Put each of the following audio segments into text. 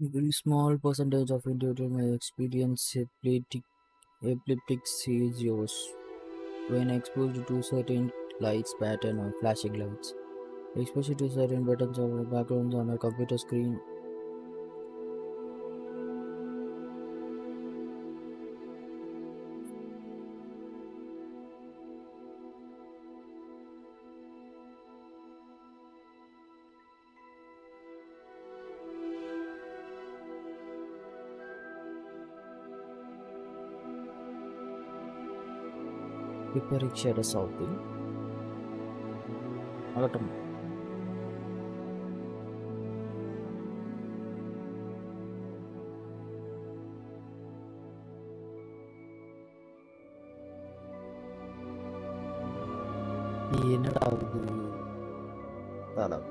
A very small percentage of individuals may experience epileptic seizures when exposed to certain lights pattern or flashing lights. Exposure to certain buttons or backgrounds on a computer screen. విపరీక్షర సౌతి అలటం என்னடா ஆகுது தலம்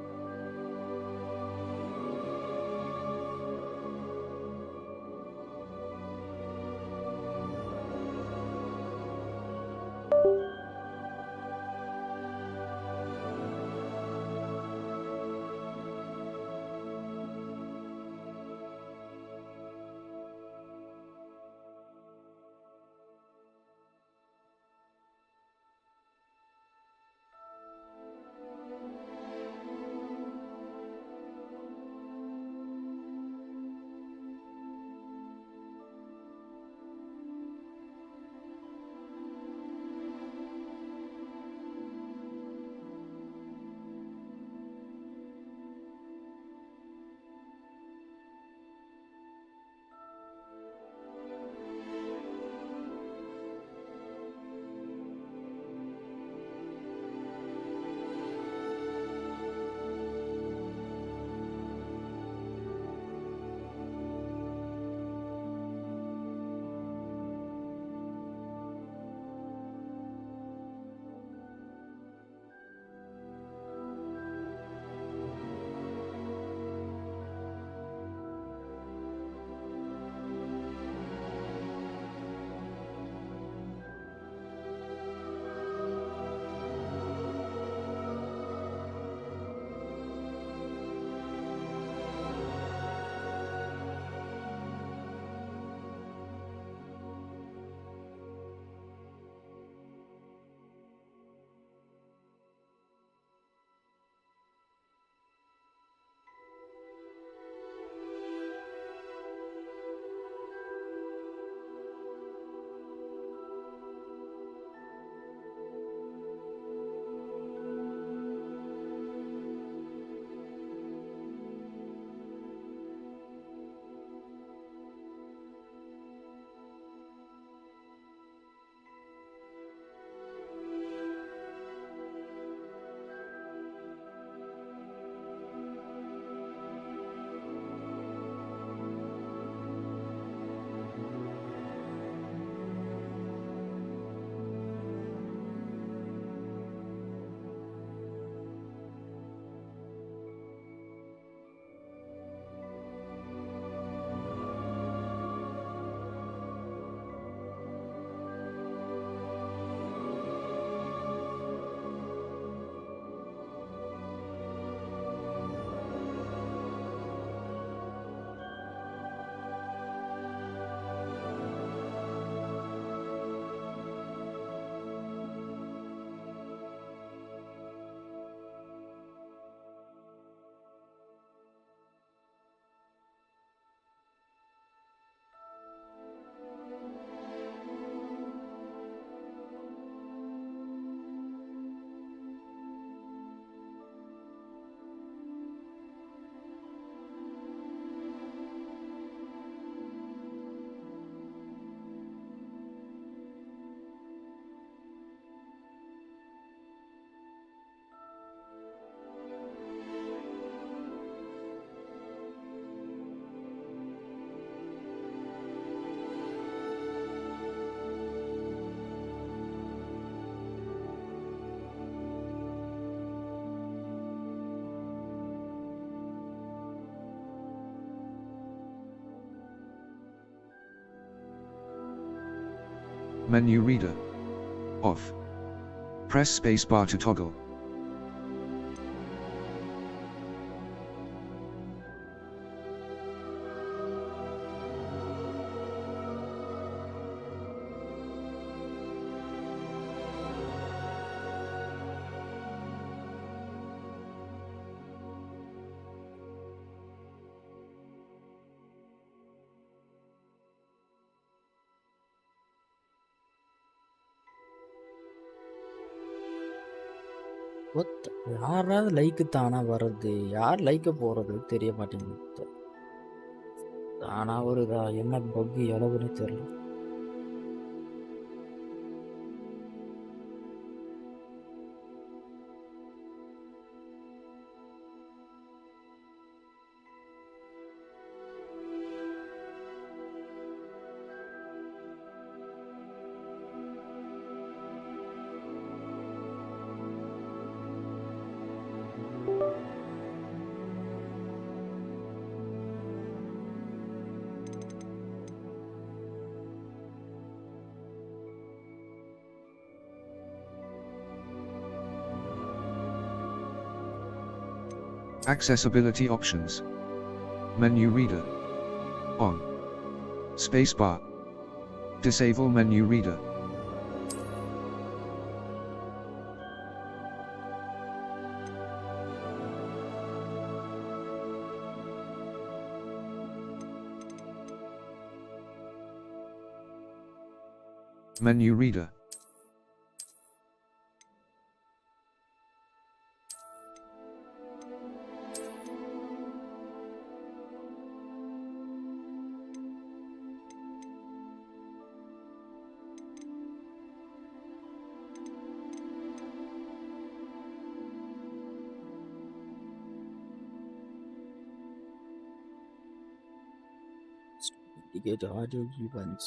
Menu reader. Off. Press spacebar to toggle. யாராவது like தானா வர்றது, யார் லைக்க போறது தெரிய மாட்டேங்குது. தானா வருதா, என்ன பக் எழவுன்னு தெரியல. Accessibility options. Menu reader. On. Spacebar. Disable menu reader. Menu reader. Indicate audio events.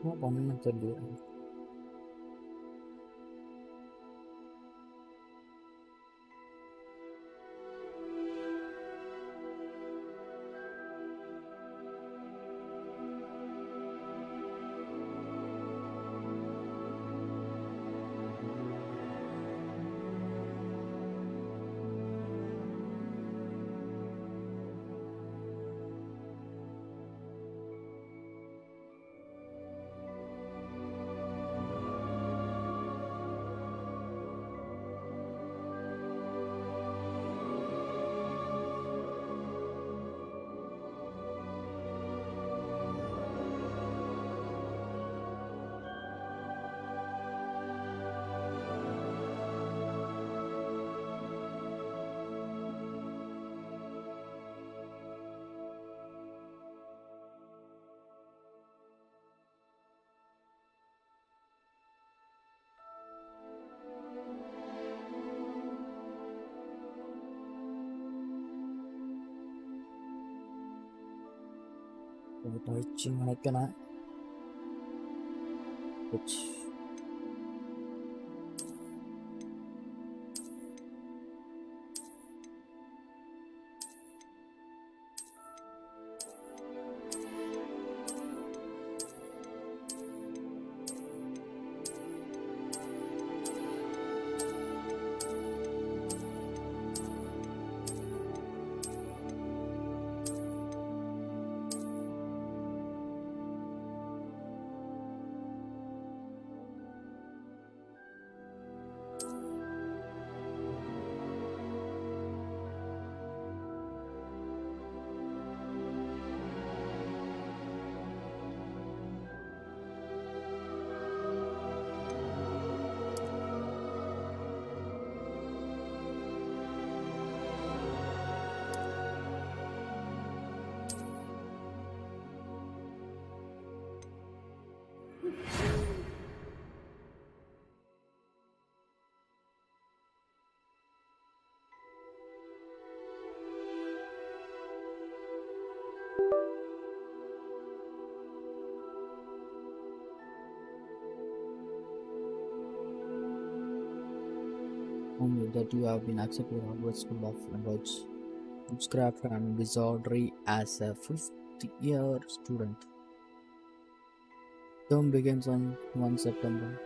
One tell you. Touching like which only that you have been accepted Hogwarts School of Language, Witchcraft and Wizardry as a fifth year student. Term begins on 1 September.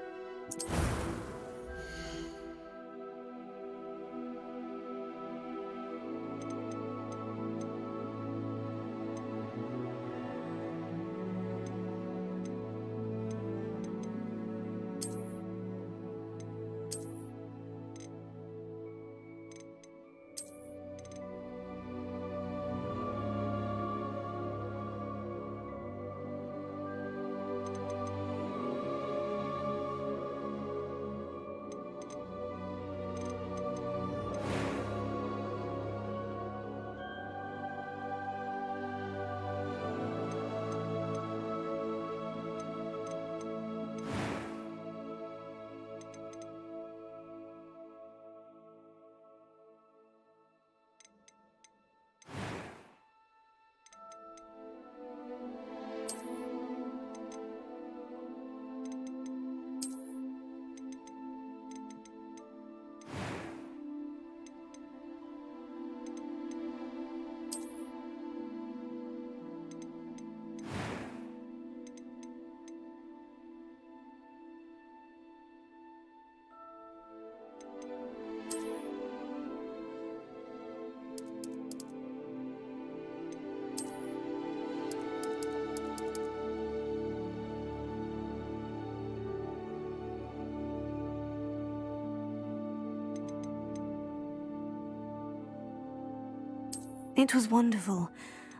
It was wonderful.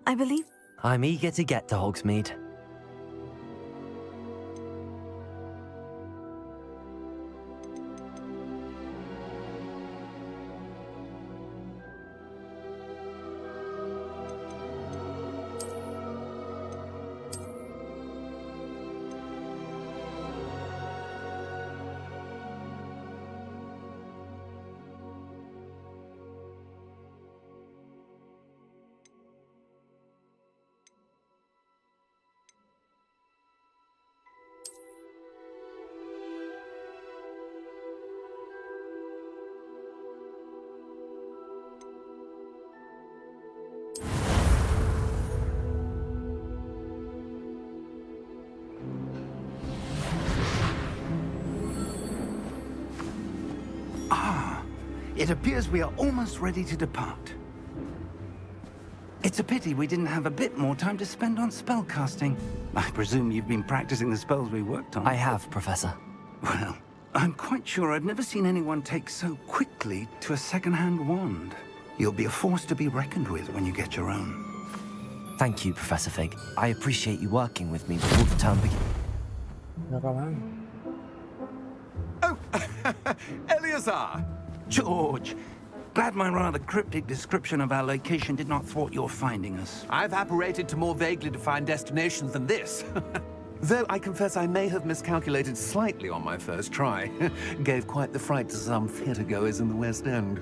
I believe. I'm eager to get to Hogsmeade. It appears we are almost ready to depart. It's a pity we didn't have a bit more time to spend on spellcasting. I presume you've been practicing the spells we worked on. I have, Professor. Well, I'm quite sure I've never seen anyone take so quickly to a second-hand wand. You'll be a force to be reckoned with when you get your own. Thank you, Professor Fig. I appreciate you working with me before the term begins. Oh, Eleazar! George, glad my rather cryptic description of our location did not thwart your finding us. I've apparated to more vaguely defined destinations than this. Though I confess I may have miscalculated slightly on my first try. Gave quite the fright to some theatre-goers in the West End.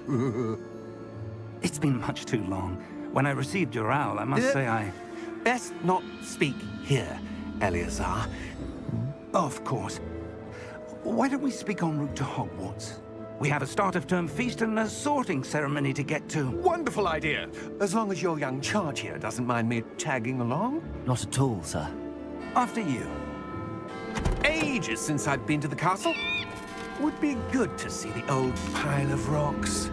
It's been much too long. When I received your owl, I must say I... Best not speak here, Eleazar. Of course. Why don't we speak en route to Hogwarts? We have a start-of-term feast and a sorting ceremony to get to. Wonderful idea! As long as your young charge here doesn't mind me tagging along. Not at all, sir. After you. Ages since I've been to the castle. Would be good to see the old pile of rocks.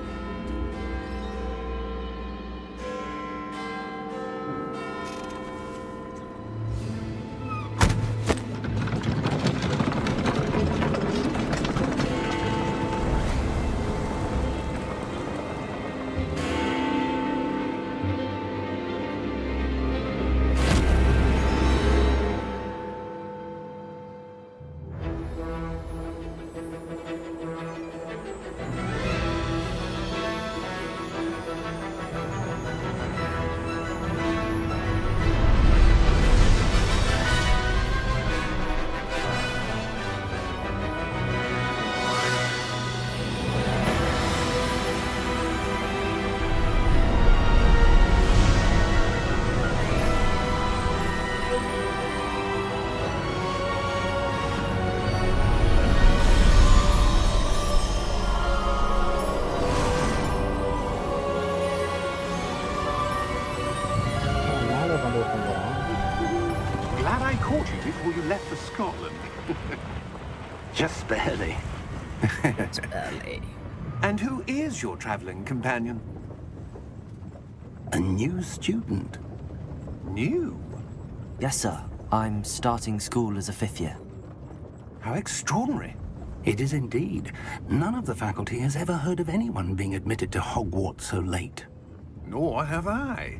Glad I caught you before you left for Scotland. Just barely. And who is your traveling companion? A new student. New? Yes, sir. I'm starting school as a 5th year. How extraordinary. It is indeed. None of the faculty has ever heard of anyone being admitted to Hogwarts so late. Nor have I.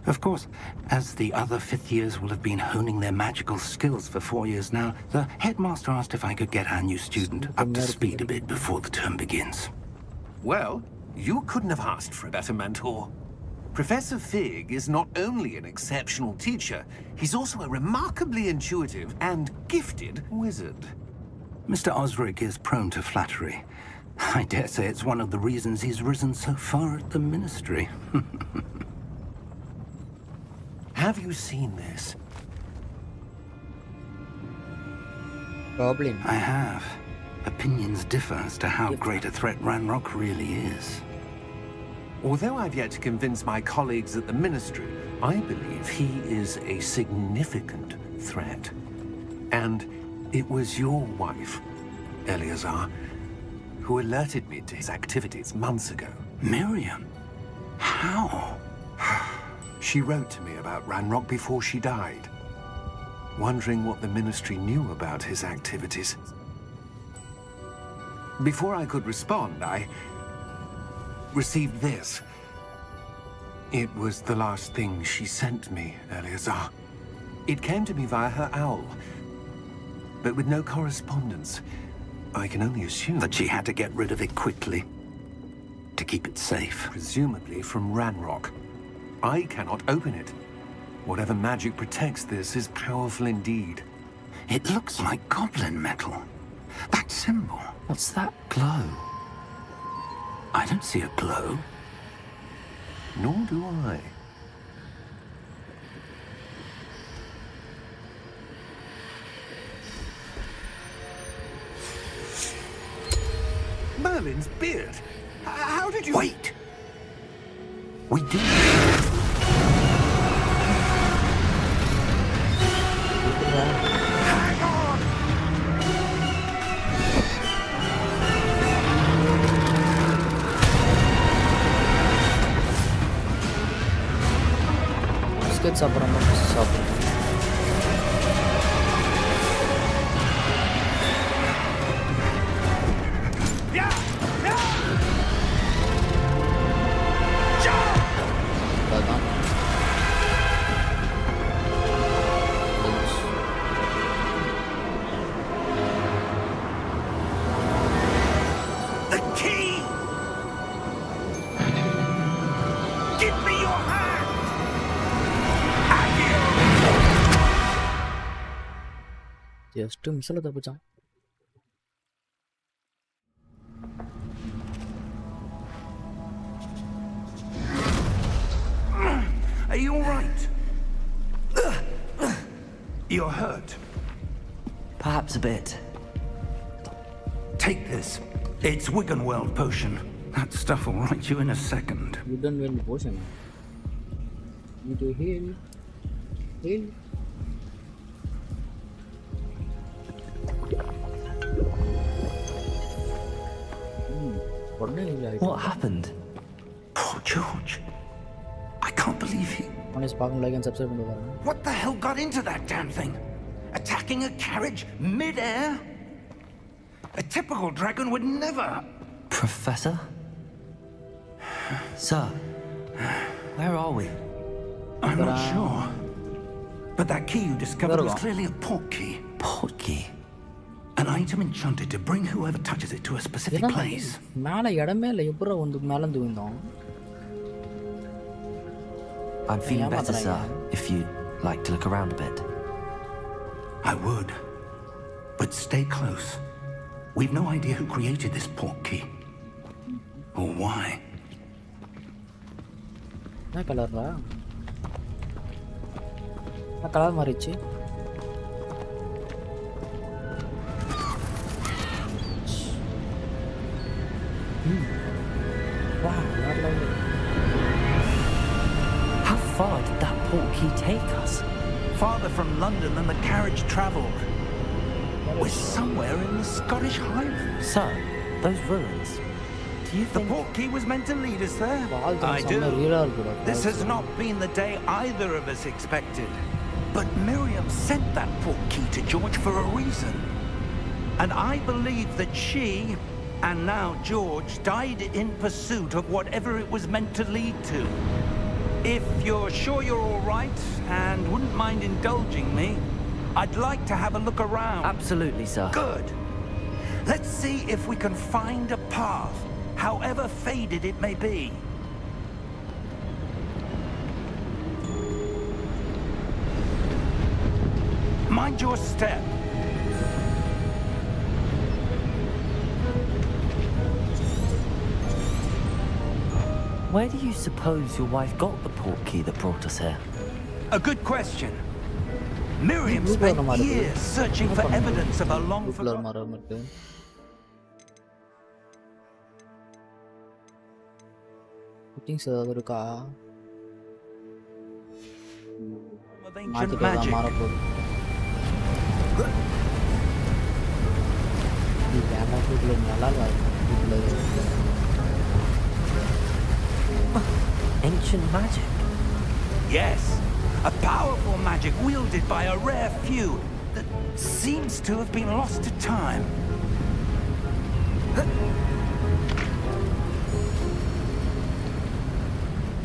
Of course, as the other 5th years will have been honing their magical skills for 4 years now, the headmaster asked if I could get our new student up to speed a bit before the term begins. Well, you couldn't have asked for a better mentor. Professor Fig is not only an exceptional teacher, he's also a remarkably intuitive and gifted wizard. Mr. Osric is prone to flattery. I dare say it's one of the reasons he's risen so far at the Ministry. Have you seen this? Goblin. I have. Opinions differ as to how great a threat Ranrock really is. Although I've yet to convince my colleagues at the Ministry, I believe he is a significant threat. And it was your wife, Eleazar, who alerted me to his activities months ago. Miriam? How? She wrote to me about Ranrock before she died, wondering what the Ministry knew about his activities. Before I could respond, I received this. It was the last thing she sent me, Eleazar. It came to me via her owl, but with no correspondence. I can only assume That she had to get rid of it quickly to keep it safe. presumably from Ranrock. I cannot open it. Whatever magic protects this is powerful indeed. It looks like goblin metal. That symbol. What's that glow? I don't see a glow. Nor do I. Merlin's beard. How did you... Wait! We did. Hang on! Just மிஸ்ஸில் தப்பிச்சான். Are you all right? You're hurt. Perhaps a bit. Take this. It's Wiggenweld potion. That stuff will right you in a second. You don't win the potion. You do heal. Heal. What happened? Poor George. I can't believe he... What the hell got into that damn thing? Attacking a carriage mid-air? A typical dragon would never... Professor? Sir, where are we? I'm not sure. But that key you discovered was clearly a port key. Port key? An item enchanted to bring whoever touches it to a specific place. I'm feeling better, sir, if you'd like to look around a bit. I would. But stay close. We've no idea who created this port key. Or why. என்ன கலர்ரா? என்ன colour மாறிச்சு? Wow, how far did that port key take us? Farther from London than the carriage travelled. We're somewhere in the Scottish Highlands. Sir, those ruins. Do you The think... port key was meant to lead us there? I do. This has not been the day either of us expected. But Miriam sent that port key to George for a reason. And I believe that she, and now George, died in pursuit of whatever it was meant to lead to. If you're sure you're all right and wouldn't mind indulging me, I'd like to have a look around. Absolutely, sir. Good. Let's see if we can find a path, however faded it may be. Mind your step. Where do you suppose your wife got the port key that brought us here? A good question. Miriam spent years searching for evidence of a long-forgotten... of ancient magic. Ancient magic? Yes, a powerful magic wielded by a rare few that seems to have been lost to time.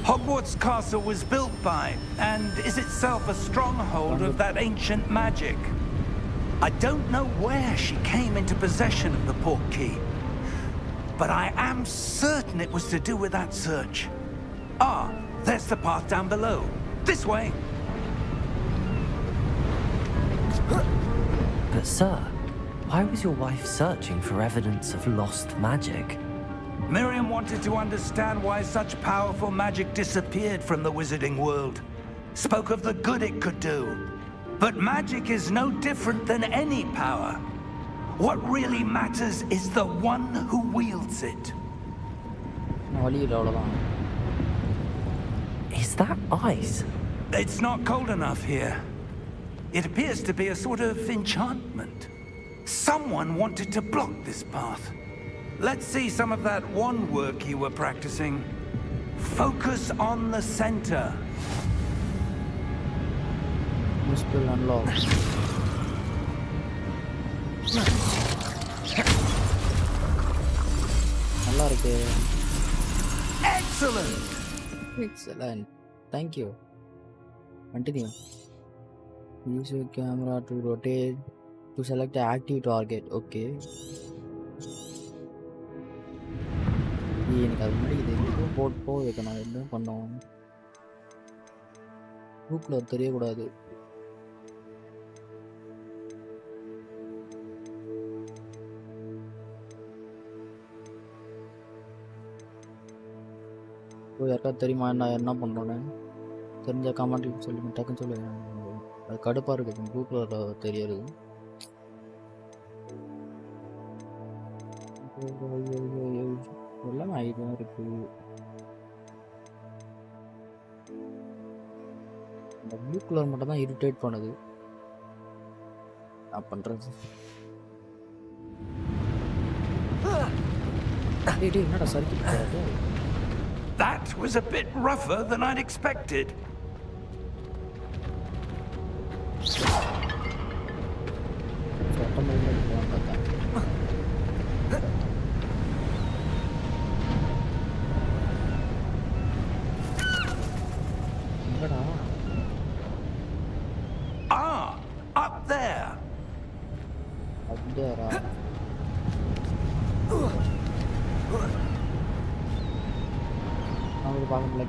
Hogwarts Castle was built by, and is itself a stronghold of that ancient magic. I don't know where she came into possession of the port key, but I am certain it was to do with that search. Ah, there's the path down below. This way! But sir, why was your wife searching for evidence of lost magic? Miriam wanted to understand why such powerful magic disappeared from the wizarding world. Spoke of the good it could do. But magic is no different than any power. What really matters is the one who wields it. Is that ice? It's not cold enough here. It appears to be a sort of enchantment. Someone wanted to block this path. Let's see some of that one work you were practicing. Focus on the center. Muspel unlocked. நல்லா இருக்கு. Excellent. Excellent. Thank you. Continue. Use your camera to rotate to select an active target. Okay. எனக்கு அது மாதிரி இது எதுவும் போட்டு வைக்கணும். என்ன பண்ணோம்? ரூப்ல தெரியக்கூடாது. ஓ யாருக்காவது தெரியுமா நான் என்ன பண்ணுறேன்னு? தெரிஞ்ச கமெண்ட் சொல்லுங்க, டக்குன்னு சொல்லுங்க. அது கடுப்பாக இருக்குது குரூப்பில் தெரியாது. எல்லாமே ஐடியா இருக்குது. இந்த ப்ளூ கலர் மட்டும் தான் இரிட்டேட் பண்ணுது. நான் பண்ணுறது என்னடா சறுக்கி போகிறது? That was a bit rougher than I'd expected. Ah, up there. Up there.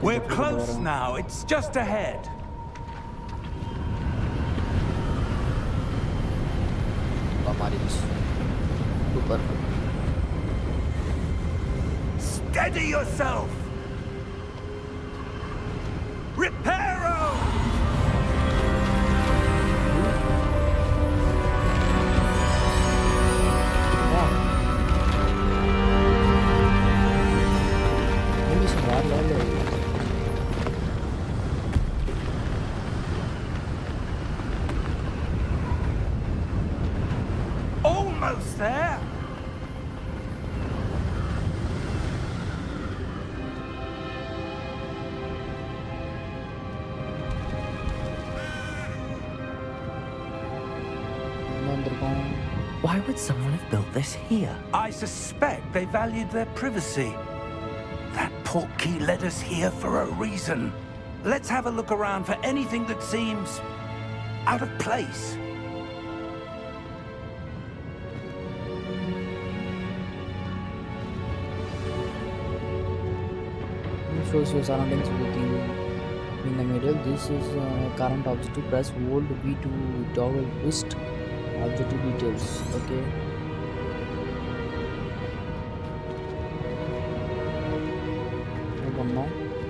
We're close now. It's just ahead. Super. Steady yourself. Reparo. Almost there. Why would someone have built this here? I suspect they valued their privacy. That portkey led us here for a reason. Let's have a look around for anything that seems out of place. Shows your surroundings with you in the middle. This is current objective. Press hold B to toggle twist objective details. Okay.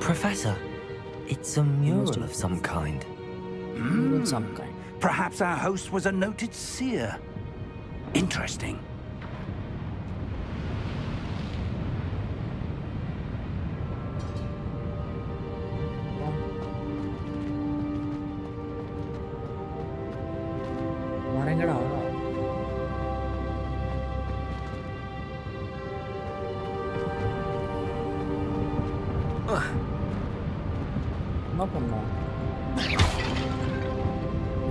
Professor, it's a mural of some kind. Some kind. Perhaps our host was a noted seer. Interesting.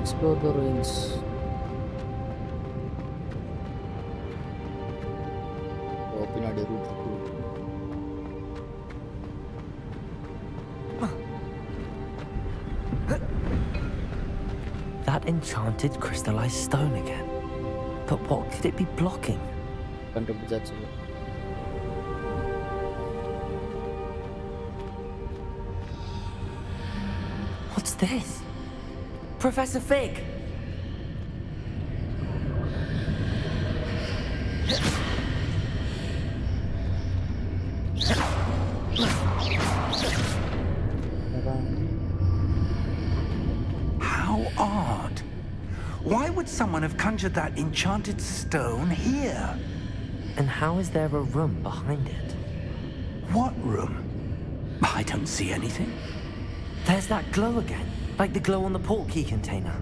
Explore the ruins. Open a route. That enchanted crystallized stone again. But what could it be blocking? What's this? Professor Fig! How odd. Why would someone have conjured that enchanted stone here? And how is there a room behind it? What room? I don't see anything. There's that glow again. Like the glow on the portkey container.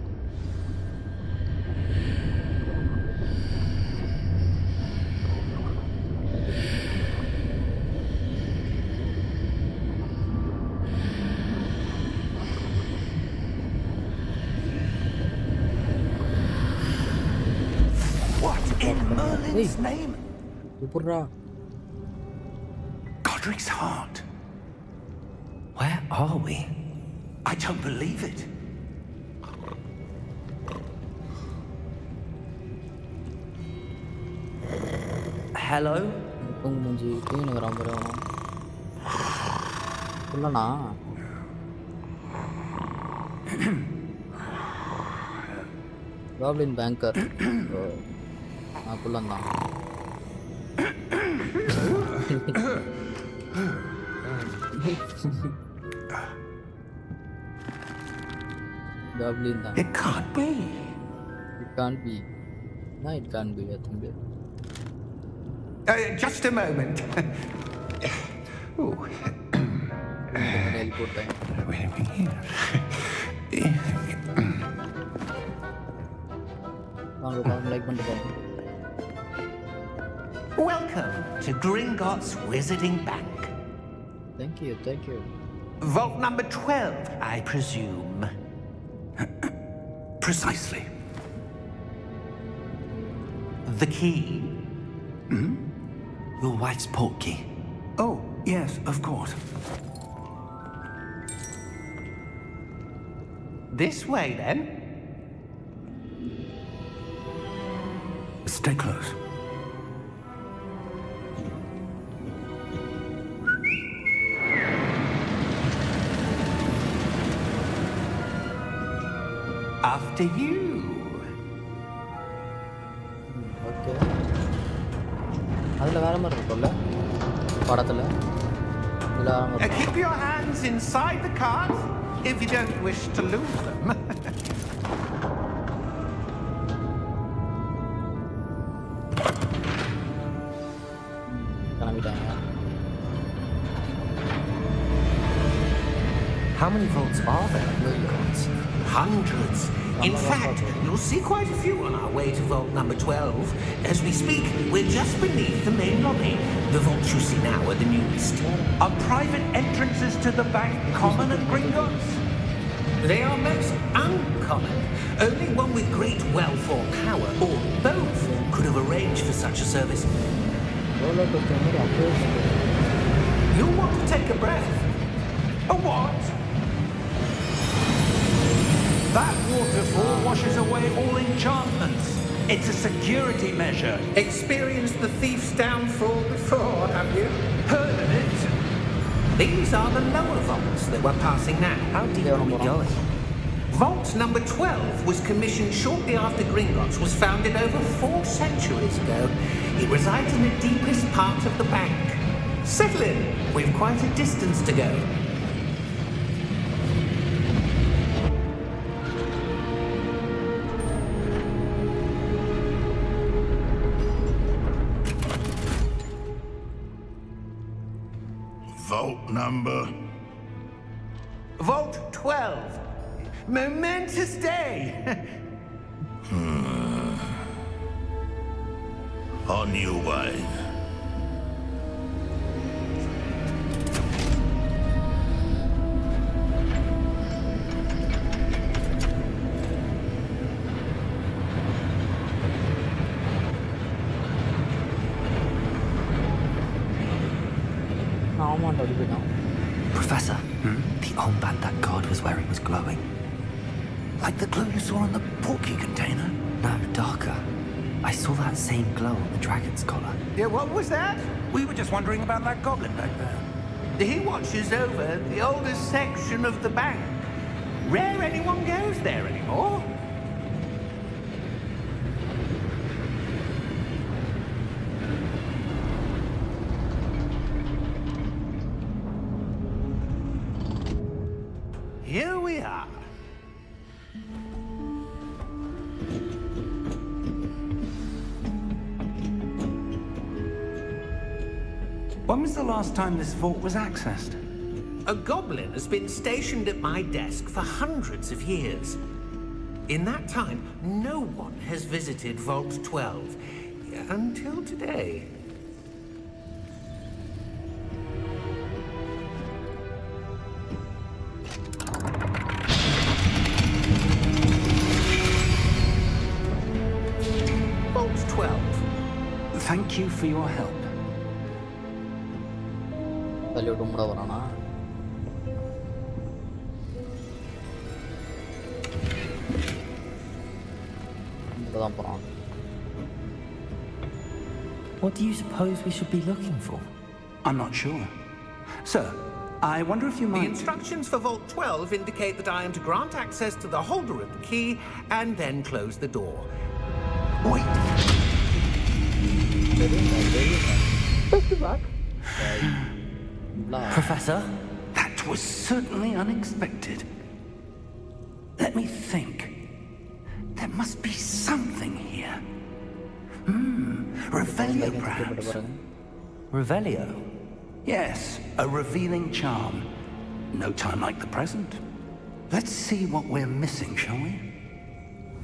What in Merlin's name? Godric's heart. Where are we? I don't believe it. Hello? Goblin banker. Goblin தான். It can't be. It can't be. No, it can't be. I think. Just a moment. Ooh. Teleport time. வாங்க like பண்ணிட்டு போங்க. Welcome to Gringotts Wizarding Bank. Thank you, thank you. Vault number 12, I presume. Precisely. The key. Your wife's portkey. Oh, yes, of course. This way, then. Stay close. After you. Okay. அதுல வேற மாதிரி இருக்கும்ல படத்துல. இதுல வேற மாதிரி. Keep your hands inside the cart if you don't wish to lose them. கிளம்பிட்டாங்க. How many vaults are there at Gringotts? Hundreds. In fact, you'll see quite a few on our way to vault number 12. As we speak, we're just beneath the main lobby. The vaults you see now are the newest. Are private entrances to the bank common at Gringotts? They are most uncommon. Only one with great wealth or power, or both, could have arranged for such a service. You'll want to take a breath. A what? That waterfall washes away all enchantments. It's a security measure. Experienced the thief's downfall before, have you? Heard of it? These are the lower vaults that we're passing now. How deep are we going? Vault number 12 was commissioned shortly after Gringotts was founded over 4 centuries ago. It resides in the deepest part of the bank. Settle in. We've quite a distance to go. Vault number? Vault 12. Momentous day. On your way. ஆமாண்டா அடிப்பிட்டான். Professor, the armband that guard was wearing was glowing. Like the glow you saw on the portkey container? No, darker. I saw that same glow on the dragon's collar. Yeah, what was that? We were just wondering about that goblin back there. He watches over the oldest section of the bank. Rare anyone goes there anymore. Here we are. When was the last time this vault was accessed? A goblin has been stationed at my desk for hundreds of years. In that time, no one has visited Vault 12 until today. Vault 12. Thank you for your help. தள்ளி விட்டு முட வரானா? இப்பதான் போறான். What do you suppose we should be looking for? I'm not sure. Sir, I wonder if you The might... instructions for Vault 12 indicate that I am to grant access to the holder of the key and then close the door. Wait. Professor, That was certainly unexpected. Let me think. There must be something here. Revelio, perhaps? Revelio? Yes, a revealing charm. No time like the present. Let's see what we're missing, shall we?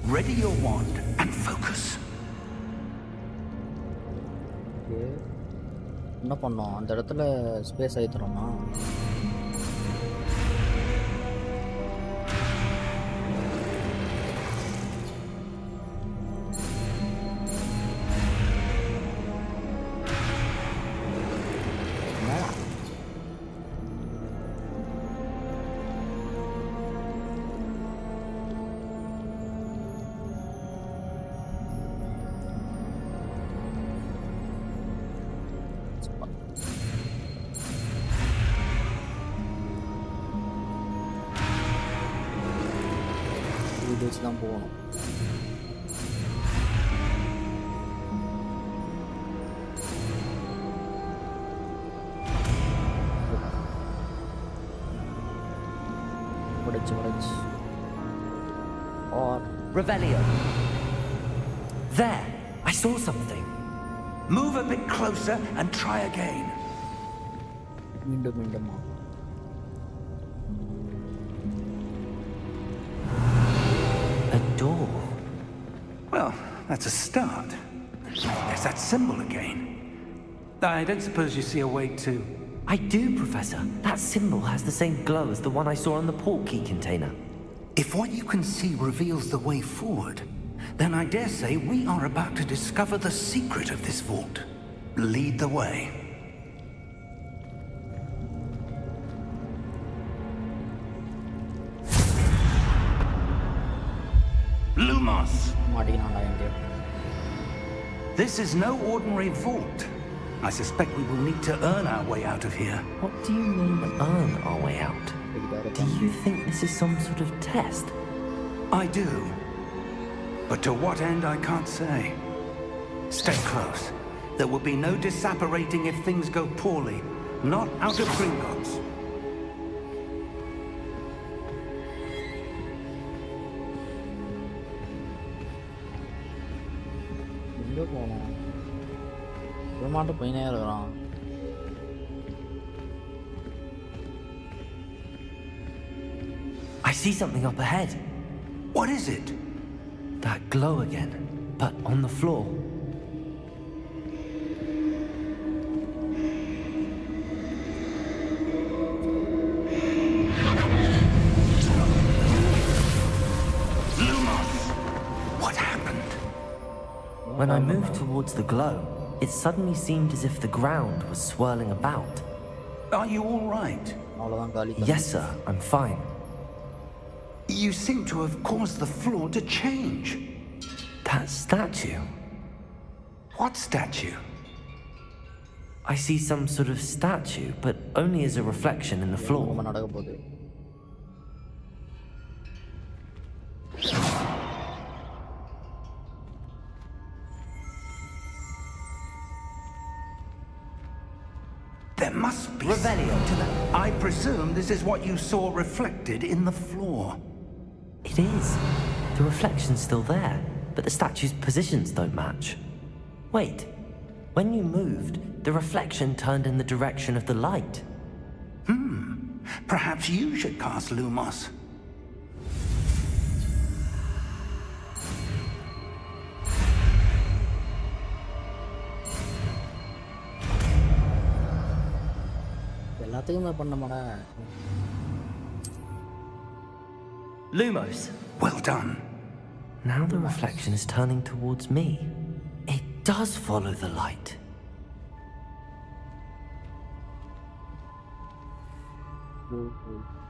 Ready your wand and focus. என்ன பண்ணோம் அந்த இடத்துல space ஆயிடுறோமா? வச்சு தான் போகணும். உடைச்சு or Revelio. There, I saw something. Move a bit closer and try again. மீண்டும் A door. Well, that's a start. There's that symbol again. I don't suppose you see a way to... I do, Professor. That symbol has the same glow as the one I saw on the port key container. If what you can see reveals the way forward, then I dare say we are about to discover the secret of this vault. Lead the way. Lumos! This is no ordinary vault. I suspect we will need to earn our way out of here. What do you mean, earn our way out? Do you think this is some sort of test? I do. But to what end, I can't say. Stay close. There will be no disapparating if things go poorly. Not out of Gringotts. I see something up ahead. What is it? That glow again, but on the floor. Lumos! What happened? When I moved towards the glow, it suddenly seemed as if the ground was swirling about. Are you all right? Yes, sir, I'm fine. You seem to have caused the floor to change. That statue? What statue? I see some sort of statue, but only as a reflection in the floor. There must be... Revelio to them. I presume this is what you saw reflected in the floor. It is. The reflection's still there, but the statue's positions don't match. Wait. When you moved, the reflection turned in the direction of the light. Perhaps you should cast Lumos. Lumos. Well done. Now the reflection is turning towards me. It does follow the light.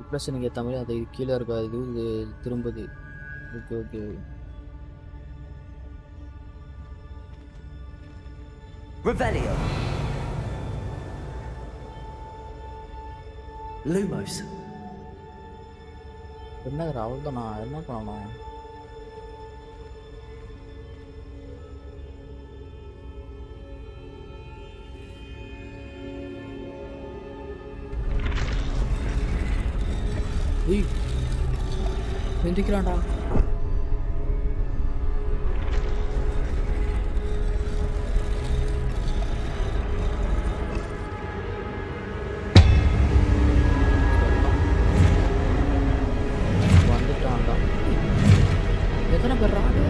ரிஃப்ளெக்ஷனுக்கு ஏற்ற மாதிரி அது கீழே இருக்காது இது திரும்புது. Okay Revelio. Lumos. என்ன அவள் தான் நான் என்ன பண்ணணும்? அடிக்கிறான்டா. வந்துட்டான்டா. எத்தனை பேர் ராடு?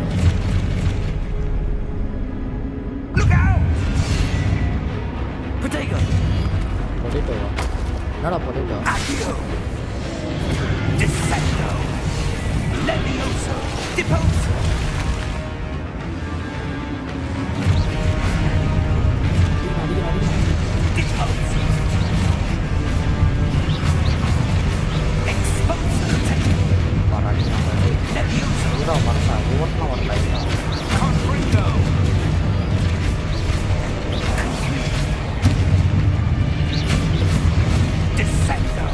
Potato! பொட்டேட்டோவா? என்னடா potato? Descendo! Levioso! Deposo! Deposo! Exposo! Levioso! Confringo! Descendo!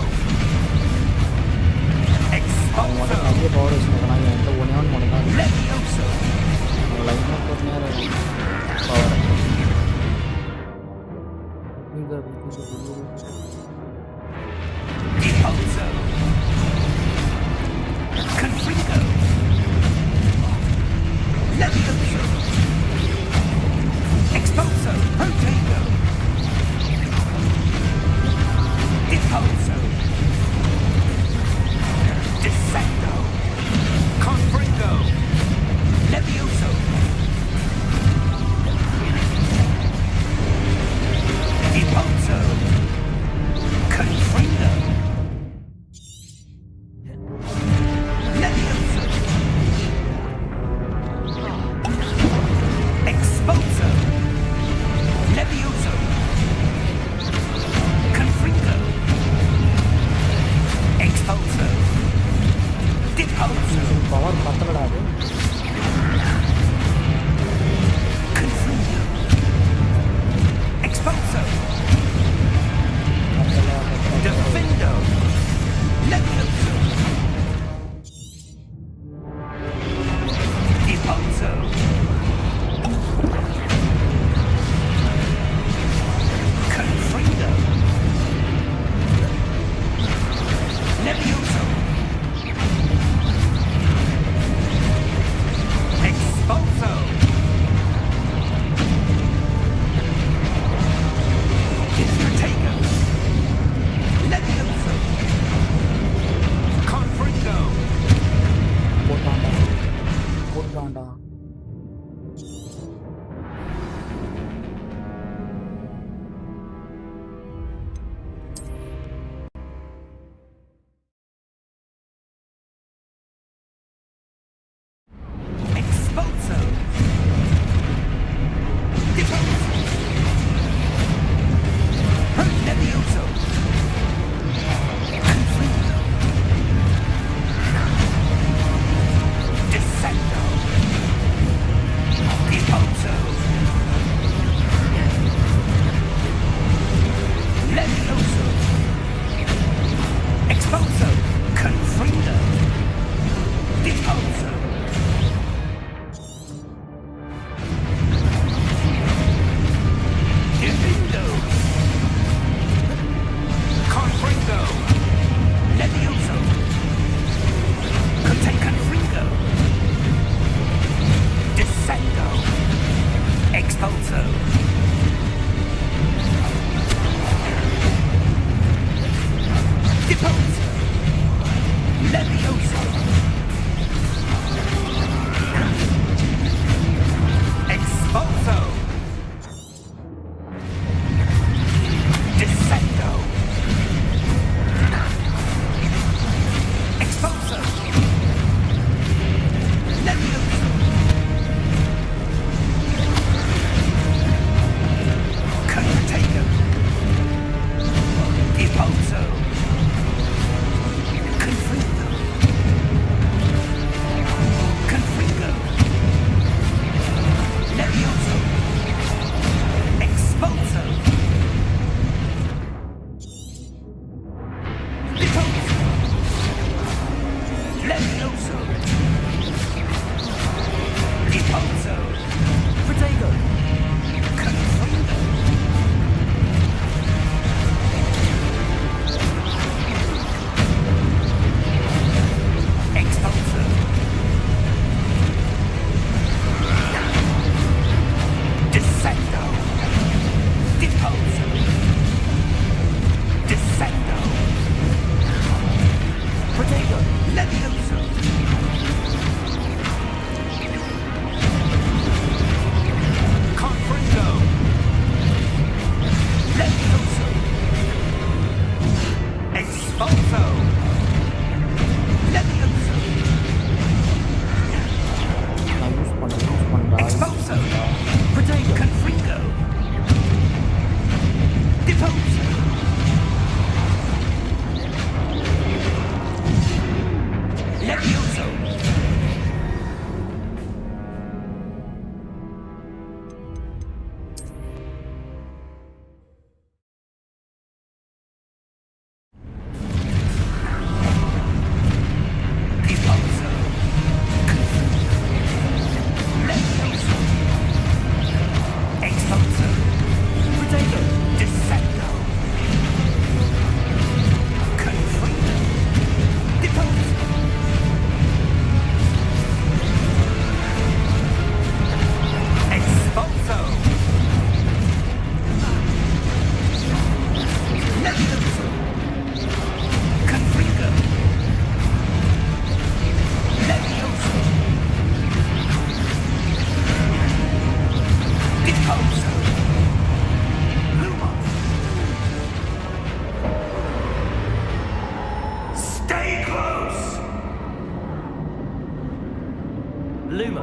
Exposo! Levioso! Deposo! Confringo! Levioso! Exposo! Protego! Deposo! Descendo! Confringo! Levioso! Deposo! Confringo! Levioso! Exposo! Levioso! Confringo! Exposo! Deposo! Power பத்தலடா அது. Confringo! Exposo! Defendo! Levioso! Deposo! Confringo! Levioso! Exposo! Protego! Levioso! Confringo! போட்டான்டா. Exposo! Deposo! Levioso! Confringo! Descendo!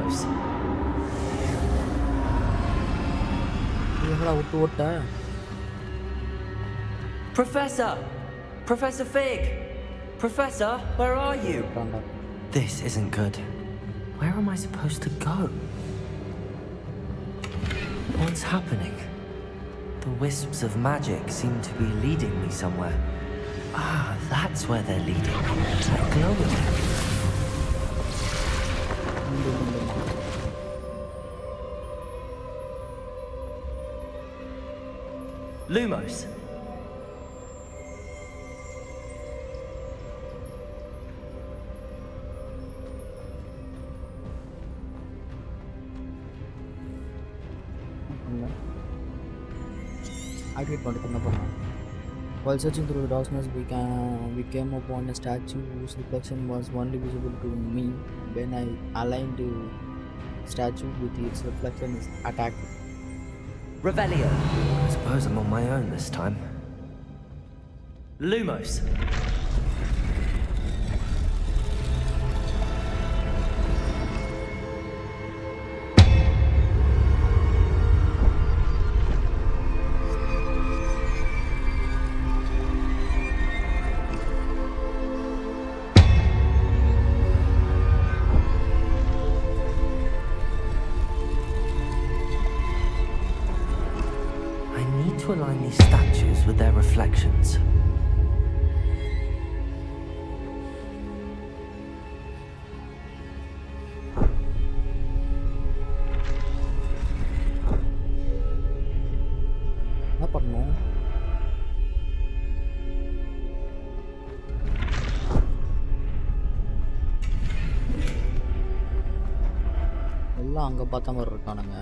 Lumos. Professor! Professor Fig! Professor, where are you? This isn't good. Where am I supposed to go? What's happening? The wisps of magic seem to be leading me somewhere. Ah, that's where they're leading me. They're glowing. Lumos. While searching through the darkness, we came upon a statue whose reflection was only visible to me. When I aligned the statue with its reflection, it attacked me. Revelio. I suppose I'm on my own this time. Lumos. To align these statues with their reflections. என்ன பண்ணணும்? எல்லாம் அங்க பார்த்த மாதிரி இருக்கானுங்க.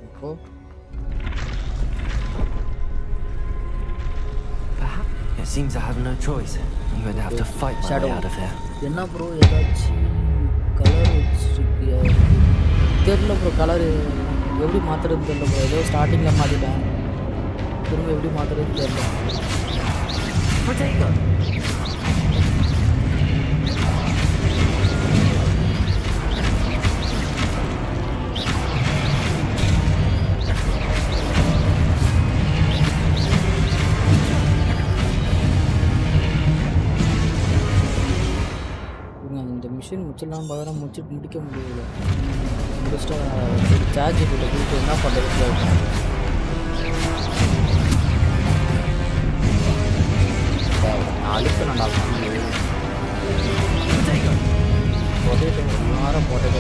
இப்போ It seems I have no choice. I'm going to have to fight my way out of here. என்ன bro ஏதாச்சும் கலர் வச்சிருக்கியா? தெரியல ப்ரோ, கலர் எப்படி மாற்றுறது தெரியல ப்ரோ. ஏதோ ஸ்டார்டிங்கில் மாற்றிட்டேன், திரும்ப எப்படி மாற்றுறது தெரியல. மிஷின் முடிச்சிடலாம் பார்க்குறேன், முடிக்க முடியல. முடிச்சிட்டா சார்ஜ் கிட்ட போயிட்டு என்ன பண்ணுறது? அழுத்த நல்லா போட்டேன் வாரம் போட்டேன்.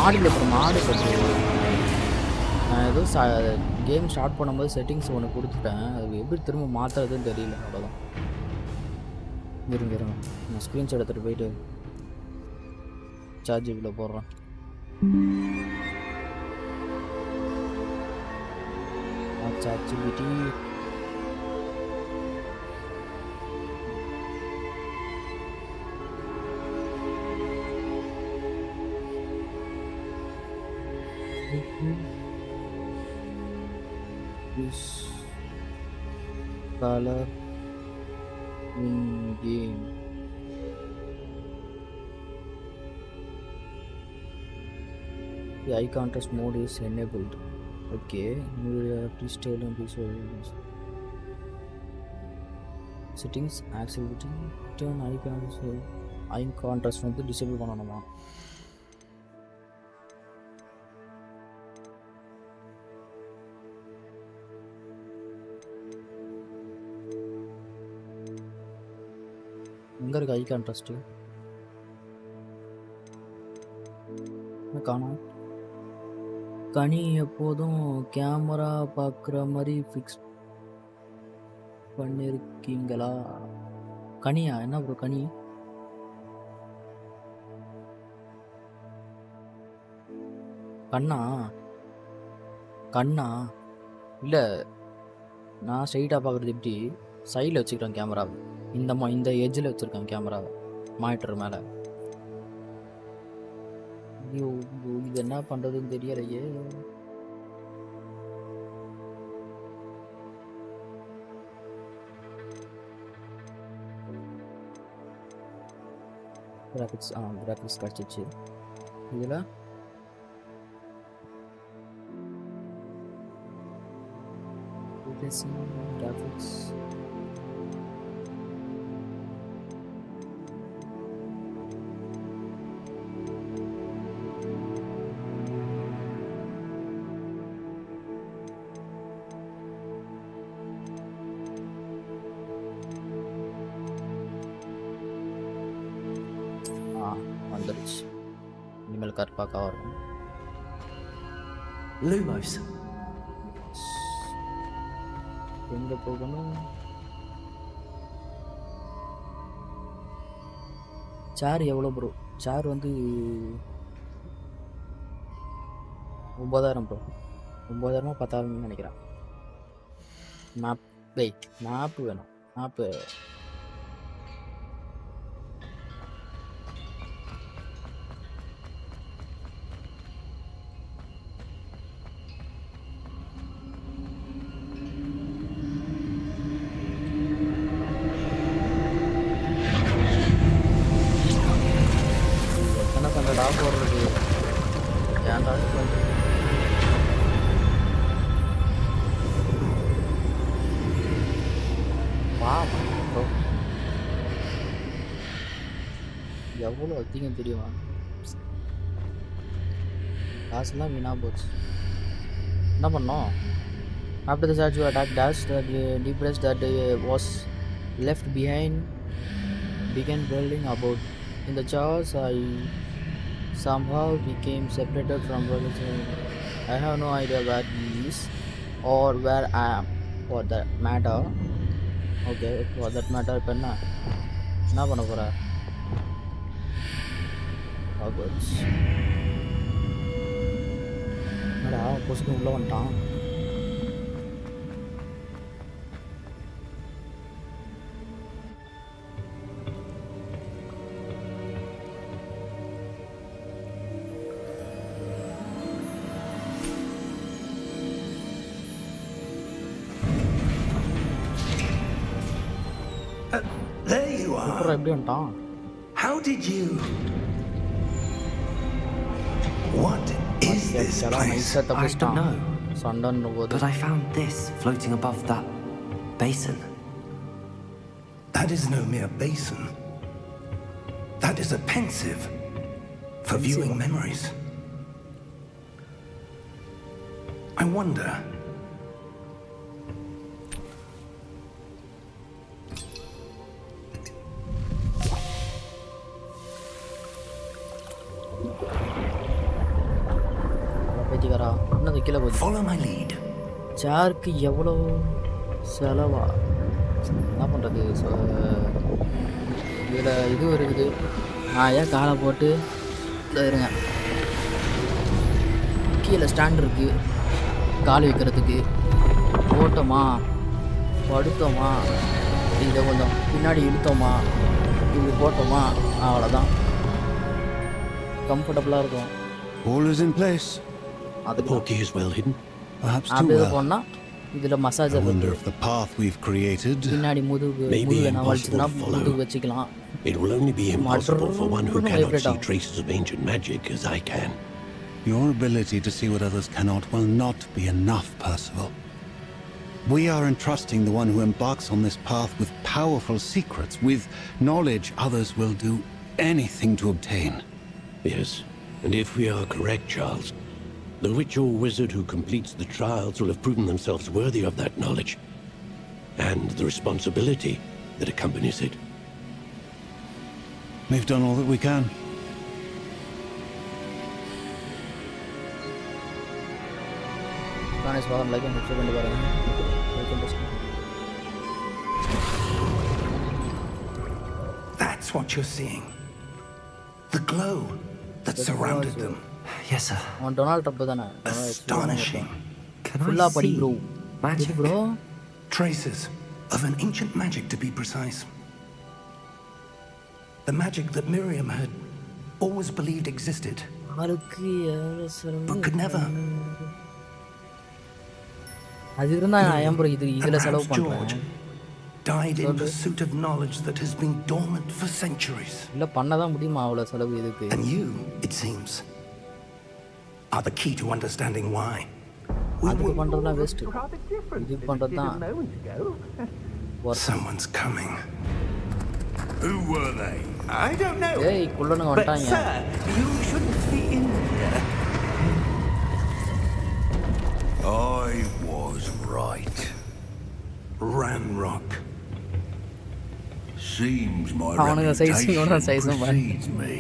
மாடியில் அப்புறம் மாடு கட்டு. நான் ஏதோ கேம் ஸ்டார்ட் பண்ணும்போது செட்டிங்ஸ் ஒன்று கொடுத்துட்டேன், அது எப்படி திரும்ப மாற்றுறதுன்னு தெரியல. அவ்வளோதான். இருங்க நான் ஸ்க்ரீன்ஷாட் எடுத்துகிட்டு போயிட்டு சார்ஜ் இவ்வளோ போடுறேன். சார்ஜிபிலிட்டி this color in game. The eye contrast mode is enabled. Okay, please tell them this. Settings accessibility turn high contrast வந்து டிசேபிள் பண்ணணுமா? எங்கே இருக்குது ஐ கான்ட்ராஸ்ட்டு? காணோம். கனி எப்போதும் கேமரா பார்க்குற மாதிரி ஃபிக்ஸ் பண்ணியிருக்கீங்களா? கனியா? என்ன ப்ரோ கனி? கண்ணா? கண்ணா இல்லை, நான் ஸ்ட்ரைட்டாக பார்க்குறது எப்படி? சைடில் வச்சுக்கிறேன் கேமராவை, இந்த எட்ஜில் வச்சுருக்கேன் கேமராவை மானிட்டர் மேலே. ஐயோ, இது என்ன பண்ணுறதுன்னு தெரியலையே. கிராஃபிக்ஸ் கிடச்சிச்சு. இதில் கிராஃபிக்ஸ் வந்துருச்சு. இனிமேல் கற்பாக்காக இருக்கும். Lumos. எங்கே போகணும்? சேர் எவ்வளோ ப்ரோ? சேர் வந்து 9000 ப்ரோ. 9000 10,000 நினைக்கிறேன். மேப்பு வேணும். மேப்பு போடுறது ஏன்டா எவ்வளோ அதிகம் தெரியுமா? காசுலாம் வீணாக போச்சு. என்ன பண்ணோம்? After the statue attack dash, the debris that was left behind began building about. In the chaos, I somehow became separated from religion. I have no idea where he is or where I am. For that matter, okay, for that matter, என்ன பண்ண போற? Hogwarts. என்னடா பொசுக்கு உள்ள வந்துட்டான். There you are. எப்படி வந்துட்டான்? How did you? What is this place? I don't know, Sandan போது but I found this floating above that basin. That is no mere basin. That is a pensive for viewing memories. I wonder. என்னது கீழே போகுது? Follow my lead. சேருக்கு எவ்வளோ செலவா? என்ன பண்ணுறது? இதில் இதுவும் இருக்குது. நான் ஏன் காலை போட்டு இருங்க. கீழே ஸ்டாண்ட் இருக்குது கால் வைக்கிறதுக்கு. போட்டோமா, படுத்தோமா, இதை கொஞ்சம் பின்னாடி இழுத்தோமா, இது போட்டோமா, அவ்வளோதான். கம்ஃபர்டபுளாக இருக்கும். All is in place. The portkey is well hidden. Perhaps too well. இதில் massage I wonder if the path we've created பின்னாடி may be impossible to follow. வச்சுக்கலாம். It will only be impossible for one who cannot see traces of ancient magic as I can. Your ability to see what others cannot will not be enough, Percival. We are entrusting the one who embarks on this path with powerful secrets, with knowledge others will do anything to obtain. Yes, and if we are correct, Charles, the witch or wizard who completes the trials will have proven themselves worthy of that knowledge, and the responsibility that accompanies it. We've done all that we can. That's what you're seeing. The glow that surrounded them. Yes, sir. Donald Trump dana. Astonishing. Can Full I padi see bro. magic? Bro. Traces of an ancient magic, to be precise. The magic that Miriam had always believed existed, but could never. Perhaps George died in pursuit of knowledge that has been dormant for centuries. And you, it seems, are the key to understanding why. Someone's coming. Who were they? I don't know. But sir, you shouldn't be in here. I was right. Ranrock. Seems my say reputation something. precedes me.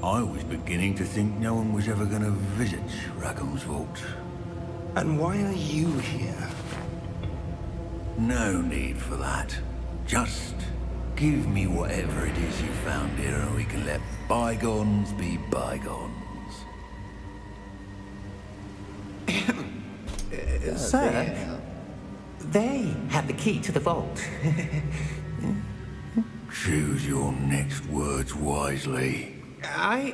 I was beginning to think no one was ever going to visit Rackham's vault. And why are you here? No need for that. Just give me whatever it is you found here and we can let bygones be bygones. Sir, They have the key to the vault. Choose your next words wisely. I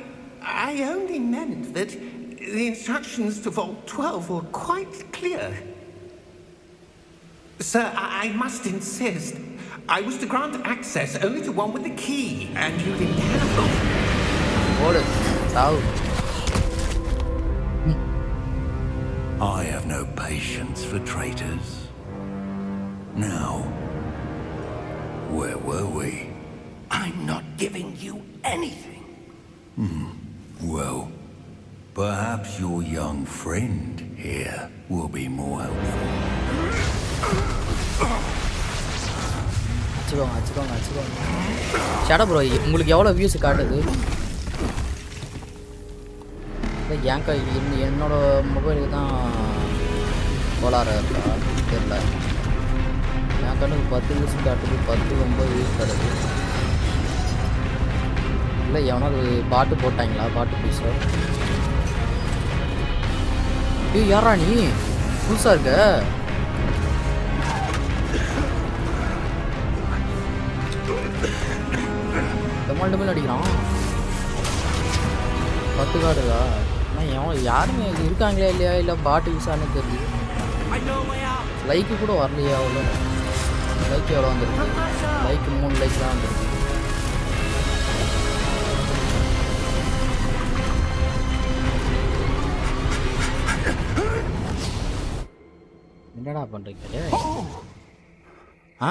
only meant that the instructions to Vault 12 were quite clear. Sir, I must insist. I was to grant access only to one with the key, and you didn't have them. I have no patience for traitors. Now, where were we? I'm not giving you anything. Well, perhaps your young friend here will be more helpful. ஷட bro உங்களுக்கு எவ்வளோ views காட்டுது ஏன்க்கா என்னோட மொபைலுக்கு தான் கோளாறு இருக்கா தெரியல என் கண்ணுக்கு 10 வியூஸ் காட்டுது 10-9 வியூஸ் காட்டுது இல்லை எவனாவது பாட்டு போட்டாங்களா பாட்டு பீஸோ ஐயோ யாரா நீ புதுசாக இருக்க டமால் அடிக்கிறான் 10 காட்டுதா ஆனால் யாருமே இருக்காங்களா இல்லையா இல்லை பாட்டு யூஸானு தெரியல லைக்கு கூட வரலையா அவ்வளோ லைக் எவ்வளோ வந்துருக்கு லைக் 3 லைக் தான் வந்துருக்கு என்னடா பண்றீங்க டேய் ஆ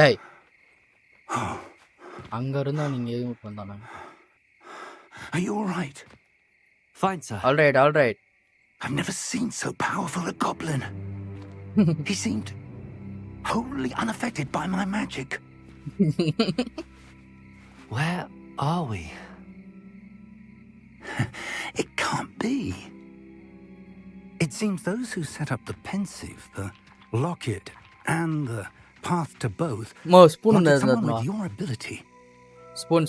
டேய் அங்க இருந்தா நீங்க எதுவும் பண்ணானே Are you all right? Fine, sir. All right. I've never seen so powerful a goblin. He seemed wholly unaffected by my magic. Where are we? It can't be. It seems those who set up the pensive, the locket, and the path to both wanted someone with your ability spoon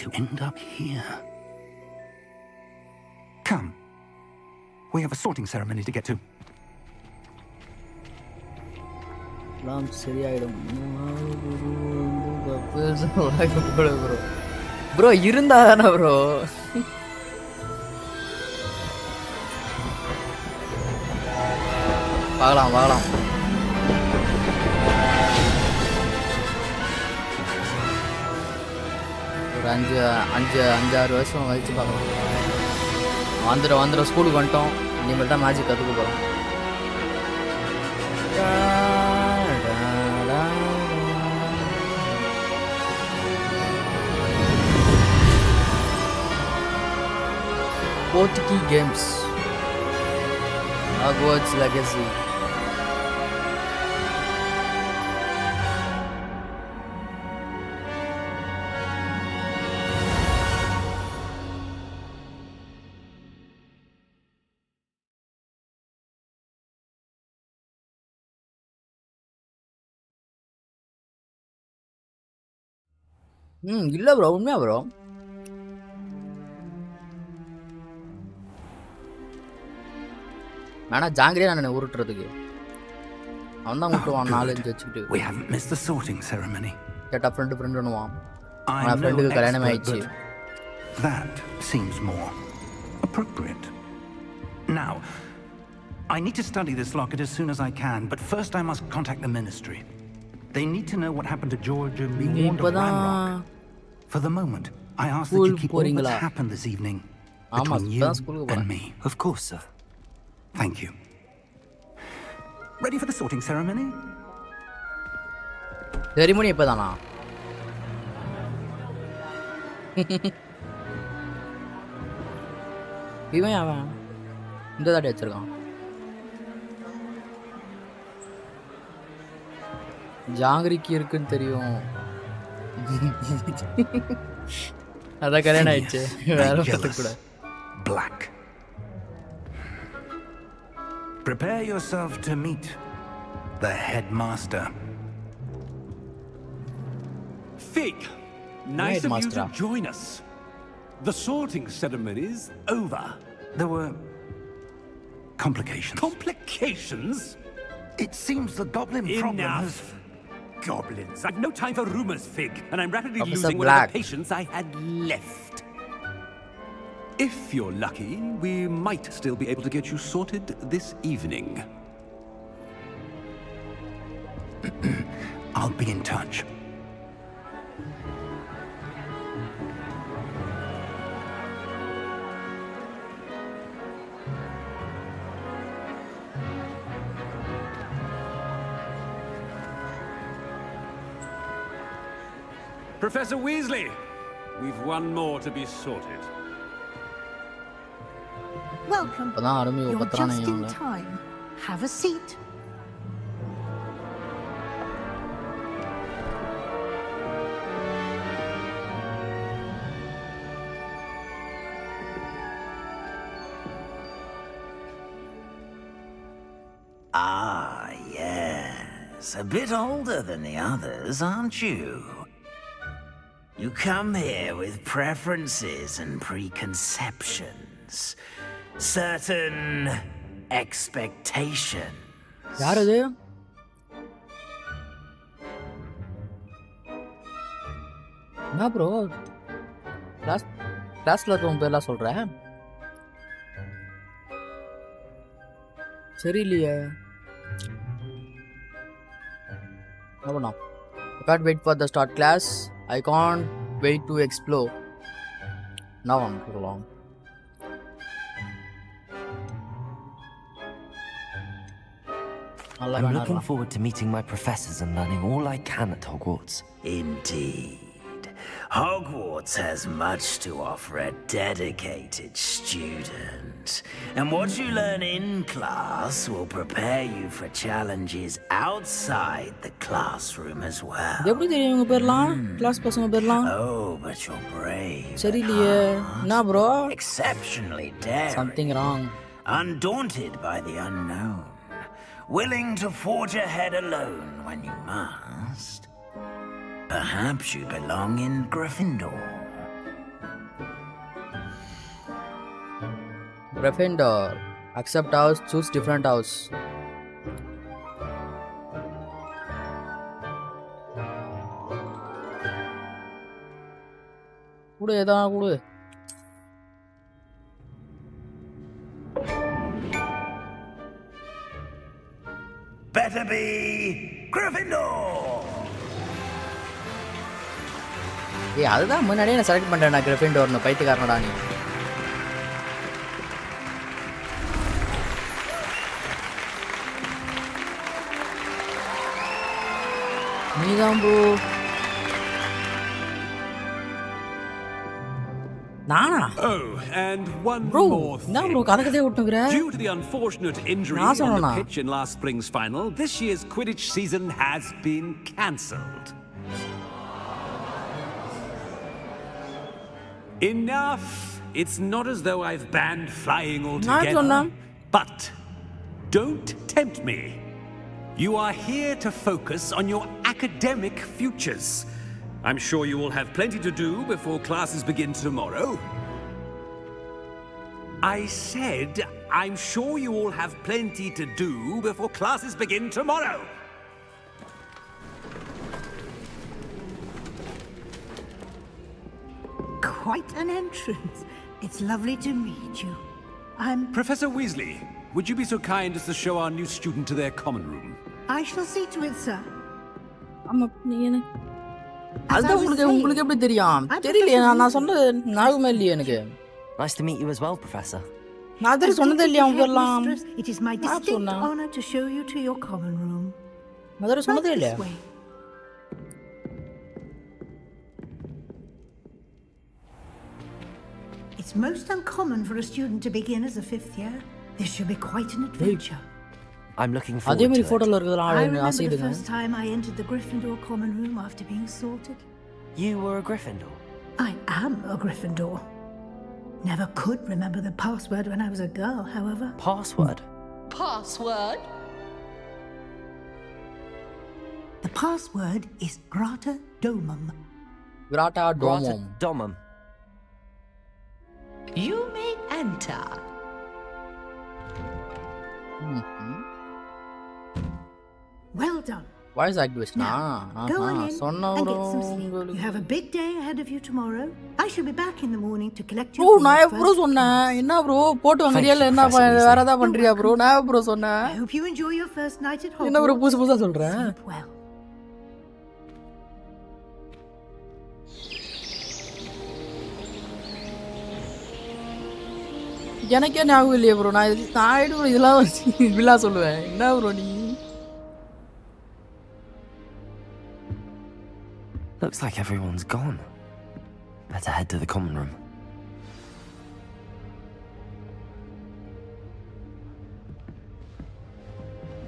to end up here. Come. We have a sorting ceremony to get to. எல்லாம் சரியாயிடும் bro இருந்தா தானே bro பார்க்கலாம் ஒரு 5-6 வருஷம் கழிச்சு பார்க்கலாம் வந்துடும் ஸ்கூலுக்கு வந்துட்டோம் இனிமேல் தான் மேஜிக் கற்றுக்க போகிறோம் Portkey Games. Hogwarts Legacy. இல்ல ப்ரோ, உண்மையா ப்ரோ. ஆனா ஜாங்கிரியா நான் உருட்டுறதுக்கு அவன் தான் விட்டுவான் 4-5 வச்சுக்கிட்டு. We haven't missed the sorting ceremony. கேட்டா ஃப்ரெண்டு பண்ணுவான். I'm no ஃப்ரெண்டுக்கு கல்யாணம் expert, ஆயிடுச்சு. but that seems more appropriate. Now, I need to study this locket as soon as I can, but first I must contact the ministry. They need to know what happened to George and being warned of Ranrock. For the moment, I ask that you keep all that's happened this evening between you and me. Of course, sir. Thank you. Ready for the sorting ceremony? Ceremony எப்பதானா? இவன் அவன் இந்த தாடி வச்சிருக்கான். ஜாங்கிரிக்கு இருக்குன்னு தெரியும். அதான் கல்யாணம் ஆயிடுச்சு. வேற ஒருத்தர் கூட. Black. Prepare yourself to meet the headmaster. Fig, nice of you to join us. The sorting ceremony's over. There were complications. Complications? It seems the goblin problem has... Goblins. I've no time for rumors, Fig, and I'm rapidly Officer losing Black. whatever patience I had left. If you're lucky, we might still be able to get you sorted this evening. I'll be in touch. Professor Weasley, we've one more to be sorted. Welcome. You're just in time. Have a seat. Ah, yes. A bit older than the others, aren't you? You come here with preferences and preconceptions. Certain expectations. யார் அது? என்ன bro கிளாஸ்ல இருக்கவங்க பேர்லாம் சொல்ற? சரியில்லையே. என்ன பண்ணோம்? I can't wait for the start class. I can't wait to explore. Now I'm too long. I'm looking forward to meeting my professors and learning all I can at Hogwarts. Indeed. Hogwarts has much to offer a dedicated student. And what you learn in class will prepare you for challenges outside the classroom as well. எப்படி தெரியும் உங்க பேர்லாம்? Class பசங்க பேர்லாம்? Oh, but you're brave. சரியில்லையே. என்ன bro? Exceptionally daring. Something wrong. Undaunted by the unknown. Willing to forge ahead alone when you must. Perhaps you belong in Gryffindor. Gryffindor. Accept house, choose different house. குடு ஏதா குடு. Better be Gryffindor. ஏய் அதுதான் முன்னாடியே நான் select பண்றேன் நான் கிரிஃபிண்டோர்னு பைத்தியக்காரனடா நீ. நீதான் ப்ரோ. நானா Oh, and one bro more என்ன thing. bro கதை விட்டுங்கற Due to the unfortunate injury நான் on the சொன்னேனா? pitch in last spring's final, this year's Quidditch season has been cancelled. Enough! It's not as though I've banned flying altogether. But don't tempt me. You are here to focus on your academic futures. I'm sure you will have plenty to do before classes begin tomorrow. I said, I'm sure you all have plenty to do before classes begin tomorrow. Quite an entrance. It's lovely to meet you. I'm... Professor Weasley, would you be so kind as to show our new student to their common room? I shall see to it, sir. ஆமா நீ என்ன அது உங்களுக்கு எப்படி தெரியும் தெரியலையே நான் சொன்னது ஞாபகமே இல்லையே எனக்கு Nice to meet you as well, Professor. நான் அதெல்லாம் சொன்னதே இல்லையா உங்கெல்லாம் It is my distinct honor to show you to your common room. அதெல்லாம் சொன்னதே இல்லையா It's most uncommon for a student to begin as a fifth year. This should be quite an adventure. I'm looking forward அதே மாதிரி to போட்டோல I இருக்குதுல remember the ஆசிடுங்க first time I entered the Gryffindor common room after being sorted. it. You were a Gryffindor? I am a Gryffindor. Never could remember the password when I was a girl, however. Password? Password? The password is Grata Domum. Grata Domum. Domum. You may enter. Well done. Voice activation. Go on in and get some sleep. You have a big day ahead of you tomorrow. I shall be back in the morning to collect bro your நான் bro சொன்னேன் என்ன bro போட்டு வாங்குறியா இல்ல என்ன வேற ஏதாவது பண்றியா bro நான் bro சொன்னேன் I hope you enjoy your first night at Hogwarts. என்ன bro புதுசா சொல்ற Sleep well. எனக்கே ஞாபகம் இல்லையே bro நான் இதெல்லாம் இப்படிலாம் சொல்லுவேன் என்ன bro நீ Looks like everyone's gone. Better head to the common room.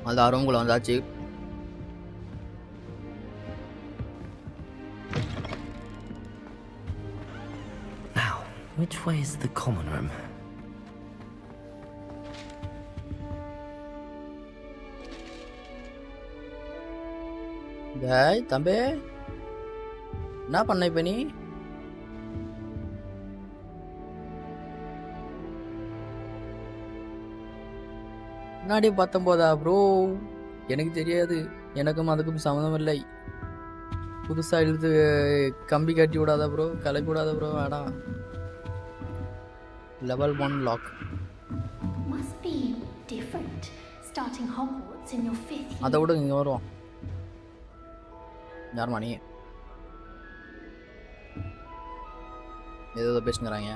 அந்த ரூம்குள்ள வந்தாச்சு Now, which way is the common room? டேய் தம்பி என்ன பண்ண இப்ப நீ முன்னாடி 19 ப்ரோ எனக்கு தெரியாது எனக்கும் அதுக்கும் சம்மந்தம் இல்லை புதுசா இழுத்து கம்பி கட்டி விடாத ப்ரோ கிளப்பி விடாத ப்ரோ வேடாம் level 1 lock Must be different starting Hogwarts in your 5th year. அதை விட இங்க வருவோம் யாருமா நீ ஏதோ பேசுங்கிறாங்க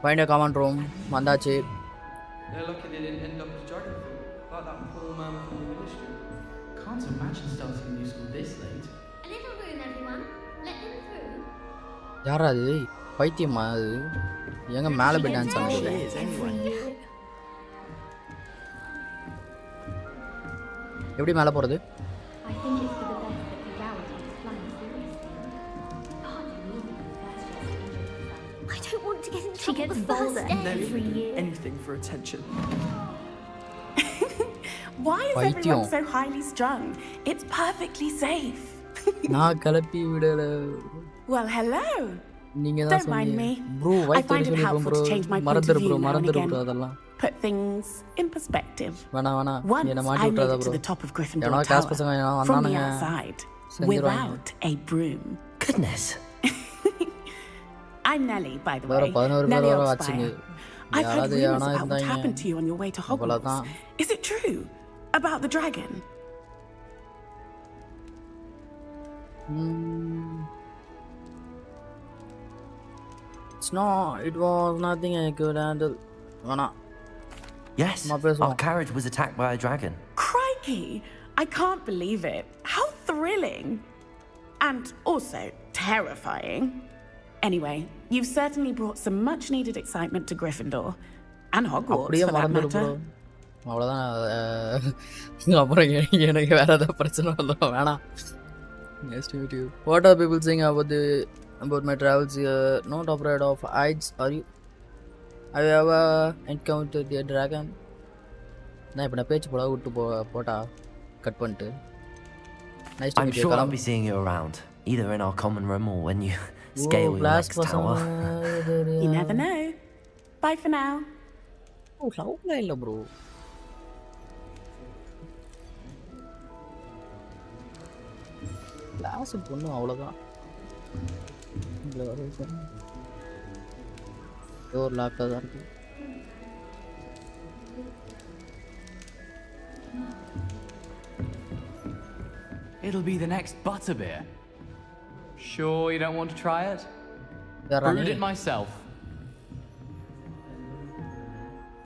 ஃபைண்ட் காமன் ரூம் வந்தாச்சு They're lucky they didn't end up as dragon fruit, like that poor man from the ministry. Can't imagine starting a new school this late. A little room, everyone. Let them through. யாரா அது பைத்தியமா அது எங்க மேலே போய் dance ஆடுது எப்படி மேலே போகிறது I think it's for the best that legality is flying seriously. I don't want to get in trouble the first day. Every year. Anything for attention. Why is everyone so highly strung? It's perfectly safe. நான் கிளப்பி விடல Well, hello. நீங்க தான் Don't mind me. Bro I find it helpful to change my point of view now and again. அதெல்லாம் Put things in perspective. வேணா Once என்ன I மாட்டி made விட்டுறதா it bro to the top of Gryffindor ஏன்னா class Tower பசங்க from the வந்தானுங்க outside செஞ்சிருவாங்க without a broom. Goodness. I'm Nellie, by the வேற way. 11 பேர் Nellie வர Oldspire. வாட்சிங்க I've heard யாராவது rumors ஏனா about what happened இருந்தாங்க to you on your way to Hogwarts. அவ்வளவுதான் Is it true? About the dragon? It was nothing I could handle. வேணா Yes, our carriage was attacked by a dragon. Crikey! I can't believe it. How thrilling! And also terrifying. Anyway, you've certainly brought some much-needed excitement to Gryffindor. And Hogwarts, for that matter. அவ்வளோதான். அப்புறம் எனக்கு வேற ஏதாவது பிரச்சனை வந்துடும், வேணாம். Nice to meet you. What are people saying about my travels here? Not afraid of heights, are you? Have you ever encountered a dragon? நான் இப்போ நான் பேச்சு போட விட்டு போட்டா கட் பண்ணிட்டு. Nice to I'm meet you. sure I'll be seeing you around, either in our common room or when you scale your next tower. You never know. Bye for now. Oh, லவ்ல இல்ல bro. Class பொண்ணு அவ்வளோதான். Door லாக்காக தான் இருக்கு. It'll be the next butterbeer. Sure you don't want to try it? Brewed it myself.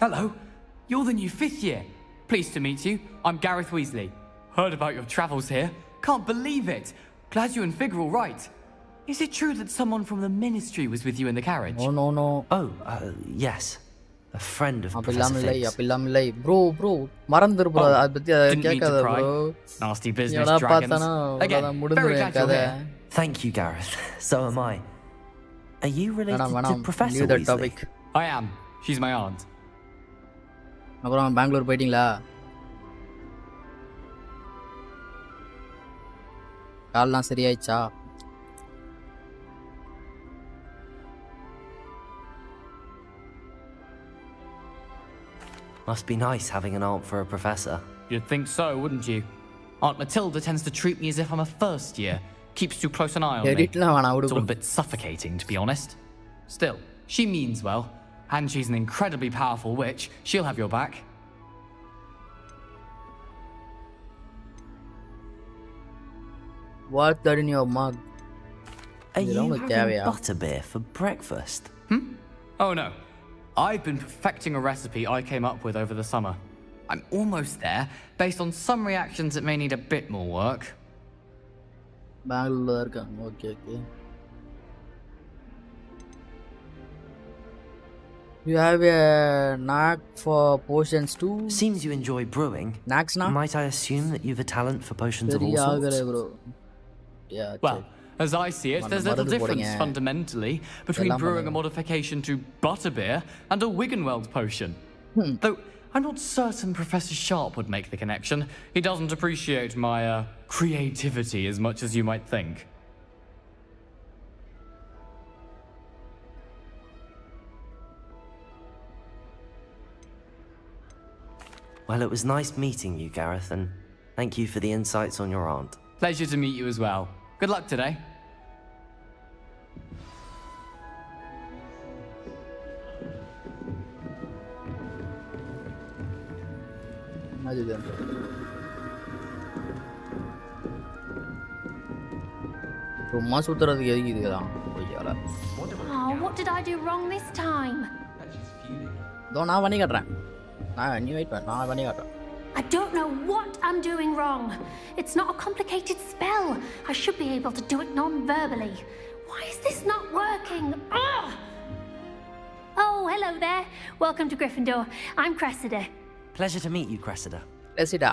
Hello, you're the new 5th year. Pleased to meet you. I'm Gareth Weasley. Heard about your travels here. Can't believe it. Glad you and Fig are all right. Is it true that someone from the ministry was with you in the carriage? No. Oh, yes. A friend of Professor Fig's. அப்படிலாம் bro. மறந்துரு bro. அதை பத்தி கேட்காத bro. Nasty business dragons. Again, very glad you're here. Thank you, Gareth. So am I. Are you related to Professor Weasley? Topic. I am. She's my aunt. அப்புறம் பெங்களூர் போயிட்டீங்களா? கால்லாம் சரியாயிடுச்சா? Must be nice having an aunt for a professor. You'd think so, wouldn't you? Aunt Matilda tends to treat me as if I'm a first year. Keeps too close an eye on me. It's all a bit suffocating, to be honest. Still, she means well. And she's an incredibly powerful witch. She'll have your back. What's that in your mug? Are you having butterbeer for breakfast? Oh no. I've been perfecting a recipe I came up with over the summer. I'm almost there, based on some reactions that may need a bit more work. Okay. You have a knack for potions too? Seems you enjoy brewing. Knacks now? Might I assume that you've a talent for potions of all sorts? Bro. Yeah. Well, as I see it, there's little difference fundamentally between brewing a modification to butterbeer and a Wiggenweld potion. Though I'm not certain Professor Sharp would make the connection. He doesn't appreciate my creativity as much as you might think. Well, it was nice meeting you, Gareth, and thank you for the insights on your aunt. Pleasure to meet you as well. Good luck today. Oh, what did I do wrong this time? I don't know what I'm doing wrong. It's not a complicated spell. I should be able to do it non-verbally. Why is this not working? Ugh! Oh, hello there. Welcome to Gryffindor. I'm Cressida. Pleasure to meet you, Cressida. Cressida.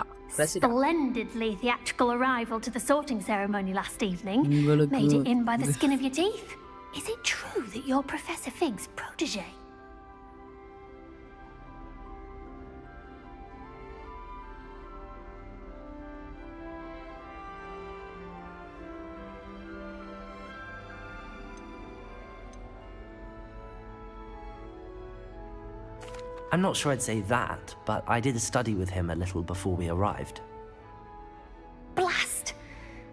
Splendidly theatrical arrival to the sorting ceremony last evening. Made it in by the skin of your teeth. Is it true that you're Professor Fig's protege? I'm not sure I'd say that, but I did study with him a little before we arrived. Blast!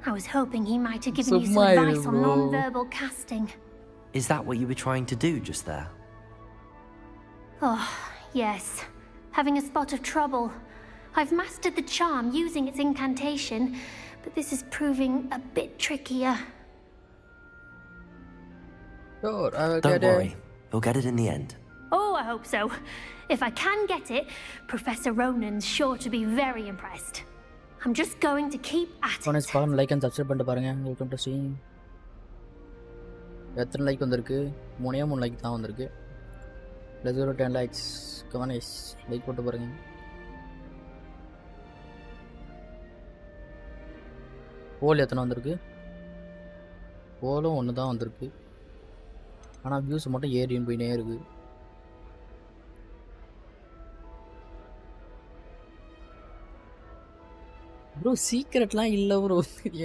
I was hoping he might have given you some advice on non-verbal casting. Is that what you were trying to do just there? Oh, yes. Having a spot of trouble. I've mastered the charm using its incantation, but this is proving a bit trickier. Don't worry. You'll get it in the end. Oh, I hope so. If I can get it, Professor Ronan's sure to be very impressed. I'm just going to keep at it. Like and subscribe பண்ணிட்டு பாருங்க. Welcome to stream. எத்தனை like வந்திருக்கு? 3 like தான் வந்திருக்கு. Let's go to 10 likes. Come on guys, like போட்டு பாருங்க. போல் எத்தனை வந்திருக்கு? போலும் 1 தான் வந்திருக்கு. ஆனால் வியூஸ் மட்டும் ஏறியும் போயினே இருக்கு. ப்ரோ சீக்ரெட்லாம் இல்லை ப்ரோ.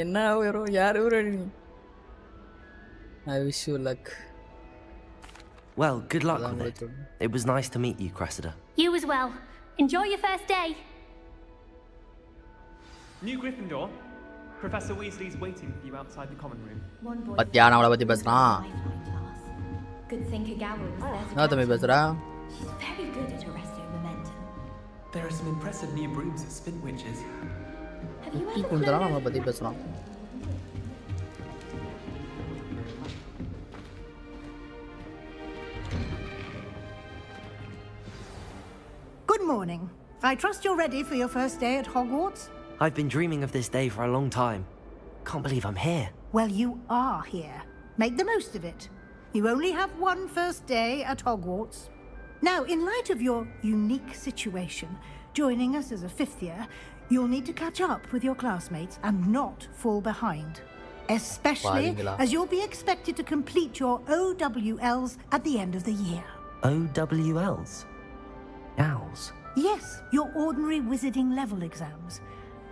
என்ன வரும் யார் வரும்? I wish you luck. Well, good luck with it. It was nice to meet you, Cressida. You as well. Enjoy your first day. New Gryffindor. Professor Weasley's waiting for you outside the common room. பத்தியா நான் அவளை பற்றி பேசுகிறான். Good thing Kagawa was there to நான் தம்பி பேசுகிறா. She's very good at arresting momentum. There are some impressive new brooms at Spintwitches. Have you குட்டி ever குந்தரா நம்மளை பற்றி பேசுகிறான். Good morning. I trust you're ready for your first day at Hogwarts? I've been dreaming of this day for a long time. Can't believe I'm here. Well, you are here. Make the most of it. You only have one first day at Hogwarts. Now, in light of your unique situation, joining us as a 5th year, you'll need to catch up with your classmates and not fall behind. Especially as you'll be expected to complete your OWLs at the end of the year. OWLs? Owls? Yes, your ordinary wizarding level exams.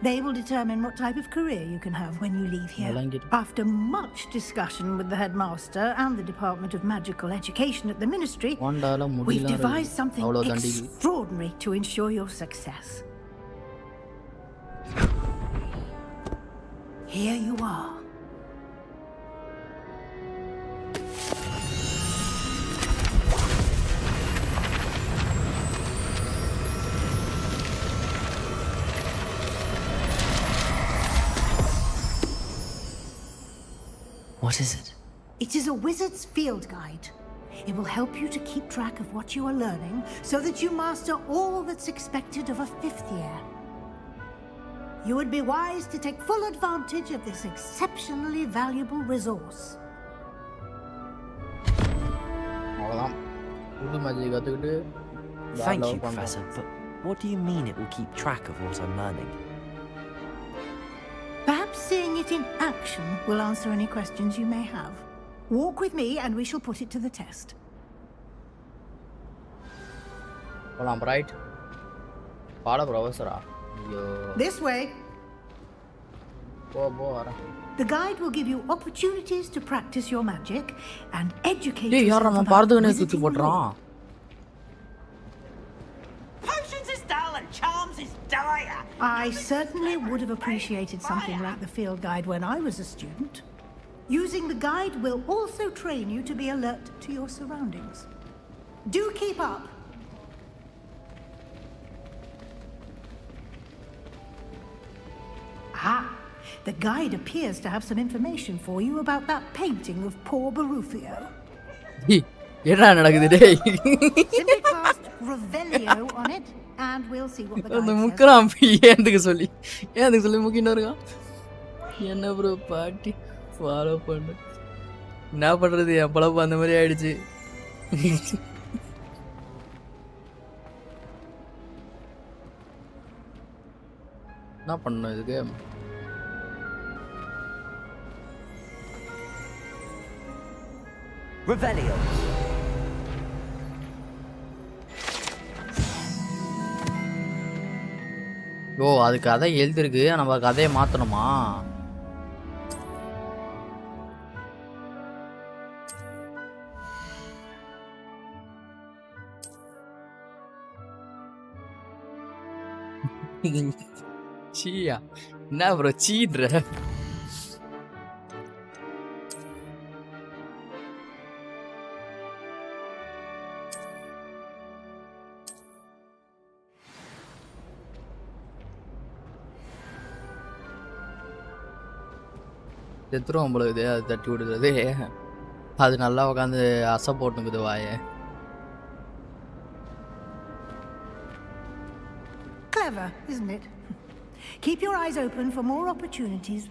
They will determine what type of career you can have when you leave here. After much discussion with the headmaster and the Department of Magical Education at the Ministry, we've devised something extraordinary to ensure your success. Here you are. What is it? It is a wizard's field guide. It will help you to keep track of what you are learning so that you master all that's expected of a 5th year. You would be wise to take full advantage of this exceptionally valuable resource. Thank you, Professor, but what do you mean it will keep track of what I'm learning? Perhaps seeing it in action will answer any questions you may have. Walk with me and we shall put it to the test. Well, I'm right. This way. The guide will give you opportunities to practice your magic and educate yourself about wizarding lore. Potions is dull and charms is dire. I certainly would have appreciated something like the field guide when I was a student. Using the guide will also train you to be alert to your surroundings. Do keep up. Ah, the guide appears to have some information for you about that painting of poor Barufio. Simply cast Revelio on it, and we'll see what the guide says. என்ன bro பாட்டி follow பண்ணு என்ன பண்ணுறது என் பழப்பு அந்த மாதிரி ஆயிடுச்சு. என்ன பண்ணணும் இதுக்கு? Revelio. ஓ அது கதை எழுதிருக்கு, நம்ம கதையை மாற்றணுமா? சீயா என்ன ப்ரோ சீன்ற? செத்துருவோம் போல இது, அது தட்டி விடுறது. அது நல்லா உட்காந்து அசை போட்டுங்குது வாயை. Clever, isn't it? Keep your eyes open for more opportunities.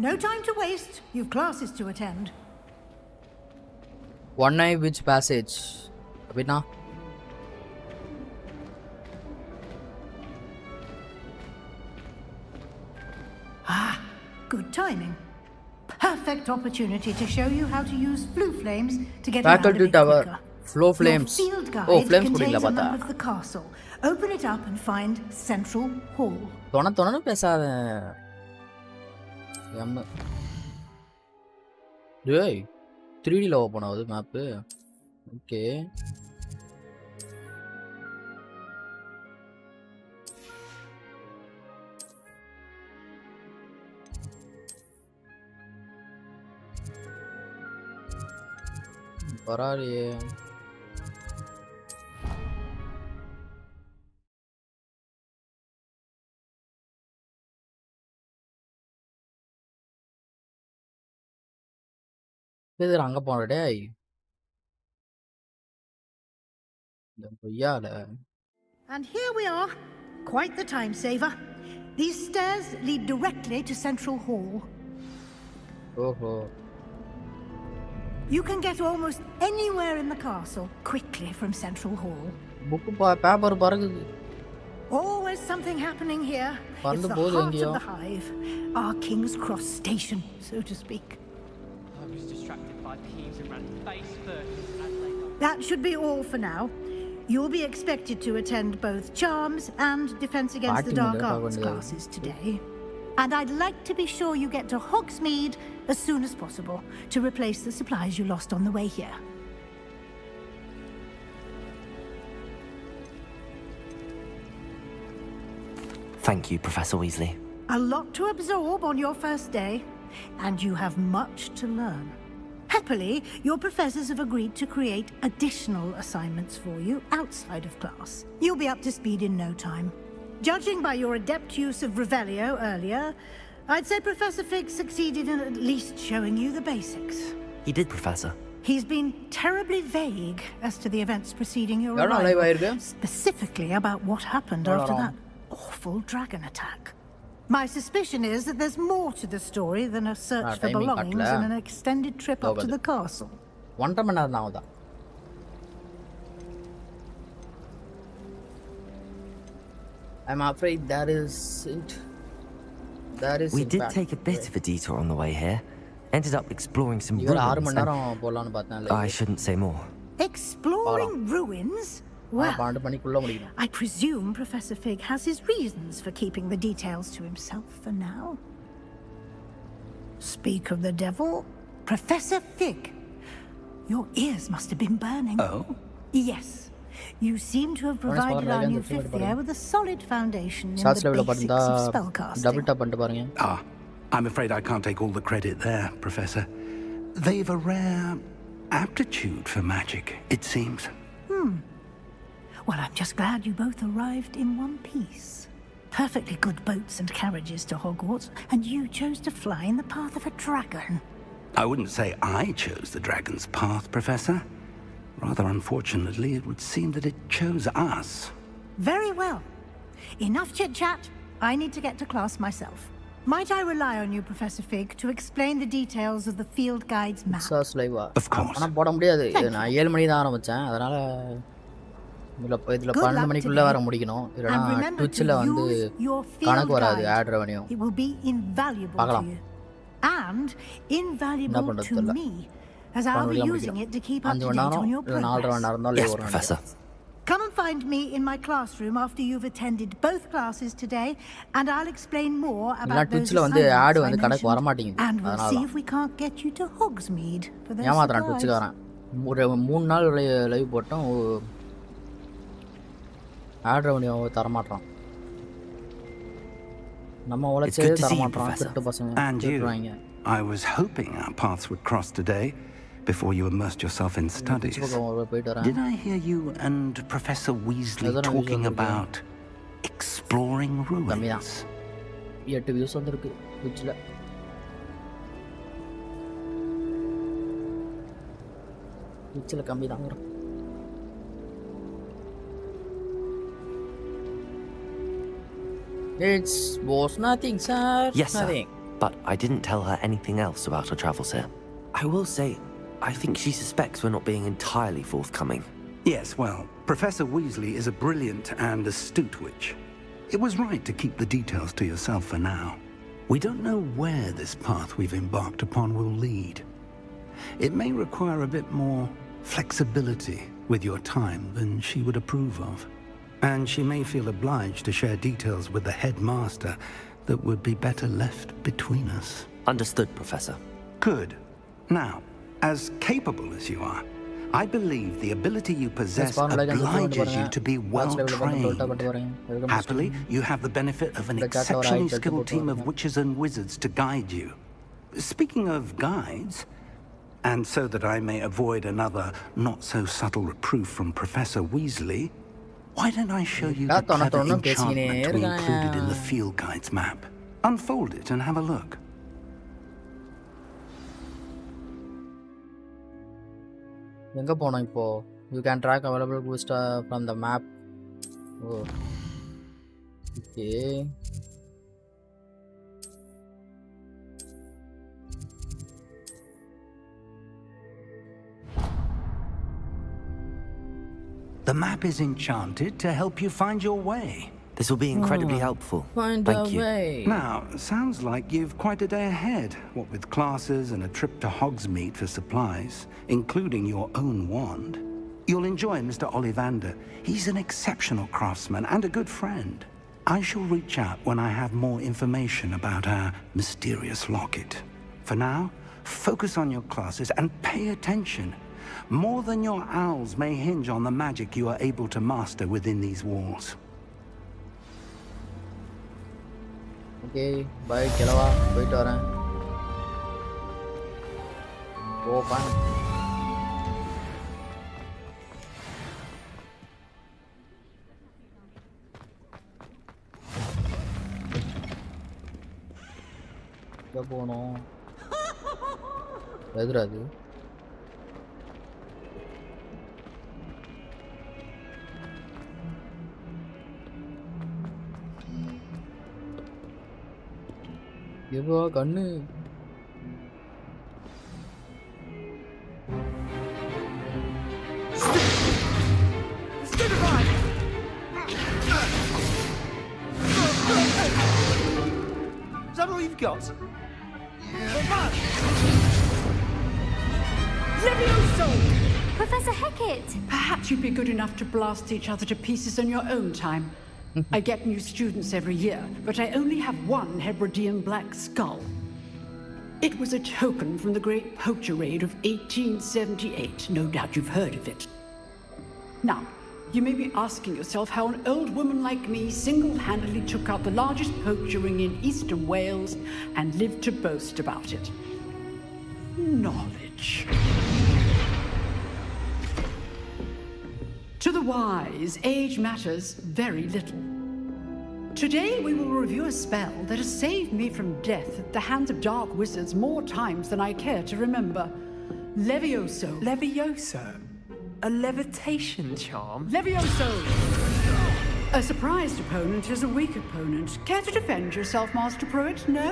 No time to waste. You've classes to attend. One eye which passage? Abhina? Ah, good timing. Perfect opportunity to show you how to use flue flames to get Faculty out of it tower. quicker. Flow flames. Your field guide Oh, flames contains pudilla a pata. map of the castle. Open it up and find Central Hall. Tona pesada. Hey, 3D la open ஆகுது map. Okay. பரவாயில்லையே. எதுக்கு அங்க போன டேய்? இந்த பொய்யால. And here we are. Quite the time saver. These stairs lead directly to Central Hall. ஓஹோ. You can get almost anywhere in the castle quickly from Central Hall. Book paper பறக்குது. Always something happening here. It's the heart of the hive. Our King's Cross station, so to speak. I was distracted by peas and ran face first. That should be all for now. You'll be expected to attend both Charms and Defense Against the Dark Arts classes today. And I'd like to be sure you get to Hogsmeade as soon as possible to replace the supplies you lost on the way here. Thank you, Professor Weasley. A lot to absorb on your first day, and you have much to learn. Happily, your professors have agreed to create additional assignments for you outside of class. You'll be up to speed in no time. Judging by your adept use of Revelio earlier, I'd say Professor Fig succeeded in at least showing you the basics. He did, Professor. He's been terribly vague as to the events preceding your arrival, specifically about what happened after that awful dragon attack. My suspicion is that there's more to the story than a search for belongings and an extended trip up to the castle. I'm afraid we did take a bit of a detour on the way here. Ended up exploring some ruins. I shouldn't say more. Exploring ruins? Well, I presume Professor Fig has his reasons for keeping the details to himself for now. Speak of the devil, Professor Fig, your ears must have been burning. Oh? Yes. You seem to have provided our new fifth year with a solid foundation in the basics of spellcasting. Ah, I'm afraid I can't take all the credit there, Professor. They've a rare aptitude for magic, it seems. Well, I'm just glad you both arrived in one piece. Perfectly good boats and carriages to Hogwarts, and you chose to fly in the path of a dragon. I wouldn't say I chose the dragon's path, Professor. Rather unfortunately, it would seem that it chose us. Very well. Enough chit-chat. I need to get to class myself. Might I rely on you, Professor Fig, to explain the details of the field guide's map? Of course. ஆனா போட முடியாது. நான் 7 மணிக்கு தான் ஆரம்பிச்சேன். அதனால இதுல 12 மணிக்குள்ள வர முடிக்கணும். இல்லனா ட்விட்ச்ல வந்து கணக்கு வராது ad revenue. It will be invaluable to you. And invaluable to me, as I'll be using it to keep up to date on your progress. Yes, Professor. Come and find me in my classroom after you've attended both classes today, and I'll explain more about those assignments I mentioned. And we'll see if we can't get you to Hogsmeade for those supplies. ஒரு 3 நாள் live போட்டோம். Add revenue தர மாட்டோம். நம்ம உழைச்சே தர மாட்டோம். கிட்ட பசங்க. And you, I was hoping our paths would cross today before you immersed yourself in studies. Did I hear you and Professor Weasley talking about exploring ruins? 8 views வந்திருக்கு Twitchல. Twitchல கம்மி தான் வரும். It was nothing, sir. Yes, sir. Nothing. but I didn't tell her anything else about her travels here. I will say, I think she suspects we're not being entirely forthcoming. Yes, well, Professor Weasley is a brilliant and astute witch. It was right to keep the details to yourself for now. We don't know where this path we've embarked upon will lead. It may require a bit more flexibility with your time than she would approve of. And she may feel obliged to share details with the headmaster that would be better left between us. Understood, Professor. Good. Now, as capable as you are, I believe the ability you possess obliges you to be well-trained. Happily, you have the benefit of an exceptionally skilled team of witches and wizards to guide you. Speaking of guides, and so that I may avoid another not-so-subtle reproof from Professor Weasley, why don't I show you the clever enchantment we included in the field guide's map? Unfold it and have a look. எங்க போனோம் இப்போ? You can track available boost from the map. Oh. Okay. The map is enchanted to help you find your way. This will be incredibly helpful. Thank you. Now, sounds like you've quite a day ahead, what with classes and a trip to Hogsmeade for supplies, including your own wand. You'll enjoy Mr. Ollivander. He's an exceptional craftsman and a good friend. I shall reach out when I have more information about our mysterious locket. For now, focus on your classes and pay attention. More than your owls may hinge on the magic you are able to master within these walls. Okay, bye, Kelava. Wait around. Go fun. Go போனோ எதுடா அது எவ்வளோ கண்ணு Is that all you've got? Levioso! Professor Hecat! Perhaps you'd be good enough to blast each other to pieces on your own time. I get new students every year, but I only have one Hebridean black skull. It was a token from the Great Poacher Raid of 1878. No doubt you've heard of it. Now, you may be asking yourself how an old woman like me single-handedly took out the largest poacher ring in eastern Wales and lived to boast about it. Knowledge. To the wise, age matters very little. Today we will review a spell that has saved me from death at the hands of dark wizards more times than I care to remember. Levioso. Levioso? A levitation charm? Levioso! A surprised opponent is a weak opponent. Care to defend yourself, Master Pruitt? No?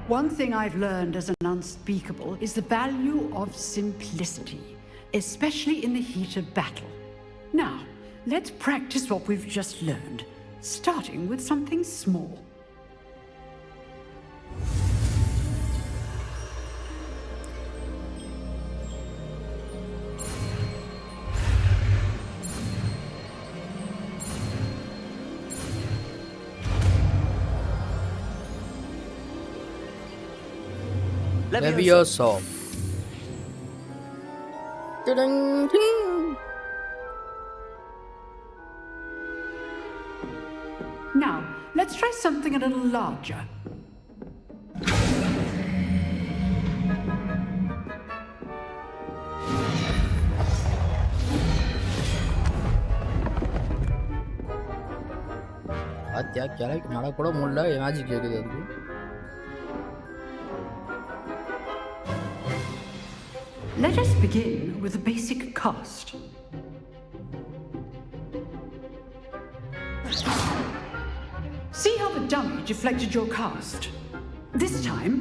One thing I've learned as an unspeakable is the value of simplicity, especially in the heat of battle. Now, let's practice what we've just learned, starting with something small. Levioso. Now, let's try something a little larger. ஆத்தியா கிளைக்கு நட கூட முடியல magic கேக்குது அதுக்கு Let us begin with a basic cast. See how the dummy deflected your cast? This time,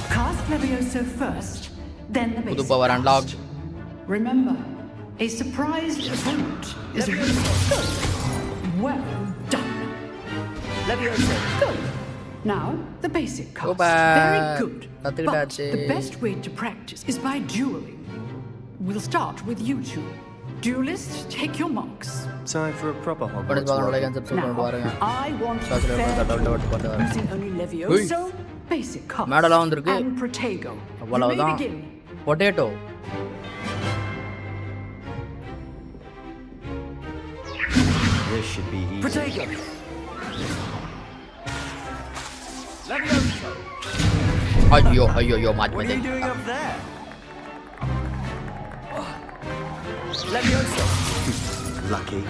cast Levioso first, then the basic power unlocked. Remember, a surprised opponent is a good. Well done. Levioso. Good. Now, the basic cast. Very good. But the best way to practice is by dueling. We'll start with you two. Duelists, take your marks. Time for a proper Hogwarts work. Now, I want fair using only Levioso, basic cast, and Protego. You may begin. Potato. This should be easy. Protego! Levioso! What are you doing up there? Levioso! Lucky.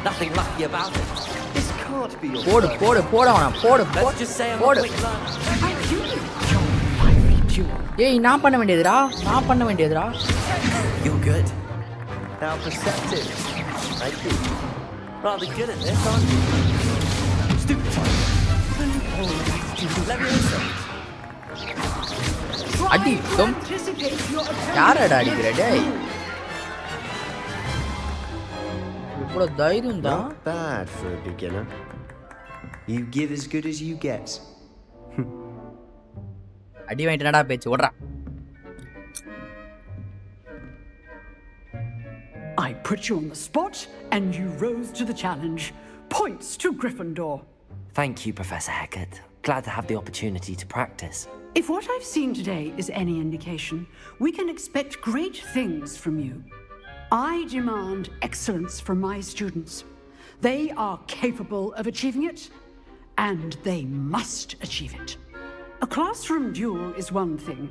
Nothing lucky about it. This can't be your Let's just say I'm a quick learner. Hey, நான் பண்ண வேண்டியதுடா. You're good. How perceptive. Thank you. Rather good at this, aren't you? Stupid time. Levioso. அடி come யாரடா அடிக்குற டேய் இவ்வளவு தைரியம் தான் Not bad for a beginner. You give as good as you get. அடி வாங்கிட்டு என்னடா பேச்சு ஓடுறா I put you on the spot and you rose to the challenge. Points to Gryffindor. Thank you, Professor Hecat. Glad to have the opportunity to practice. If what I've seen today is any indication, we can expect great things from you. I demand excellence from my students. They are capable of achieving it, and they must achieve it. A classroom duel is one thing,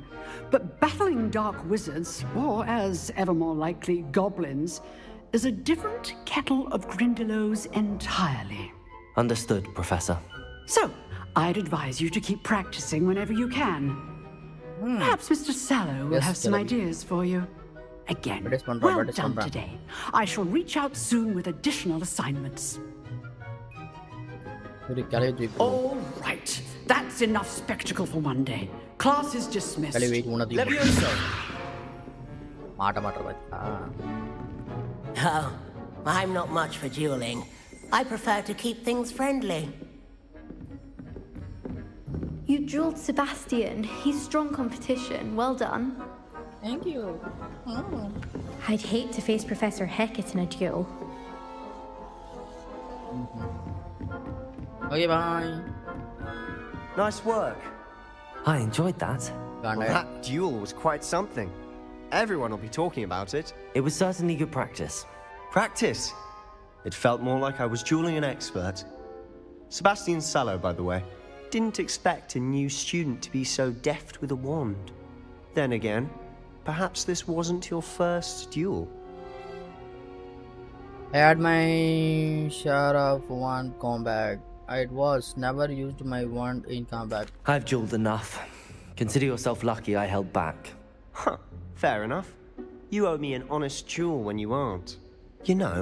but battling dark wizards, or as ever more likely, goblins, is a different kettle of Grindylows entirely. Understood, Professor. So, I'd advise you to keep practicing whenever you can. Perhaps Mr. Sallow will have some ideas for you. Again, well done today. I shall reach out soon with additional assignments. All right, that's enough spectacle for one day. Class is dismissed. Levioso. Oh, I'm not much for dueling. I prefer to keep things friendly. You dueled Sebastian. He's strong competition. Well done. Thank you. Oh. I'd hate to face Professor Hecat in a duel. Okay, bye. Nice work. I enjoyed that. Well, that duel was quite something. Everyone will be talking about it. It was certainly good practice. Practice? It felt more like I was dueling an expert. Sebastian Sallow, by the way. Didn't expect a new student to be so deft with a wand. Then again, perhaps this wasn't your first duel. I had my share of wand combat. It was never used my wand in combat. I've dueled enough. Consider yourself lucky I held back. Huh, fair enough. You owe me an honest duel when you aren't. You know,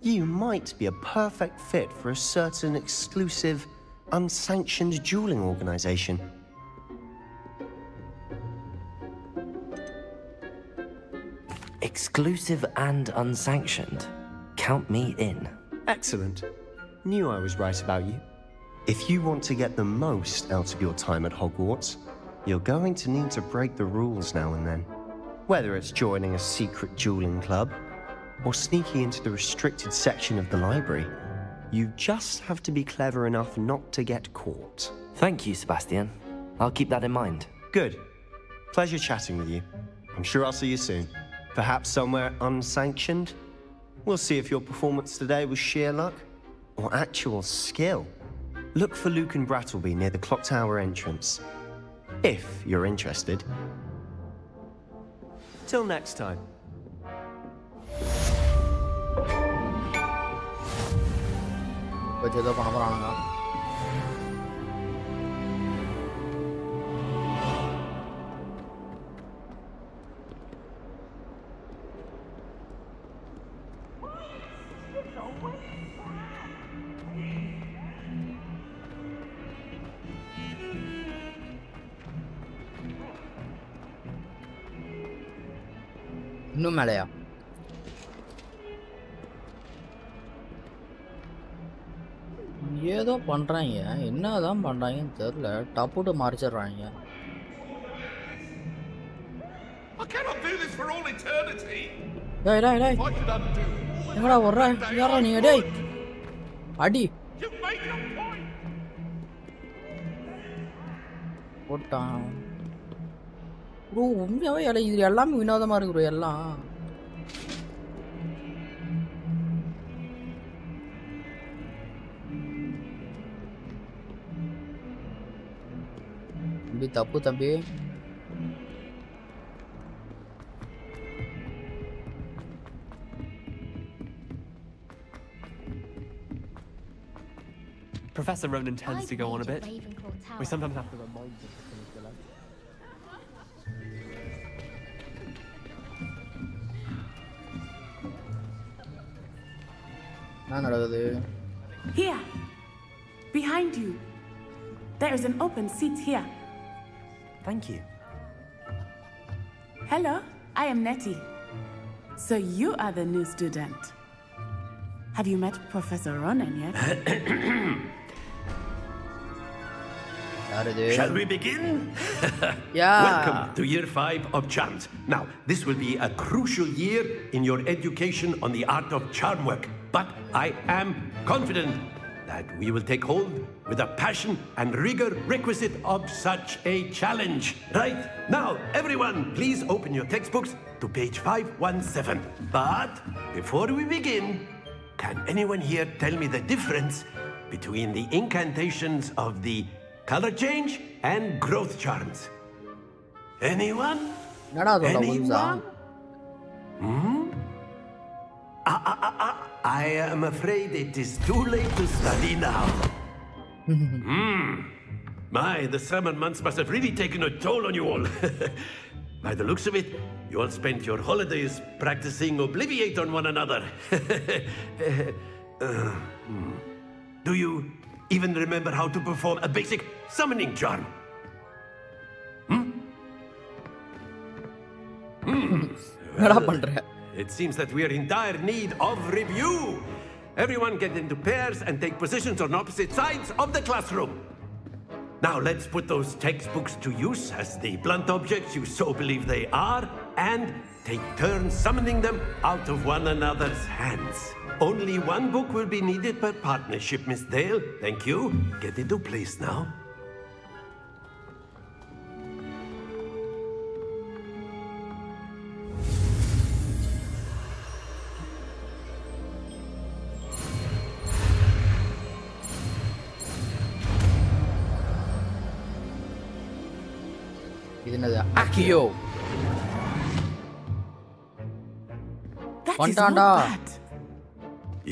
you might be a perfect fit for a certain exclusive, unsanctioned dueling organization. Exclusive and unsanctioned. Count me in. Excellent. Knew I was right about you. If you want to get the most out of your time at Hogwarts, you're going to need to break the rules now and then. Whether it's joining a secret dueling club, or sneaking into the restricted section of the library, you just have to be clever enough not to get caught. Thank you, Sebastian. I'll keep that in mind. Good. Pleasure chatting with you. I'm sure I'll see you soon. Perhaps somewhere unsanctioned? We'll see if your performance today was sheer luck or actual skill. Look for Luke and Brattleby near the clock tower entrance, if you're interested. Till next time. இன்னும் மேலையா? ஏதோ பண்றாங்க, என்னதான் பண்றாங்கன்னு தெரியல. டப்புட்டு மறைச்சிடுறாங்க. டேய் டேய் டேய், எங்கடா வர்ற? யாரா நீங்க? டேய் அடி போட்டான் ப்ரோ. உண்மையாவே இது எல்லாமே வினோதமா இருக்கு ப்ரோ. எல்லாம் தம்பி தப்பு தம்பி. Professor Ronan tends to go on a bit. We sometimes have to remind him to finish the lesson. Here, behind you. There is an open seat here. Thank you. Hello, I am Nettie. So you are the new student. Have you met Professor Ronan yet? Shall we begin? Yeah. Welcome to year 5 of charms. Now, this will be a crucial year in your education on the art of charm work. But I am confident that we will take hold with the passion and rigor requisite of such a challenge. Right? Now, everyone, please open your textbooks to page 517. But before we begin, can anyone here tell me the difference between the incantations of the color change and growth charms? Anyone? Anyone? I am afraid it is too late to study now. My, the summer months must have really taken a toll on you all. By the looks of it, you all spent your holidays practicing Obliviate on one another. Do you even remember how to perform a basic summoning charm? Well, it seems that we are in dire need of review. Everyone get into pairs and take positions on opposite sides of the classroom. Now let's put those textbooks to use as the blunt objects you so believe they are, and take turns summoning them out of one another's hands. Only one book will be needed per partnership, Miss Dale. Thank you. Get into place now. Akio. That is not bad.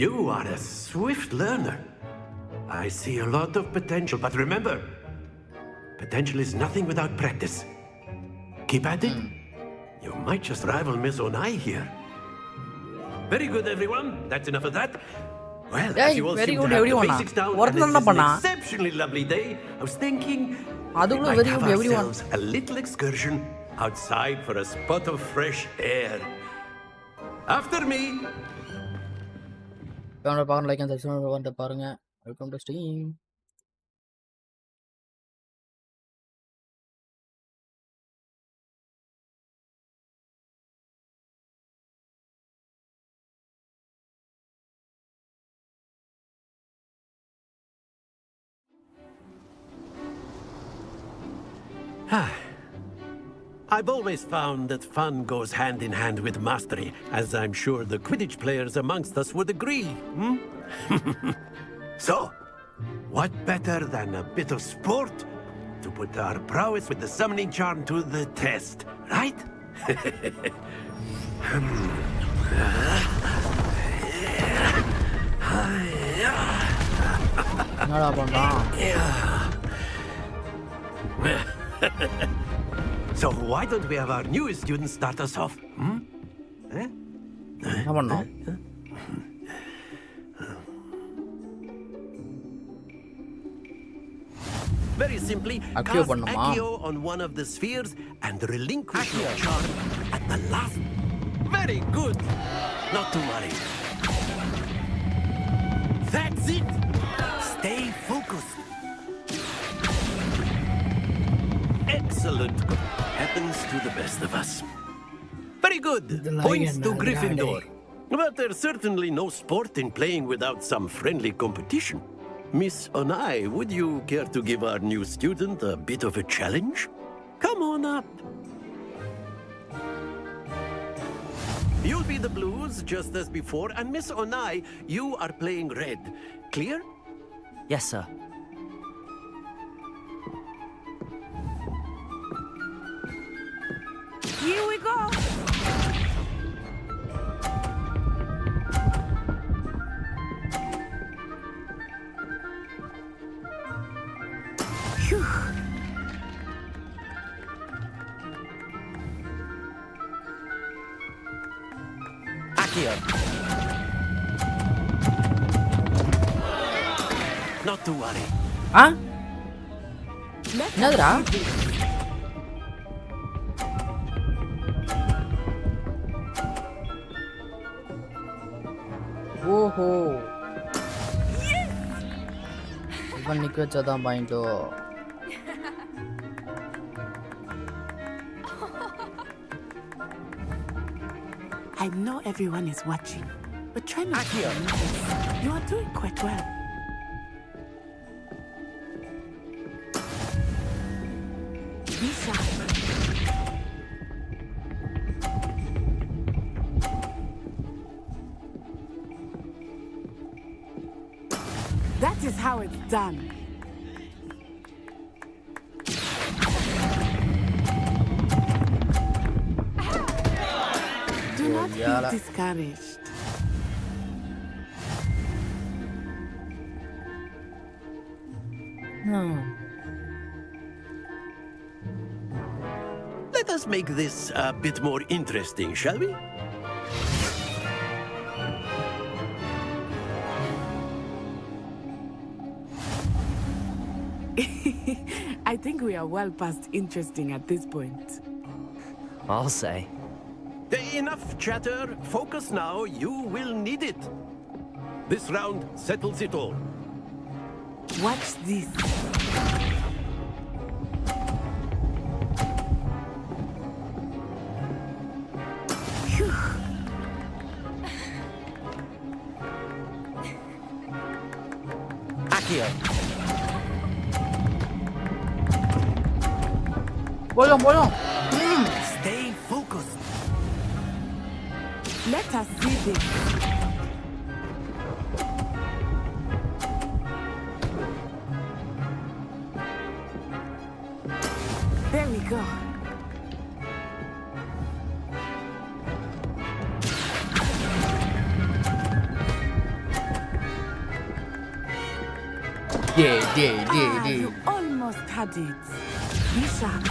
You are a swift learner. I see a lot of potential, but remember, potential is nothing without practice. Keep at it. You might just rival Miss Onai here. Very good, everyone. That's enough of that. Well, as you all seem to have the basics down, and this is an exceptionally lovely day, I was thinking we might have ourselves a little excursion outside for a spot of fresh air. After me. Like and subscribe. Welcome to stream. I've always found that fun goes hand in hand with mastery, as I'm sure the Quidditch players amongst us would agree. So, what better than a bit of sport to put our prowess with the summoning charm to the test, right? So why don't we have our newest student start us off? Very simply, cast Accio on one of the spheres and relinquish your charm at the last Very good. Not to worry. That's it. Stay focused. Excellent. Happens to the best of us. Very good. Points to Gryffindor. But there's certainly no sport in playing without some friendly competition. Miss Onai, would you care to give our new student a bit of a challenge? Come on up. You'll be the blues, just as before, and Miss Onai, you are playing red. Clear? Yes, sir. Here we go. Phew. Accio. Not to worry. Huh? Another? ஓஹோ இவன் நிக்க வச்சாதான் பாயிண்டோ I know everyone is watching, but try not to notice. You are doing quite well. Be sharp. That is how it's done. Do not be discouraged. Let us make this a bit more interesting, shall we? I think we are well past interesting at this point. I'll say. Enough chatter. Focus now. You will need it. This round settles it all. Watch this. Phew. Accio. Bolong. Stay focused. Let us see this. There we go. Yeah. You almost had it. Be sharp.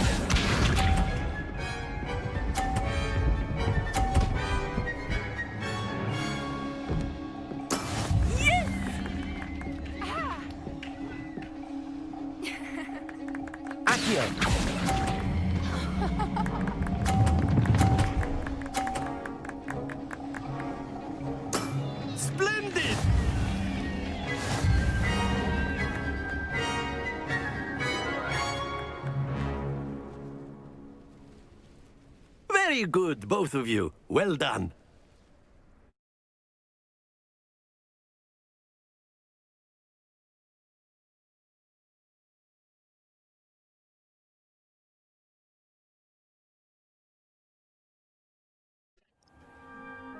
Splendid! Very good, both of you. Well done.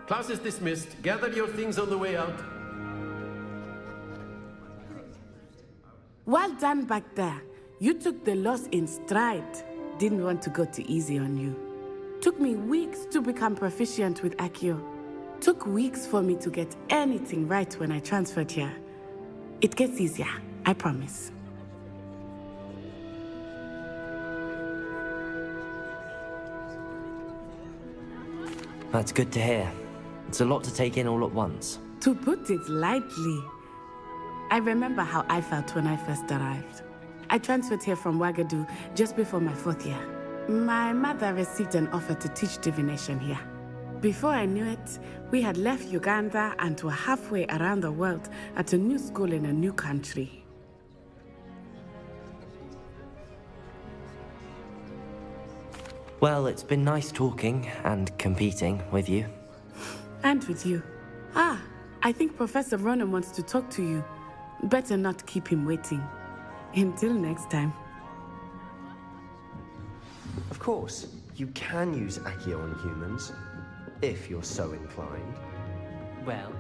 Class is dismissed. Gather your things on the way out. Well done back there. You took the loss in stride. Didn't want to go too easy on you. Took me weeks to become proficient with Accio. Took weeks for me to get anything right when I transferred here. It gets easier, I promise. That's good to hear. It's a lot to take in all at once. To put it lightly, I remember how I felt when I first arrived. I transferred here from Wagadu just before my 4th year. My mother received an offer to teach divination here. Before I knew it, we had left Uganda and were halfway around the world at a new school in a new country. Well, it's been nice talking and competing with you. And with you. Ah, I think Professor Ronan wants to talk to you. Better not keep him waiting. Until next time. Of course, you can use Accio on humans, if you're so inclined. Well,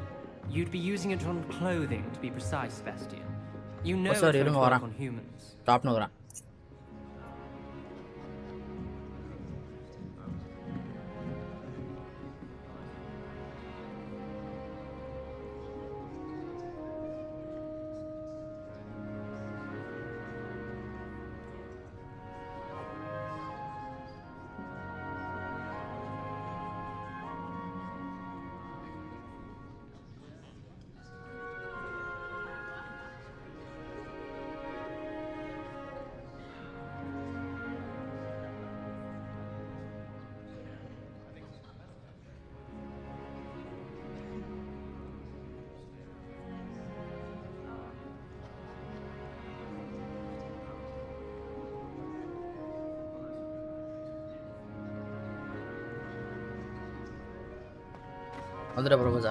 you'd be using it on clothing, to be precise, Sebastian. You know sorry, it won't irunga work varan. on humans. Stop no varan.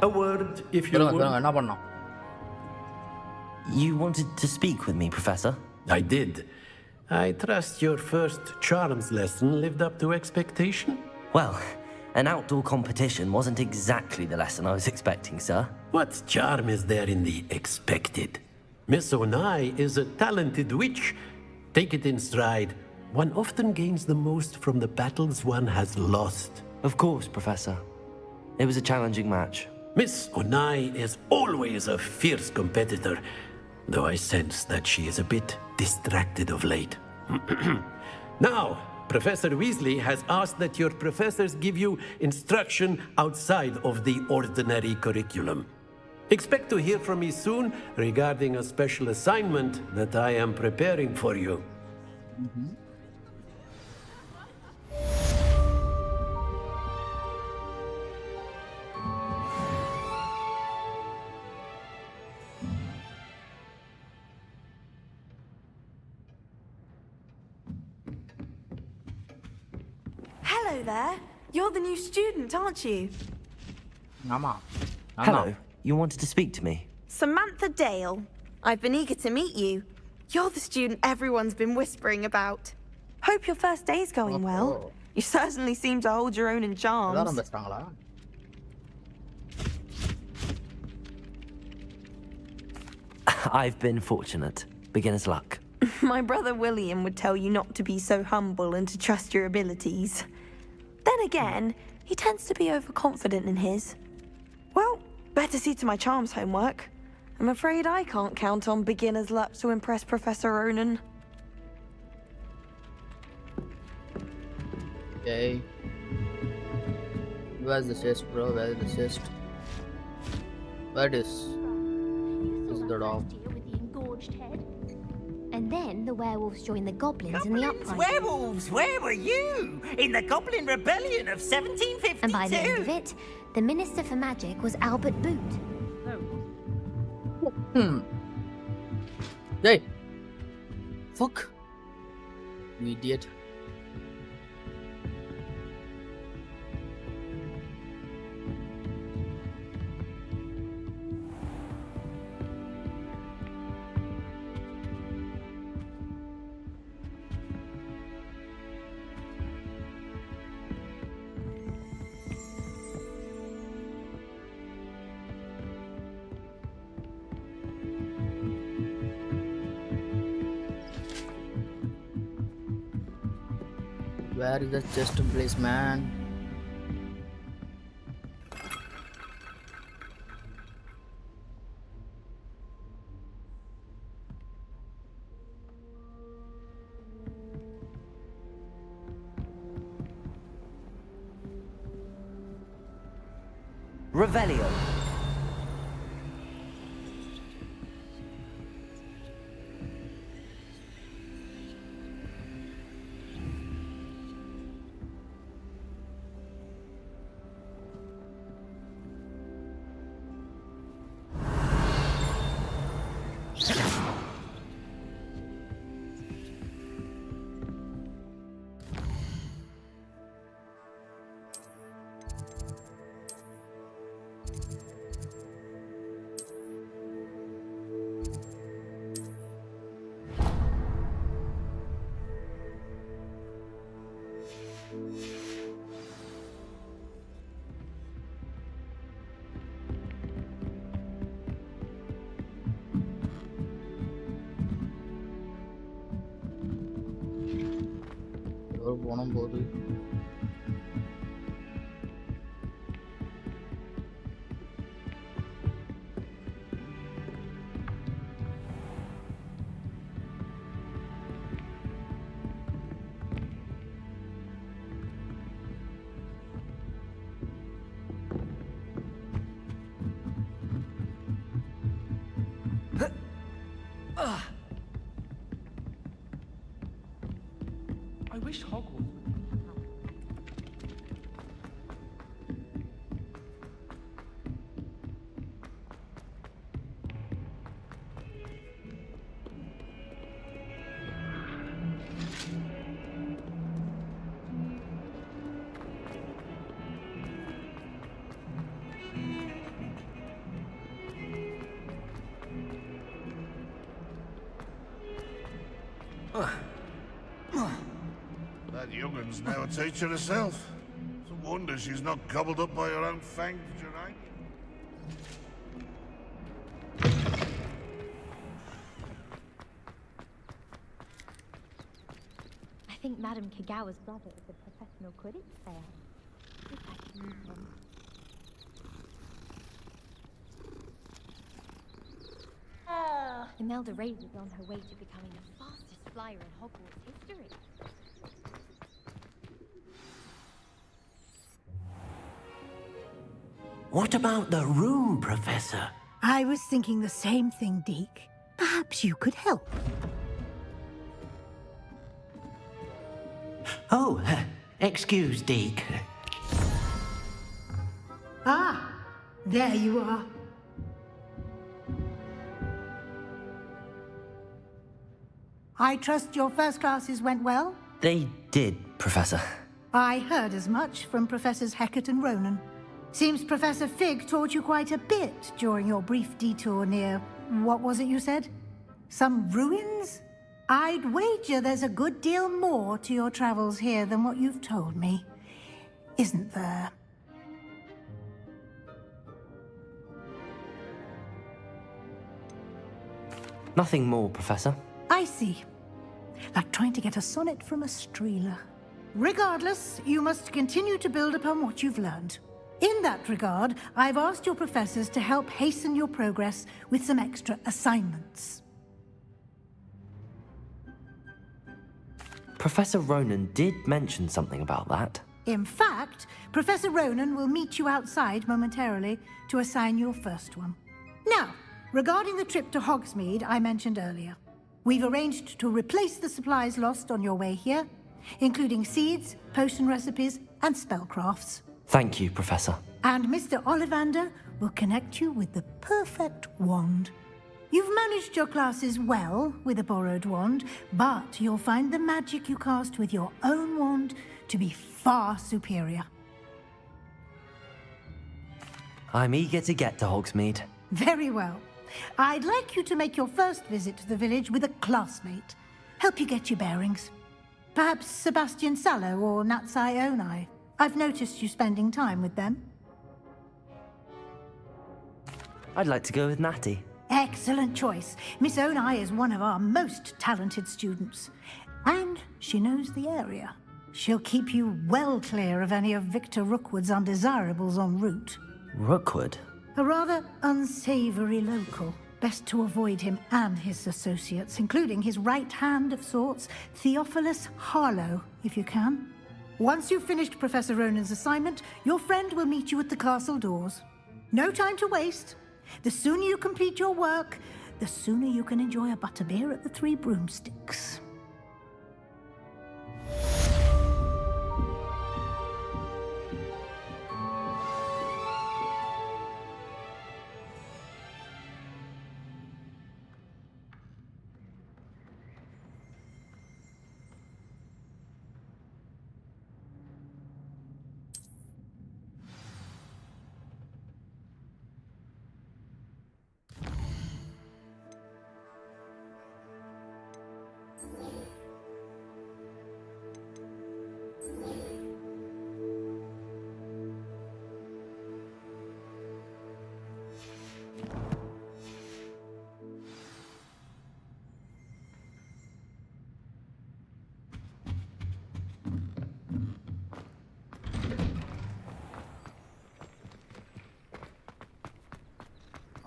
A word, if you would. என்ன பண்ணோம்? You wanted to speak with me, Professor? I did. I trust your first charms lesson lived up to expectation? Well, an outdoor competition wasn't exactly the lesson I was expecting, sir. What charm is there in the expected? Miss Onai is a talented witch. Take it in stride. One often gains the most from the battles one has lost. Of course, Professor. It was a challenging match. Miss Onai is always a fierce competitor, though I sense that she is a bit distracted of late. Now, Professor Weasley has asked that your professors give you instruction outside of the ordinary curriculum. Expect to hear from me soon regarding a special assignment that I am preparing for you. Hello there. You're the new student, aren't you? Hello. You wanted to speak to me? Samantha Dale. I've been eager to meet you. You're the student everyone's been whispering about. Hope your first day's going well. You certainly seem to hold your own in charms. I've been fortunate. Beginner's luck. My brother William would tell you not to be so humble and to trust your abilities. Then again, he tends to be overconfident in his. Well, better see to my charms homework. I'm afraid I can't count on beginner's luck to impress Professor Ronan. Okay. Where's the chest, bro? Where's the chest? Where it is? This is the dog. With the engorged head. And then the werewolves joined the goblins in the uprising. Werewolves, where were you? In the Goblin Rebellion of 1752? And by the end of it, the Minister for Magic was Albert Boot. Hey! Fuck! You idiot. Where is the chest place, man? Revelio. போது I wish Hogwarts. That young'un's now a teacher herself. It's a wonder she's not gobbled up by her own fanged geranium. I think Madame Kagawa's brother is a professional Quidditch player. If I can meet him. Imelda Reyes is on her way to becoming the fastest flyer in Hogwarts history. What about the room, Professor? I was thinking the same thing, Deke. Perhaps you could help. Oh, excuse, Deke. Ah, there you are. I trust your first classes went well? They did, Professor. I heard as much from Professors Hecat and Ronan. Seems Professor Fig taught you quite a bit during your brief detour near... what was it you said? Some ruins? I'd wager there's a good deal more to your travels here than what you've told me. Isn't there? Nothing more, Professor. I see. Like trying to get a sonnet from a streeler. Regardless, you must continue to build upon what you've learned. In that regard, I've asked your professors to help hasten your progress with some extra assignments. Professor Ronan did mention something about that. In fact, Professor Ronan will meet you outside momentarily to assign your first one. Now, regarding the trip to Hogsmeade I mentioned earlier, we've arranged to replace the supplies lost on your way here, including seeds, potion recipes, and spellcrafts. Thank you, Professor. And Mr. Ollivander will connect you with the perfect wand. You've managed your classes well with a borrowed wand, but you'll find the magic you cast with your own wand to be far superior. I'm eager to get to Hogsmeade. Very well. I'd like you to make your first visit to the village with a classmate. Help you get your bearings. Perhaps Sebastian Sallow or Natsai Onai. I've noticed you spending time with them. I'd like to go with Natty. Excellent choice. Miss Onai is one of our most talented students. And she knows the area. She'll keep you well clear of any of Victor Rookwood's undesirables en route. Rookwood? A rather unsavory local. Best to avoid him and his associates, including his right hand of sorts, Theophilus Harlow, if you can. Once you've finished Professor Ronan's assignment, your friend will meet you at the castle doors. No time to waste. The sooner you complete your work, the sooner you can enjoy a butterbeer at the Three Broomsticks.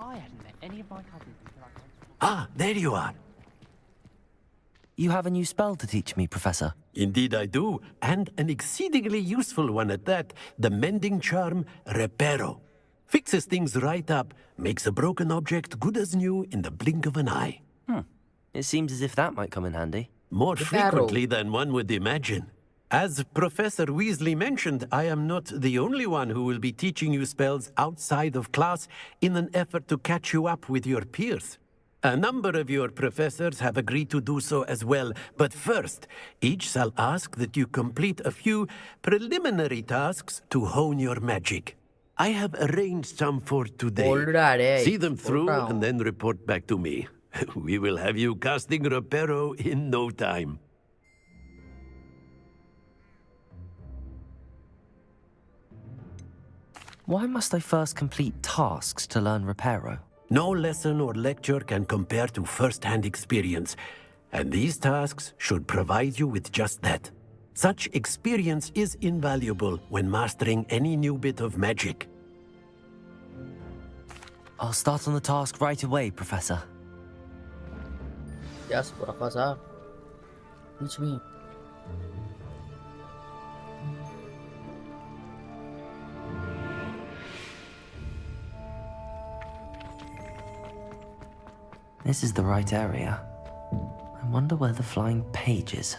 I hadn't met any of my cousins until I came to... Ah, there you are. You have a new spell to teach me, Professor? Indeed I do, and an exceedingly useful one at that. The mending charm, Reparo. Fixes things right up, makes a broken object good as new in the blink of an eye. It seems as if that might come in handy. More frequently than one would imagine. As Professor Weasley mentioned, I am not the only one who will be teaching you spells outside of class in an effort to catch you up with your peers. A number of your professors have agreed to do so as well, but first, each shall ask that you complete a few preliminary tasks to hone your magic. I have arranged some for today. See them through and then report back to me. We will have you casting Reparo in no time. Why must I first complete tasks to learn Reparo? No lesson or lecture can compare to first-hand experience, and these tasks should provide you with just that. Such experience is invaluable when mastering any new bit of magic. I'll start on the task right away, Professor. Yes, Professor. Teach me. This is the right area. I wonder where the flying page is.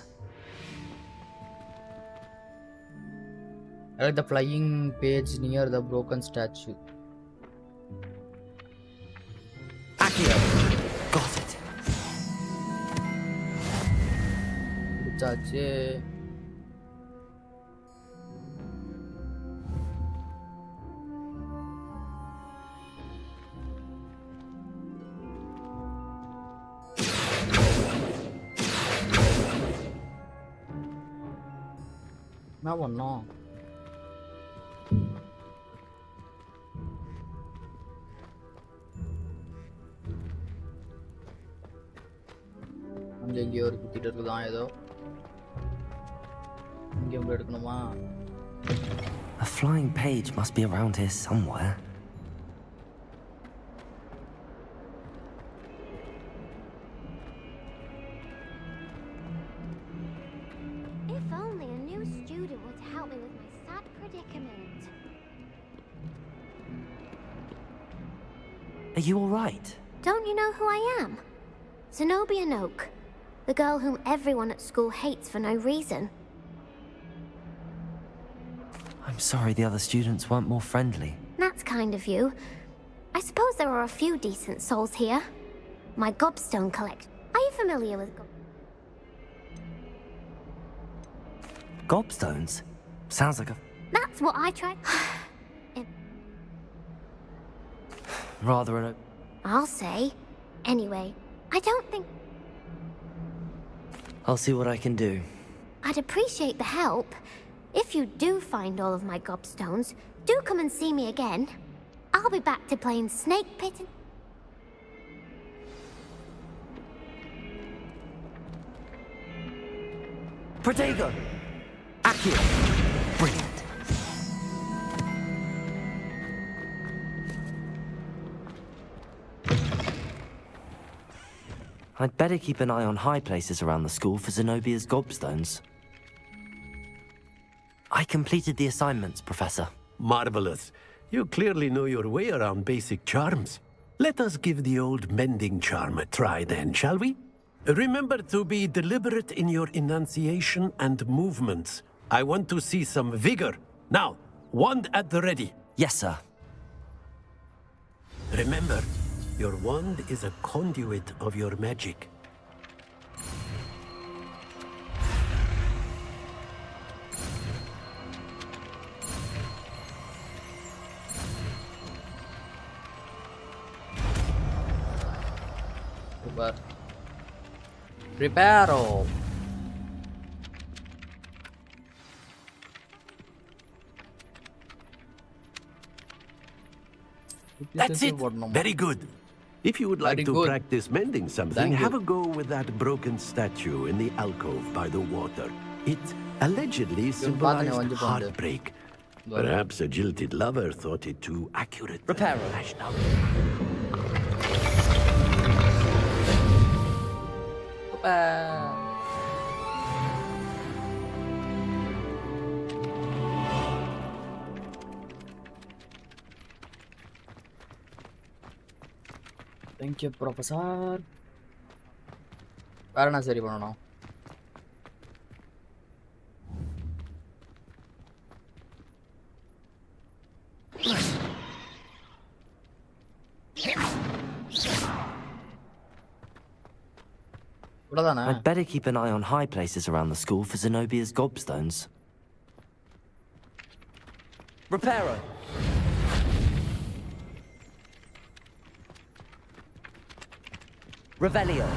I like the flying page near the broken statue. Got it. Chache. Now or no? இங்கே ஒரு குத்திட்டு இருக்குதான் ஏதோ இங்கே போய் எடுக்கணுமா? A flying page must be around here somewhere. If only a new student would help me with my sad predicament. Are you all right? Don't you know who I am? Zenobia Noak, the girl whom everyone at school hates for no reason. I'm sorry the other students weren't more friendly. That's kind of you. I suppose there are a few decent souls here. My gobstone collection. Are you familiar with Gobstones? Sounds like a... That's what I tried. rather an... I'll say. Anyway, I don't think... I'll see what I can do. I'd appreciate the help. If you do find all of my gobstones, do come and see me again. I'll be back to playing Snake Pit. Protego! Accio! Brilliant. I'd better keep an eye on high places around the school for Zenobia's gobstones. I completed the assignments, Professor. Marvelous. You clearly know your way around basic charms. Let us give the old mending charm a try then, shall we? Remember to be deliberate in your enunciation and movements. I want to see some vigor. Now, wand at the ready. Yes, sir. Remember, your wand is a conduit of your magic. Reparo. That's it. Very good. If you would like to practice mending something, have a go with that broken statue in the alcove by the water. It allegedly symbolized heartbreak. Perhaps a jilted lover thought it too accurate. Reparo. Thank you, Professor. வேற என்ன சரி பண்ணணும்? I'd better keep an eye on high places around the school for Zenobia's gobstones. Reparo! Revelio!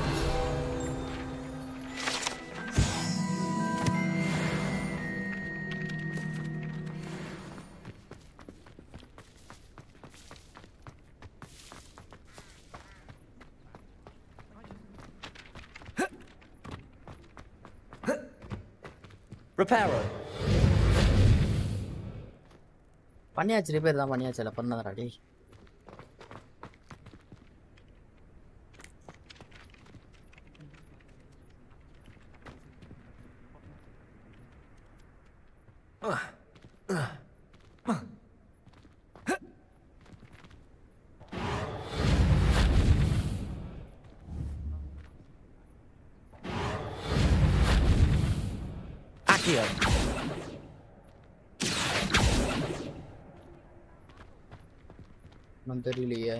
Reparo! பண்ணியாச்சு, repair தான் பண்ணியாச்சு, இல்ல பண்ணதடா டேய். Accio! நான் தெரியலையே.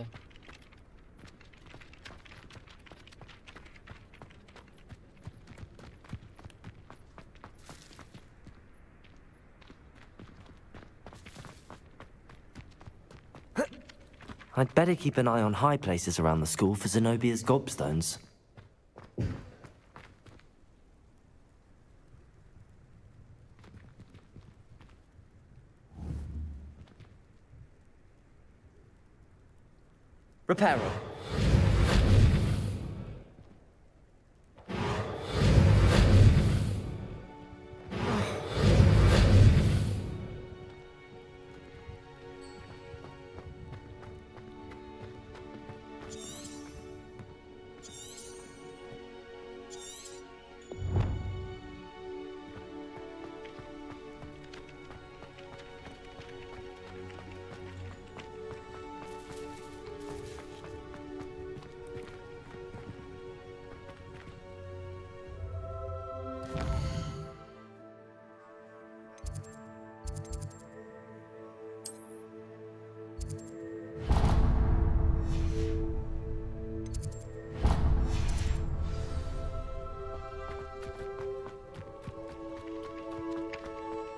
I'd better keep an eye on high places around the school for Zenobia's gobstones. Reparo.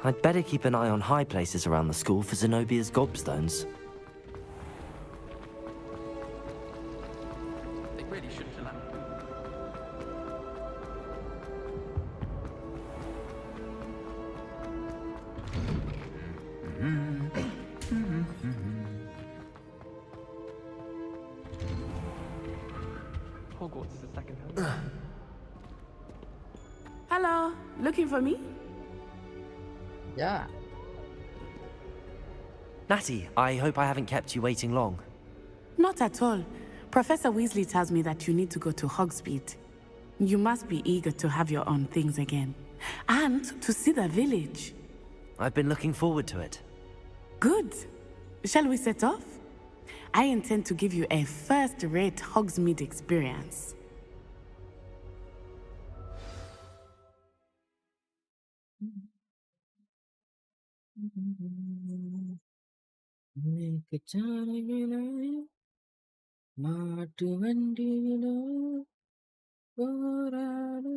I'd better keep an eye on high places around the school for Zenobia's gobstones. They really shouldn't allow it. Hogwarts is a second home. Hello, looking for me? Yeah. Natty, I hope I haven't kept you waiting long. Not at all. Professor Weasley tells me that you need to go to Hogsmeade. You must be eager to have your own things again. And to see the village. I've been looking forward to it. Good. Shall we set off? I intend to give you a first-rate Hogsmeade experience. மாட்டு வண்டியிலோ போராடு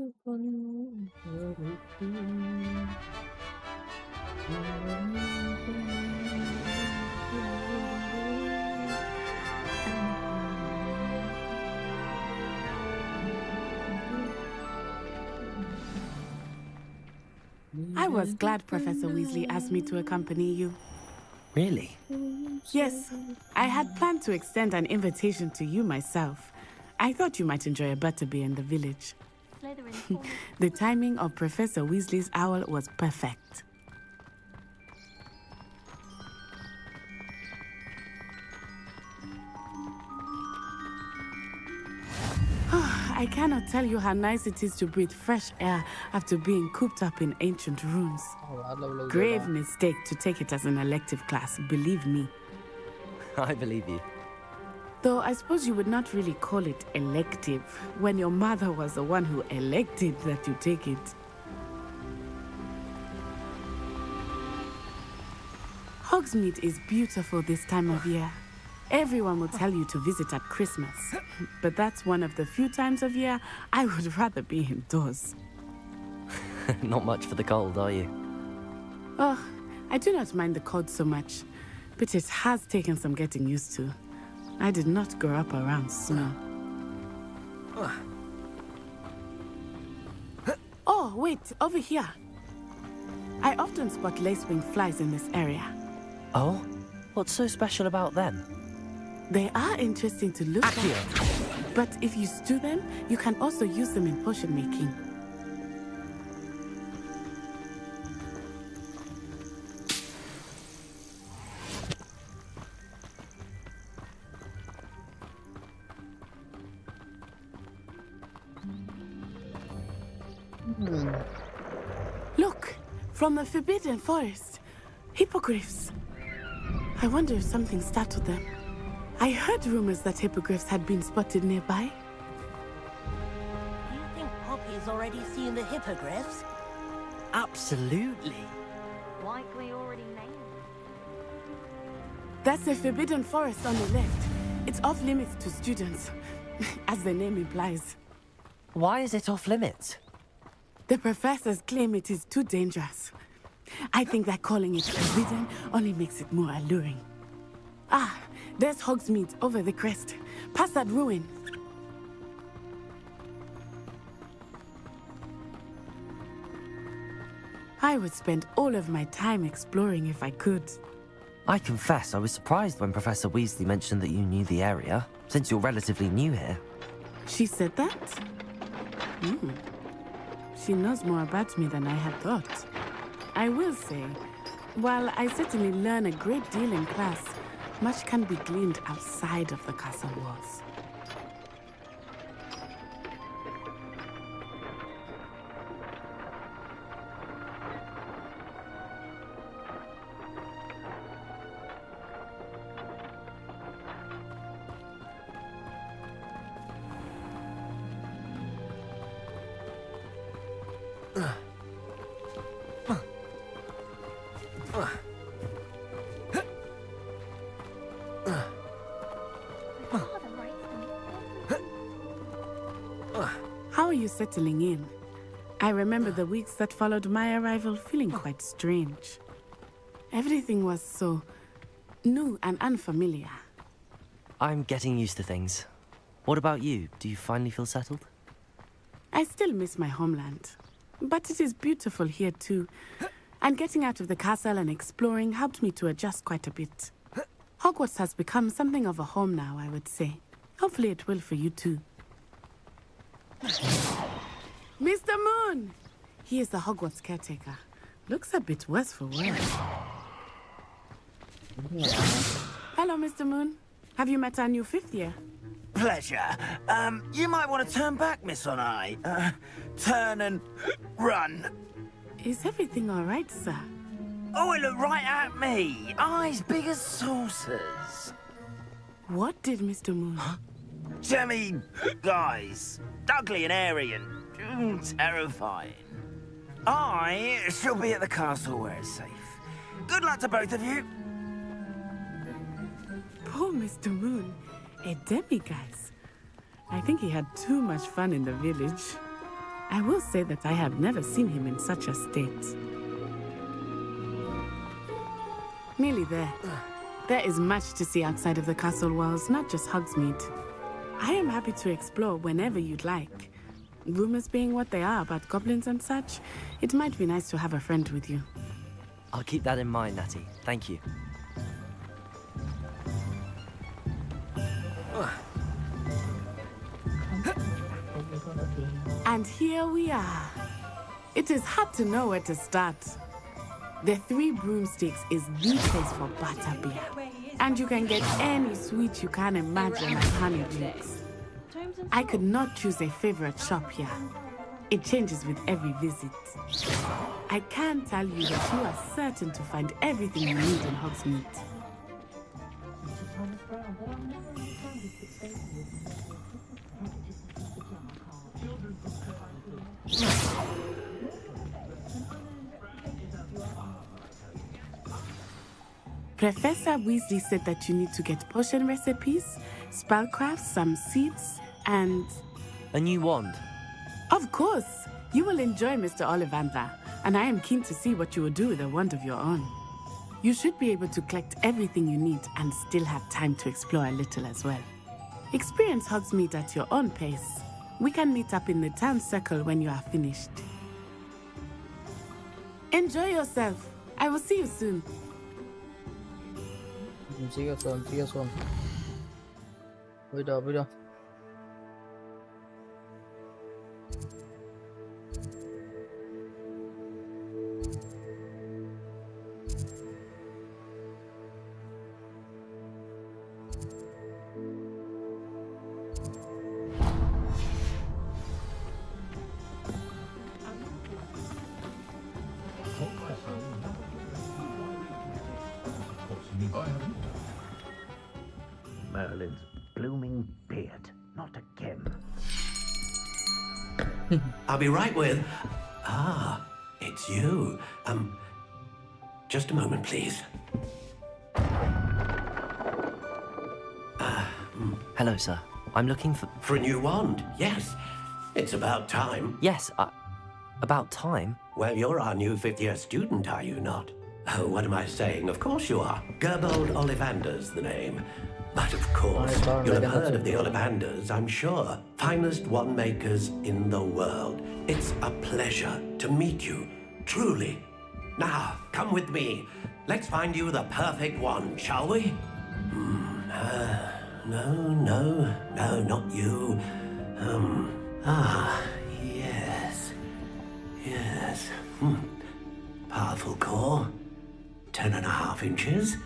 I was glad Professor Weasley asked me to accompany you. Really? Yes, I had planned to extend an invitation to you myself. I thought you might enjoy a butterbeer in the village. The timing of Professor Weasley's owl was perfect. I cannot tell you how nice it is to breathe fresh air after being cooped up in ancient rooms. Grave mistake to take it as an elective class, believe me. I believe you. Though I suppose you would not really call it elective when your mother was the one who elected that you take it. Hogsmeade is beautiful this time of year. Everyone will tell you to visit at Christmas, but that's one of the few times of year I would rather be indoors. Not much for the cold, are you? Oh, I do not mind the cold so much, but it has taken some getting used to. I did not grow up around snow. Oh, wait, over here. I often spot lacewing flies in this area. Oh? What's so special about them? They are interesting to look at, but if you stew them, you can also use them in potion making. Look, from the Forbidden Forest, hippogriffs. I wonder if something startled them. I heard rumors that hippogriffs had been spotted nearby. Do you think Poppy's already seen the hippogriffs? Absolutely. Likely already named. That's the Forbidden Forest on the left. It's off limits to students, as the name implies. Why is it off limits? The professors claim it is too dangerous. I think that calling it forbidden only makes it more alluring. Ah, there's Hogsmeade over the crest, past that ruin. I would spend all of my time exploring if I could. I confess I was surprised when Professor Weasley mentioned that you knew the area, since you're relatively new here. She said that? She knows more about me than I had thought. I will say, while I certainly learn a great deal in class, much can be gleaned outside of the castle walls. How are you settling in? I remember the weeks that followed my arrival feeling quite strange. Everything was so new and unfamiliar. I'm getting used to things. What about you? Do you finally feel settled? I still miss my homeland, but it is beautiful here too. And getting out of the castle and exploring helped me to adjust quite a bit. Hogwarts has become something of a home now, I would say. Hopefully it will for you too. Mr. Moon! He is the Hogwarts caretaker. Looks a bit worse for wear. Hello, Mr. Moon. Have you met our new fifth year? Pleasure. You might want to turn back, Miss Onai. Turn and run. Is everything all right, sir? Oh, it looked right at me. Eyes big as saucers. What did Mr. Moon? Jemmy guys. Ugly and airy and terrifying. I shall be at the castle where it's safe. Good luck to both of you. Poor Mr. Moon. A demiguise. I think he had too much fun in the village. I will say that I have never seen him in such a state. Nearly there. There is much to see outside of the castle walls, not just Hogsmeade. I am happy to explore whenever you'd like. Rumors being what they are about goblins and such, it might be nice to have a friend with you. I'll keep that in mind, Natty. Thank you. And here we are. It is hard to know where to start. The Three Broomsticks is the place for butterbeer. And you can get any sweet you can imagine at Honeydukes. I could not choose a favorite shop here. It changes with every visit. I can tell you that you are certain to find everything you need in Hogsmeade. Professor Weasley said that you need to get potion recipes, spellcrafts, some seeds, and... A new wand? Of course! You will enjoy Mr. Ollivander, and I am keen to see what you will do with a wand of your own. You should be able to collect everything you need and still have time to explore a little as well. Experience Hogsmeade at your own pace. We can meet up in the town circle when you are finished. Enjoy yourself. I will see you soon. See you soon. See you soon. Wait up, wait up. Merlin's blooming beard. Not again. I'll be right with... Ah, it's you. Just a moment, please. Hello, sir. I'm looking for... For a new wand, yes. It's about time. Yes, about time? Well, you're our new fifth-year student, are you not? Oh, what am I saying? Of course you are. Gerbold Ollivander's the name. But of course, you'll have heard of the Ollivanders, I'm sure. Finest wand makers in the world. It's a pleasure to meet you, truly. Now, come with me. Let's find you the perfect wand, shall we? No, not you. Yes. Powerful core. 10.5 inches.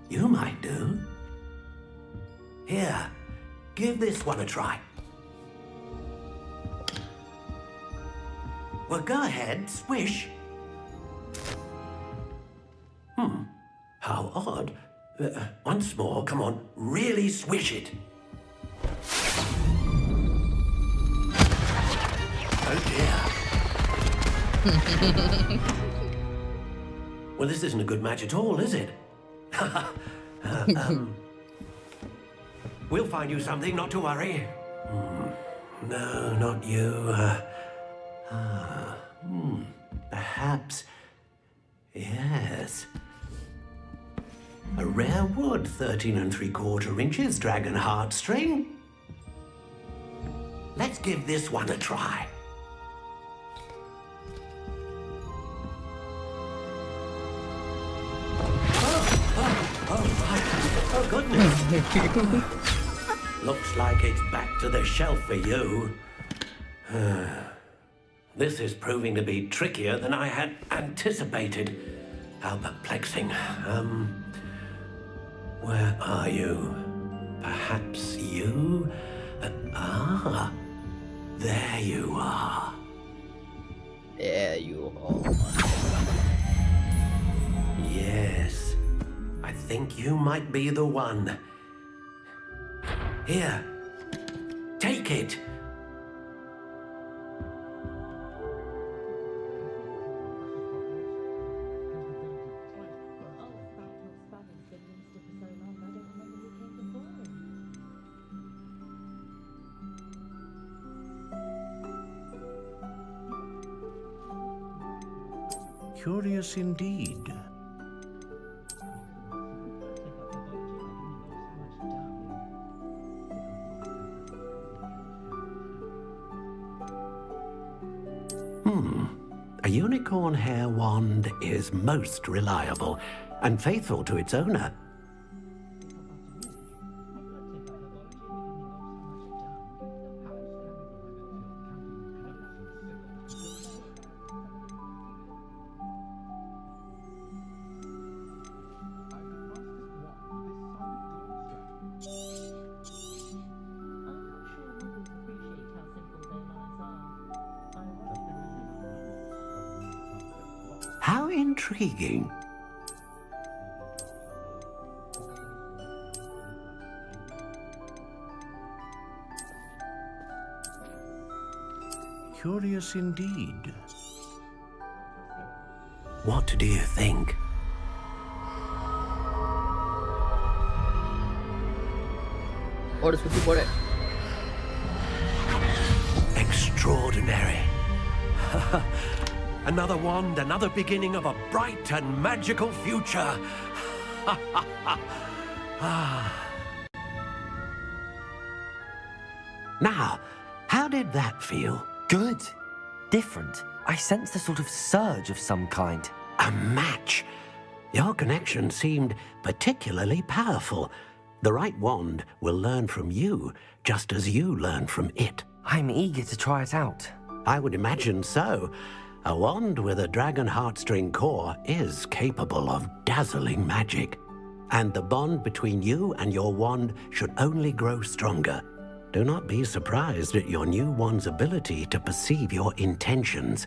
You might do. Here, give this one a try. Well, go ahead, swish. How odd. Once more, come on, really swish it. Oh dear. Well, this isn't a good match at all, is it? We'll find you something, not to worry. No, not you. Perhaps... Yes. A rare wood, 13 3/4 inches, dragon heartstring. Let's give this one a try. Oh, goodness. Looks like it's back to the shelf for you. This is proving to be trickier than I had anticipated. How perplexing. Where are you? Perhaps you? There you are. There you are. Yes. I think you might be the one. Here. Take it. Curious indeed. A unicorn hair wand is most reliable and faithful to its owner. Intriguing. Curious indeed. What do you think? What is it? Extraordinary. Another wand, another beginning of a bright and magical future. Now, how did that feel? Good. Different. I sensed a sort of surge of some kind. A match. Your connection seemed particularly powerful. The right wand will learn from you, just as you learn from it. I'm eager to try it out. I would imagine so. A wand with a dragon heartstring core is capable of dazzling magic. And the bond between you and your wand should only grow stronger. Do not be surprised at your new wand's ability to perceive your intentions,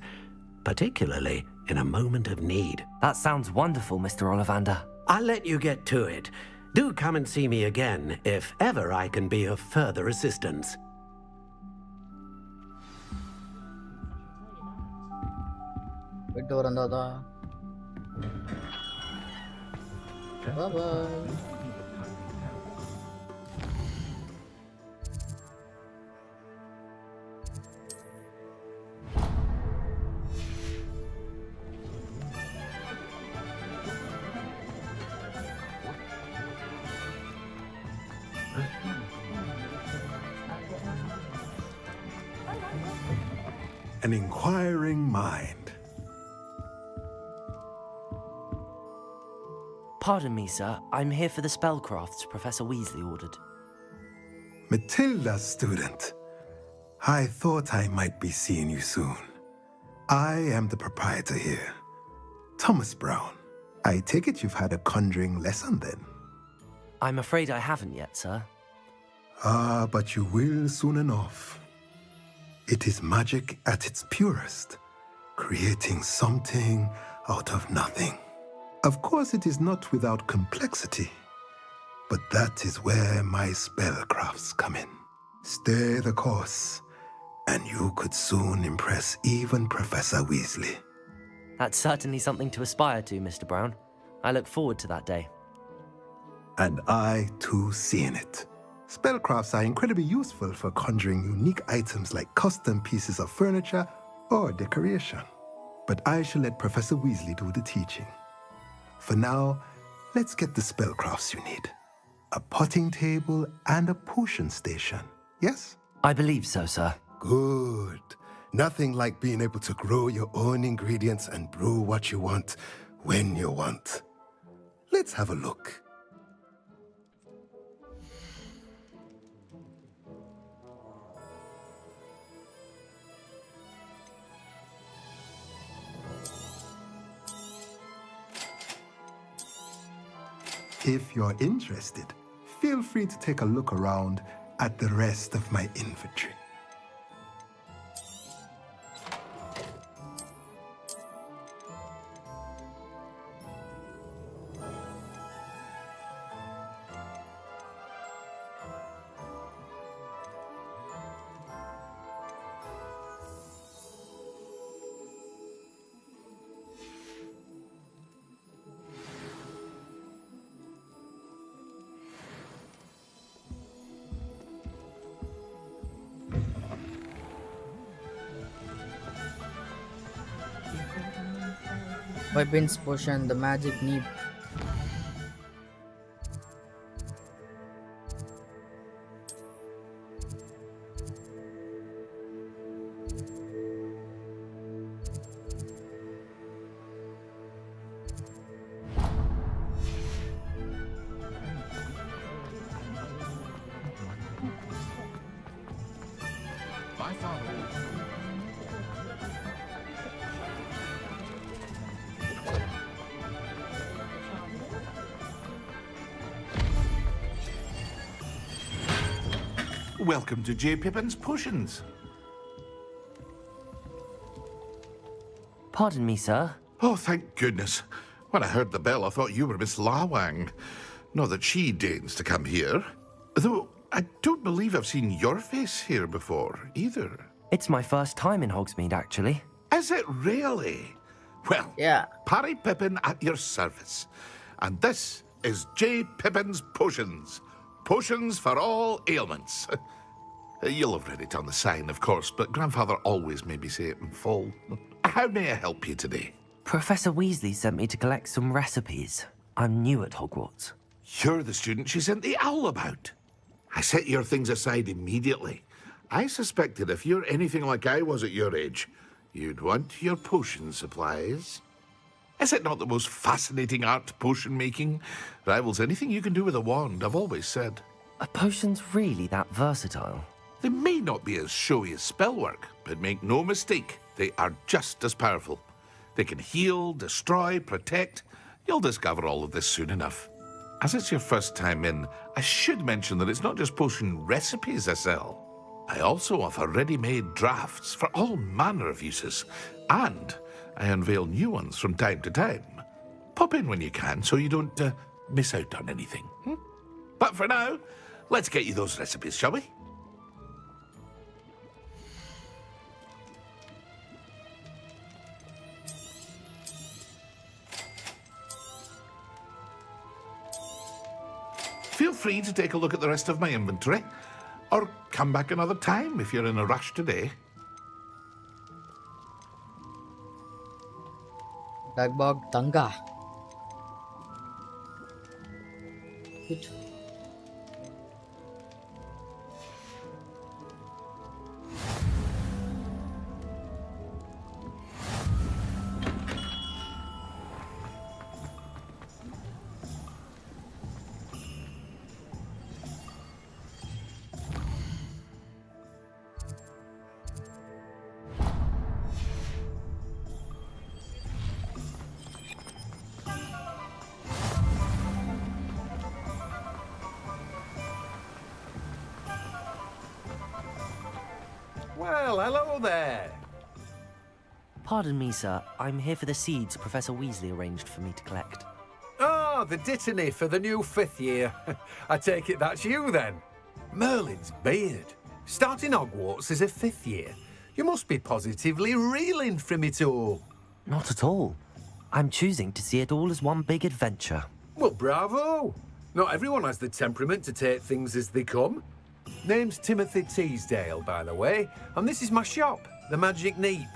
particularly in a moment of need. That sounds wonderful, Mr. Ollivander. I'll let you get to it. Do come and see me again if ever I can be of further assistance. Bye-bye. An inquiring mind. Pardon me, sir. I'm here for the spellcrafts Professor Weasley ordered. Matilda's student. I thought I might be seeing you soon. I am the proprietor here, Thomas Brown. I take it you've had a conjuring lesson then? I'm afraid I haven't yet, sir. Ah, but you will soon enough. It is magic at its purest, creating something out of nothing. Of course, it is not without complexity, but that is where my spellcrafts come in. Stay the course, and you could soon impress even Professor Weasley. That's certainly something to aspire to, Mr. Brown. I look forward to that day. And I, too, seeing it. Spellcrafts are incredibly useful for conjuring unique items like custom pieces of furniture or decoration. But I shall let Professor Weasley do the teaching. For now, let's get the spellcrafts you need. A potting table and a potion station, yes? I believe so, sir. Good. Nothing like being able to grow your own ingredients and brew what you want when you want. Let's have a look. If you're interested, feel free to take a look around at the rest of my inventory. Weapons potion, the magic nib. By father. Welcome to J. Pippin's Potions. Pardon me, sir. Oh, thank goodness. When I heard the bell, I thought you were Miss Lawang. Not that she deigns to come here. Though, I don't believe I've seen your face here before, either. It's my first time in Hogsmeade, actually. Is it really? Well, yeah. Parry Pippin at your service. And this is J. Pippin's Potions. Potions for all ailments. You'll have read it on the sign, of course, but Grandfather always made me say it in full. How may I help you today? Professor Weasley sent me to collect some recipes. I'm new at Hogwarts. You're the student she sent the owl about. I set your things aside immediately. I suspected if you're anything like I was at your age, you'd want your potion supplies. Is it not the most fascinating art, potion making? Rivals anything you can do with a wand, I've always said. Are potions really that versatile? They may not be as showy as spellwork, but make no mistake, they are just as powerful. They can heal, destroy, protect. You'll discover all of this soon enough. As it's your first time in, I should mention that it's not just potion recipes I sell. I also offer ready-made drafts for all manner of uses, and I unveil new ones from time to time. Pop in when you can so you don't miss out on anything. But for now, let's get you those recipes, shall we? Feel free to take a look at the rest of my inventory, or come back another time if you're in a rush today. Dagbog Tanga. Hit. Well, hello there. Pardon me, sir. I'm here for the seeds Professor Weasley arranged for me to collect. Oh, the dittany for the new 5th year. I take it that's you, then. Merlin's beard. Starting Hogwarts as a 5th year. You must be positively reeling from it all. Not at all. I'm choosing to see it all as one big adventure. Well, bravo. Not everyone has the temperament to take things as they come. Name's Timothy Teasdale, by the way, and this is my shop, the Magic Neep.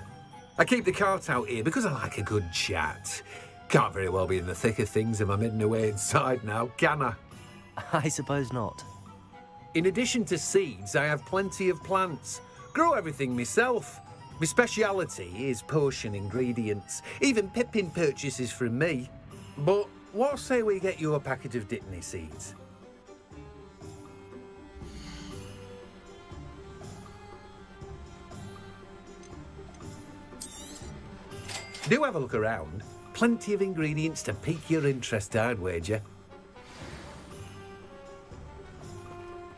I keep the cart out here because I like a good chat. Can't very well be in the thick of things if I'm hidden away inside now, can I? I suppose not. In addition to seeds, I have plenty of plants. Grow everything myself. My speciality is potion ingredients. Even Pippin purchases from me. But what say we get you a packet of dittany seeds? Do have a look around. Plenty of ingredients to pique your interest, I'd wager.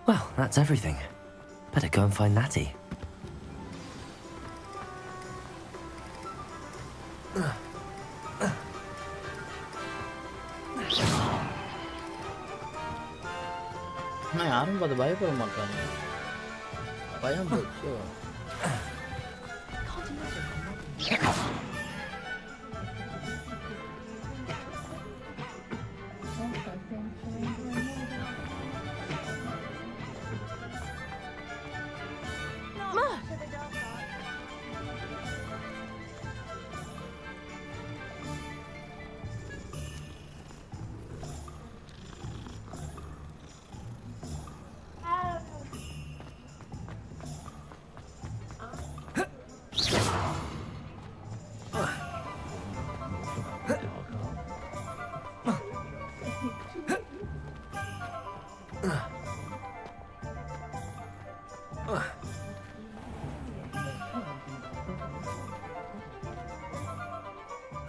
Well, that's everything. Better go and find Natty. நான் யாரும் பார்த்து பயப்பட மாட்டாங்க பயம் போச்சு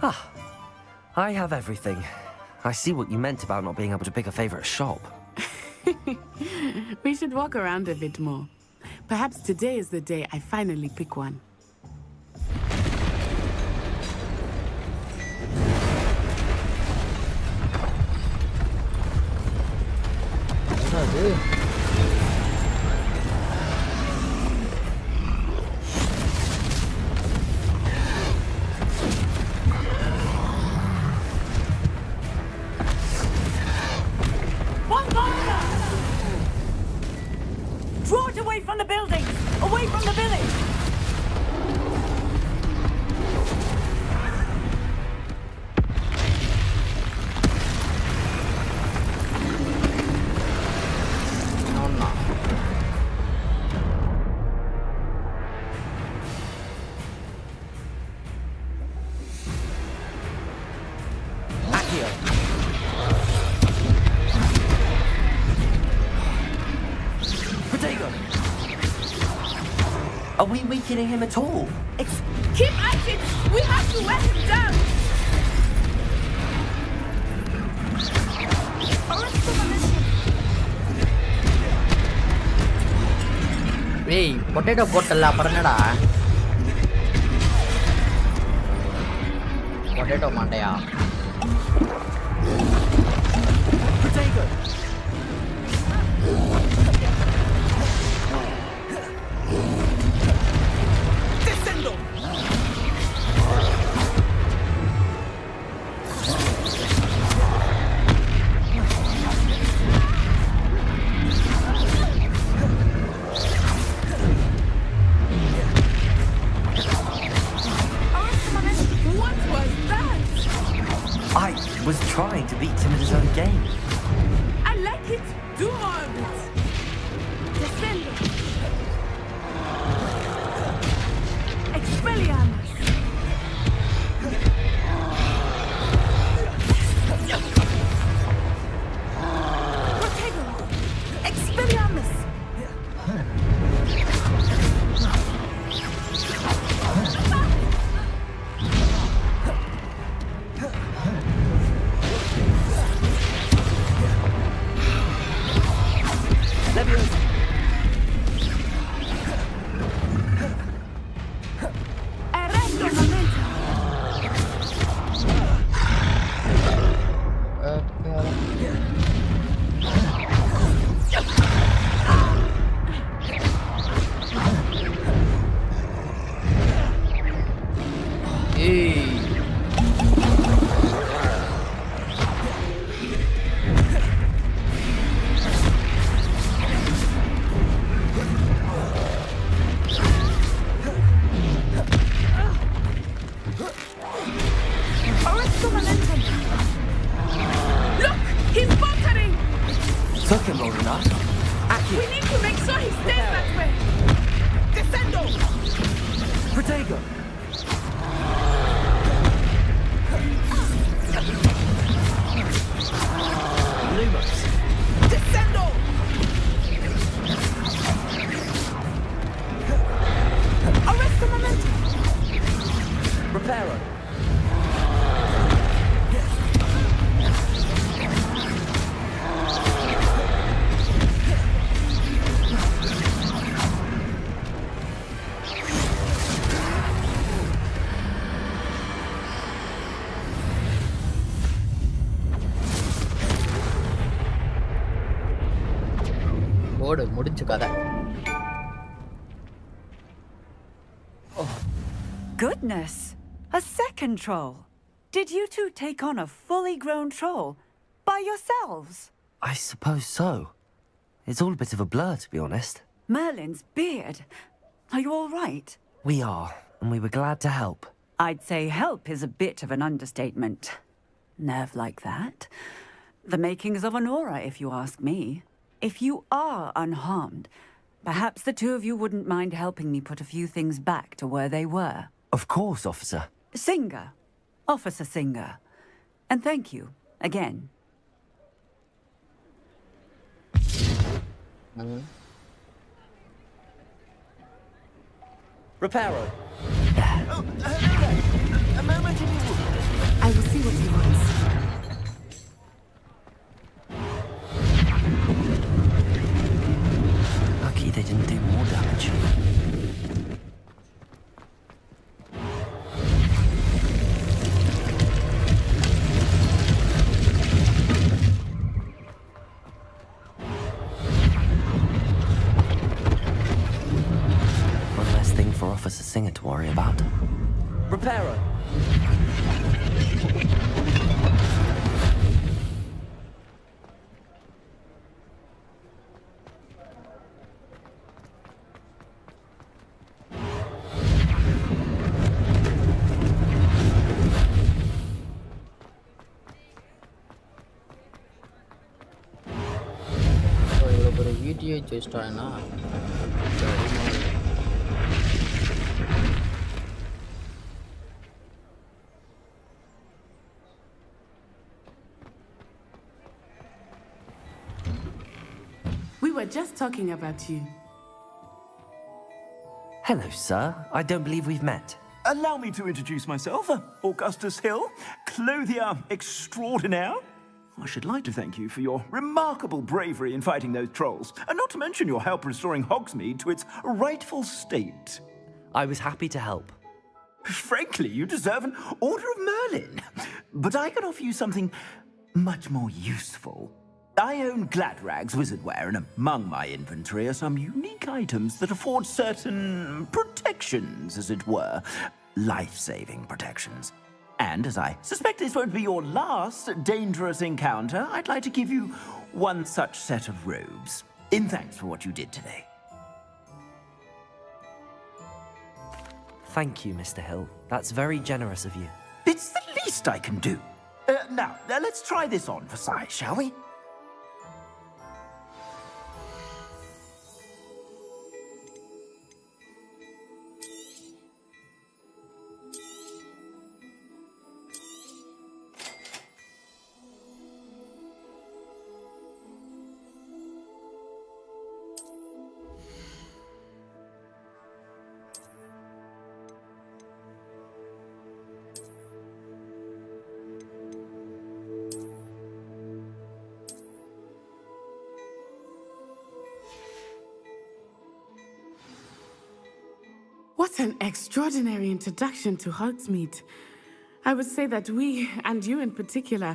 Ah, I have everything. I see what you meant about not being able to pick a favorite shop. We should walk around a bit more. Perhaps today is the day I finally pick one. அது Draw it away from the building! Away from the village! Are we weakening him at all? Keep at it! We have to wear him down! ஏய் potato போட்டல அப்புறம் என்னடா potato மண்டையா I was trying to beat him at his own game. I like it! Do more of it! Descendo! Expelliarmus! Protego! Expelliarmus! Took him long enough. We need to make sure he stays that way! Descendo! Protego! Lumos! Descendo! Arrest the momentum! Reparo! ஓடு முடிஞ்சு கதை Goodness! A second troll! Did you two take on a fully grown troll? By yourselves? I suppose so. It's all a bit of a blur, to be honest. Merlin's beard. Are you all right? We are, and we were glad to help. I'd say help is a bit of an understatement. Nerve like that? The makings of an aura, if you ask me. If you are unharmed, perhaps the two of you wouldn't mind helping me put a few things back to where they were. Of course, officer. Singer. Officer Singer. And thank you, again. Reparo. Oh, hello there. A moment in your room. I will see what he wants. Lucky they didn't do more damage. Officer Singer to worry about. Reparo! இவ்வளோ பெரிய வீட்டையே ஜெயிச்சிட்டாங்கன்னா We were just talking about you. Hello, sir. I don't believe we've met. Allow me to introduce myself, Augustus Hill, clothier extraordinaire. I should like to thank you for your remarkable bravery in fighting those trolls, and not to mention your help restoring Hogsmeade to its rightful state. I was happy to help. Frankly, you deserve an Order of Merlin. But I can offer you something much more useful. I own Gladrag's wizardware, and among my inventory are some unique items that afford certain protections, as it were. Life-saving protections. And as I suspect this won't be your last dangerous encounter, I'd like to give you one such set of robes, in thanks for what you did today. Thank you, Mr. Hill. That's very generous of you. It's the least I can do. Now, let's try this on for size, shall we? What an extraordinary introduction to Hogsmeade. I would say that we, and you in particular,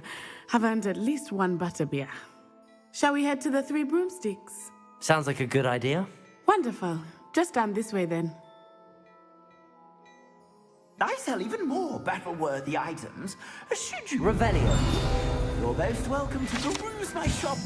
have earned at least one butterbeer. Shall we head to the Three Broomsticks? Sounds like a good idea. Wonderful. Just down this way then. I sell even more battle-worthy items. Should you... Revelio. You're most welcome to peruse my shop.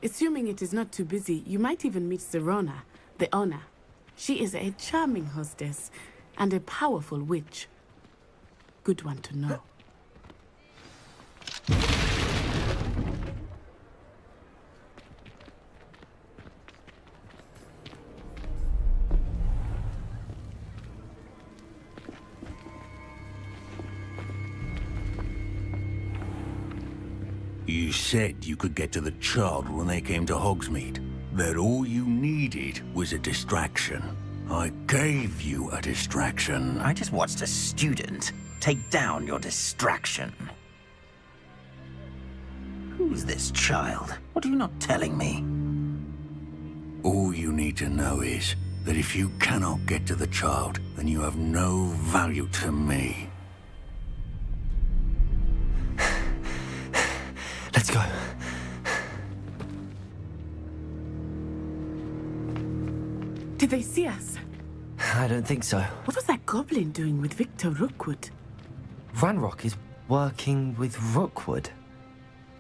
Assuming it is not too busy, you might even meet Serona, the owner. She is a charming hostess and a powerful witch. Good one to know. You said you could get to the child when they came to Hogsmeade. That all you needed was a distraction. I gave you a distraction. I just watched a student take down your distraction. Who's this child? What are you not telling me? All you need to know is that if you cannot get to the child, then you have no value to me. Let's go. Did they see us? I don't think so. What was that goblin doing with Victor Rookwood? Ranrock is working with Rookwood.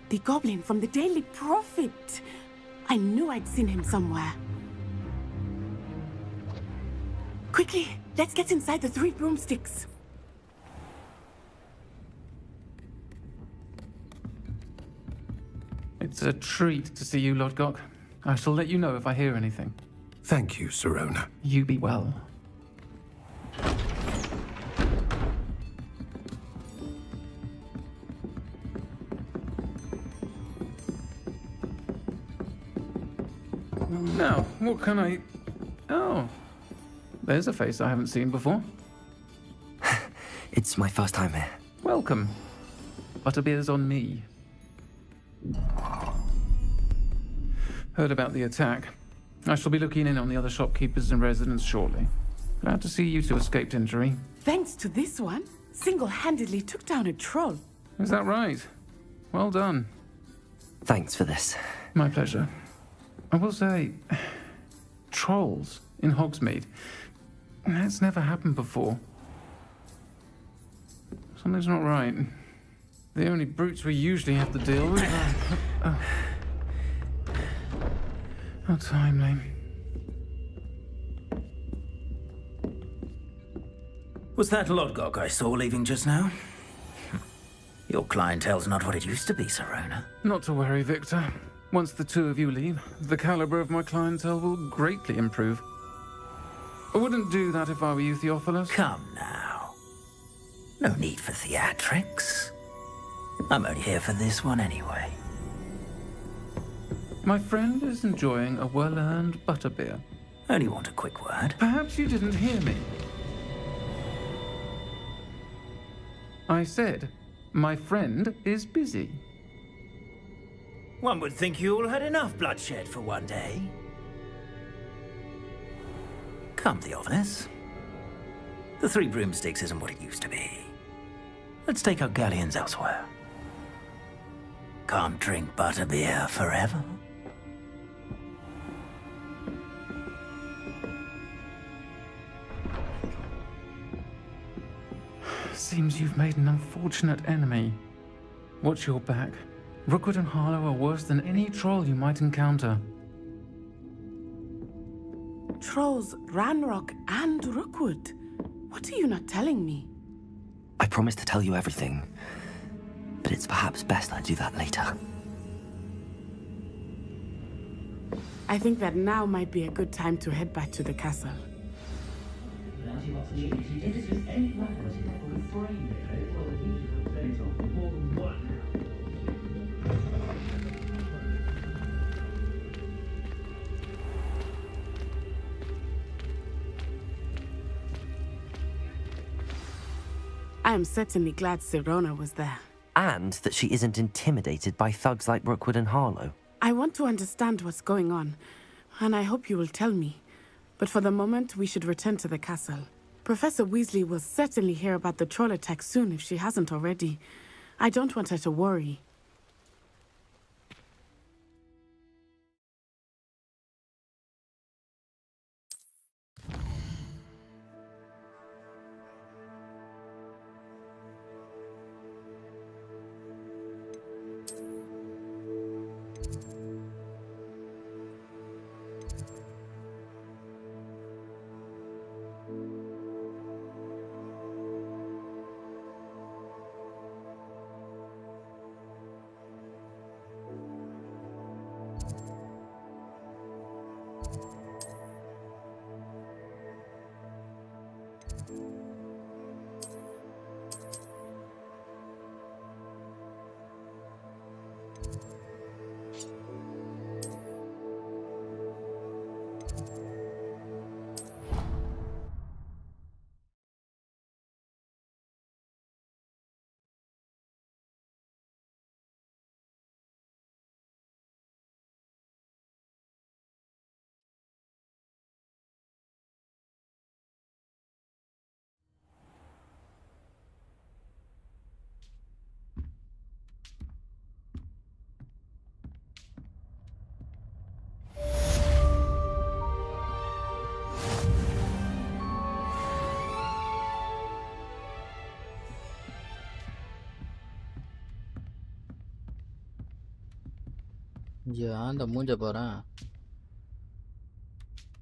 The goblin from the Daily Prophet. I knew I'd seen him somewhere. Quickly, let's get inside the Three Broomsticks. It's a treat to see you, Lord Gok. I shall let you know if I hear anything. Thank you, Serona. You be well. Now, what can I... Oh. there's a face I haven't seen before. It's my first time here. Welcome. Butterbeer's on me. Heard about the attack. I shall be looking in on the other shopkeepers and residents shortly. Glad to see you two escaped injury. Thanks to this one, single-handedly took down a troll. Is that right? Well done. Thanks for this. My pleasure. I will say, trolls in Hogsmeade. That's never happened before. Something's not right. The only brutes we usually have to deal with are... How timely. Was that Lodgok I saw leaving just now? Your clientele's not what it used to be, Serona. Not to worry, Victor. Once the two of you leave, the caliber of my clientele will greatly improve. I wouldn't do that if I were you, Theophilus. Come now. No need for theatrics. I'm only here for this one anyway. My friend is enjoying a well-earned butterbeer. Only want a quick word. Perhaps you didn't hear me. I said, my friend is busy. One would think you all had enough bloodshed for one day. Come, Theophilus. The Three Broomsticks isn't what it used to be. Let's take our galleons elsewhere. Can't drink butterbeer forever. Seems you've made an unfortunate enemy. Watch your back. Rookwood and Harlow are worse than any troll you might encounter. Trolls, Ranrock, and Rookwood. What are you not telling me? I promised to tell you everything, but it's perhaps best I do that later. I think that now might be a good time to head back to the castle. I am certainly glad Serona was there. And that she isn't intimidated by thugs like Rookwood and Harlow. I want to understand what's going on, and I hope you will tell me. But for the moment, we should return to the castle. Professor Weasley will certainly hear about the troll attack soon if she hasn't already. I don't want her to worry. அந்த மூஞ்ச பாரேன்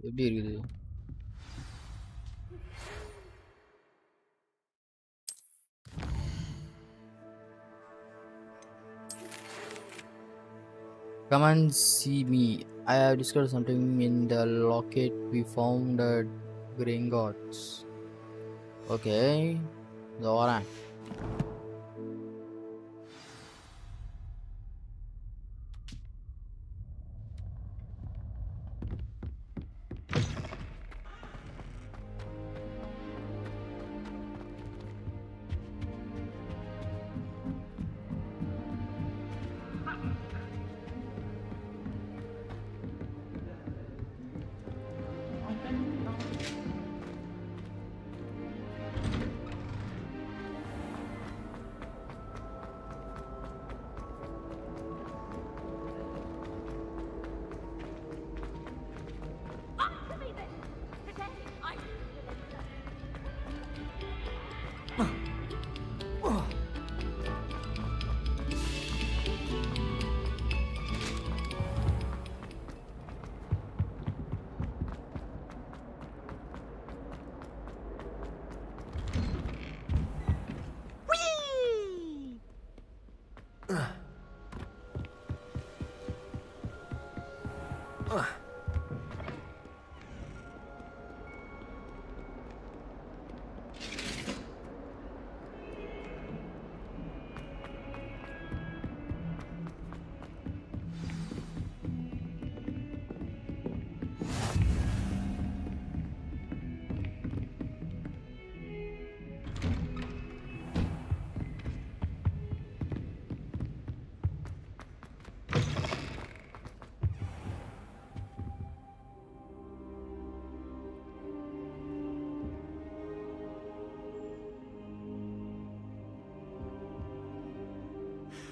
எப்படி இருக்குது. Come and see me. I have discovered something in the locket we found at Gringotts. Okay, இதோ வரேன்.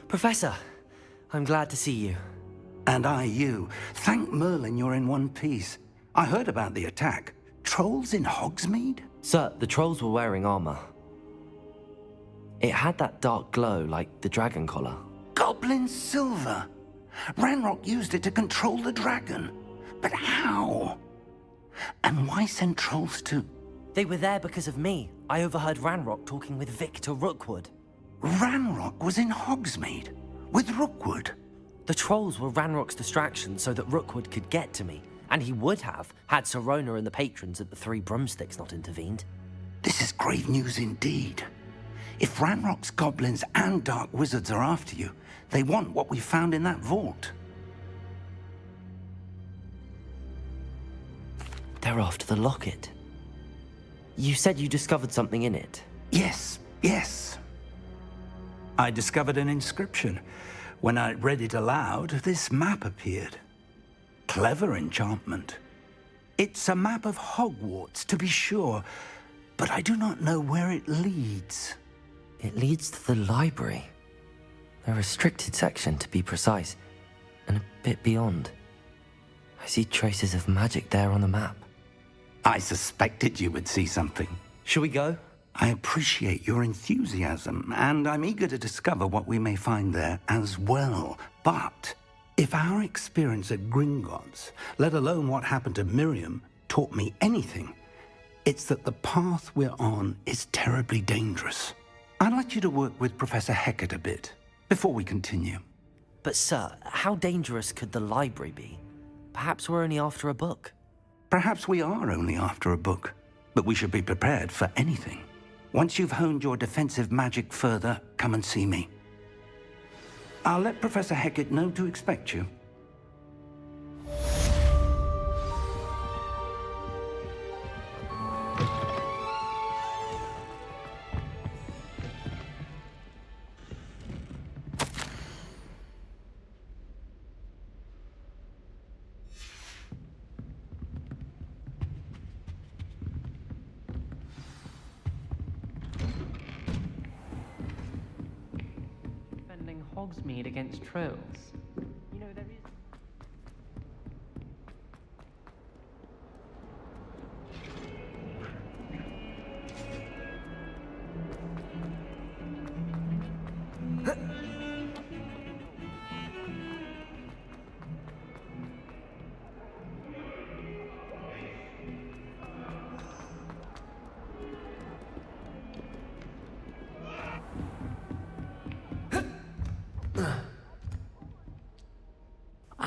Professor, I'm glad to see you. And I you. Thank Merlin you're in one piece. I heard about the attack. Trolls in Hogsmeade? Sir, the trolls were wearing armor. It had that dark glow like the dragon collar. Goblin silver. Ranrock used it to control the dragon. But how? And why send trolls to... They were there because of me. I overheard Ranrock talking with Victor Rookwood. Ranrock was in Hogsmeade? With Rookwood? The trolls were Ranrock's distraction so that Rookwood could get to me. And he would have, had Sirona and the patrons at the Three Broomsticks not intervened. This is grave news indeed. If Ranrock's goblins and dark wizards are after you, they want what we found in that vault. They're after the locket. You said you discovered something in it. Yes, yes. I discovered an inscription. When I read it aloud, this map appeared. Clever enchantment. It's a map of Hogwarts, to be sure, but I do not know where it leads. It leads to the library. A restricted section, to be precise, and a bit beyond. I see traces of magic there on the map. I suspected you would see something. Shall we go? I appreciate your enthusiasm, and I'm eager to discover what we may find there as well. But if our experience at Gringotts, let alone what happened to Miriam, taught me anything, it's that the path we're on is terribly dangerous. I'd like you to work with Professor Hecat a bit, before we continue. But sir, how dangerous could the library be? Perhaps we're only after a book. Perhaps we are only after a book, but we should be prepared for anything. Once you've honed your defensive magic further, come and see me. I'll let Professor Hecat know to expect you. Defending Hogsmeade against trolls. You know, there is...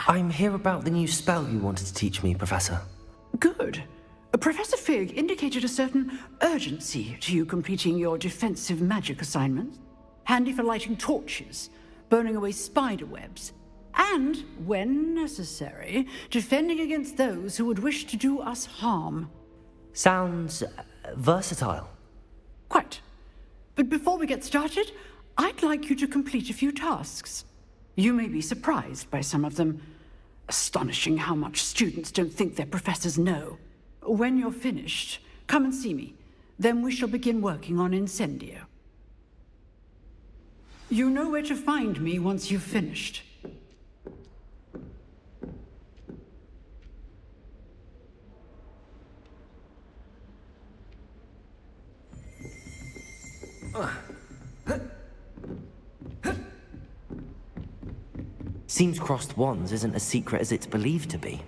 I'm here about the new spell you wanted to teach me, Professor. Good. Professor Fig indicated a certain urgency to you completing your defensive magic assignments. Handy for lighting torches, burning away spider webs, and, when necessary, defending against those who would wish to do us harm. Sounds versatile. Quite. But before we get started, I'd like you to complete a few tasks. You may be surprised by some of them. Astonishing how much students don't think their professors know. When you're finished, come and see me. Then we shall begin working on Incendio. You know where to find me once you've finished. Seems crossed wands isn't as secret as it's believed to be.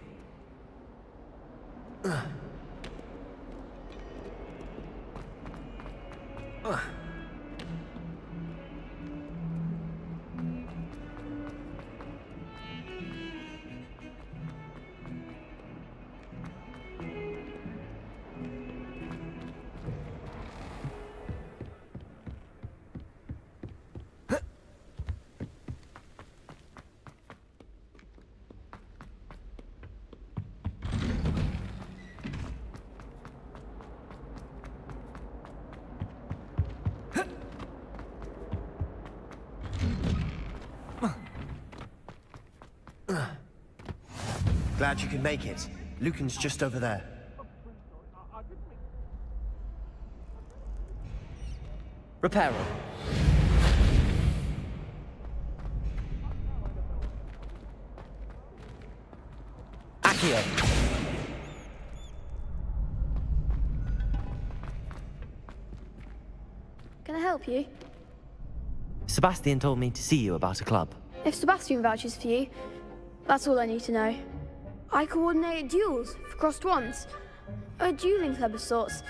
Glad you can make it. Lucan's just over there. Reparo. Accio. Can I help you? Sebastian told me to see you about a club. If Sebastian vouches for you, that's all I need to know. I coordinate duels for crossed wands. A dueling club of sorts.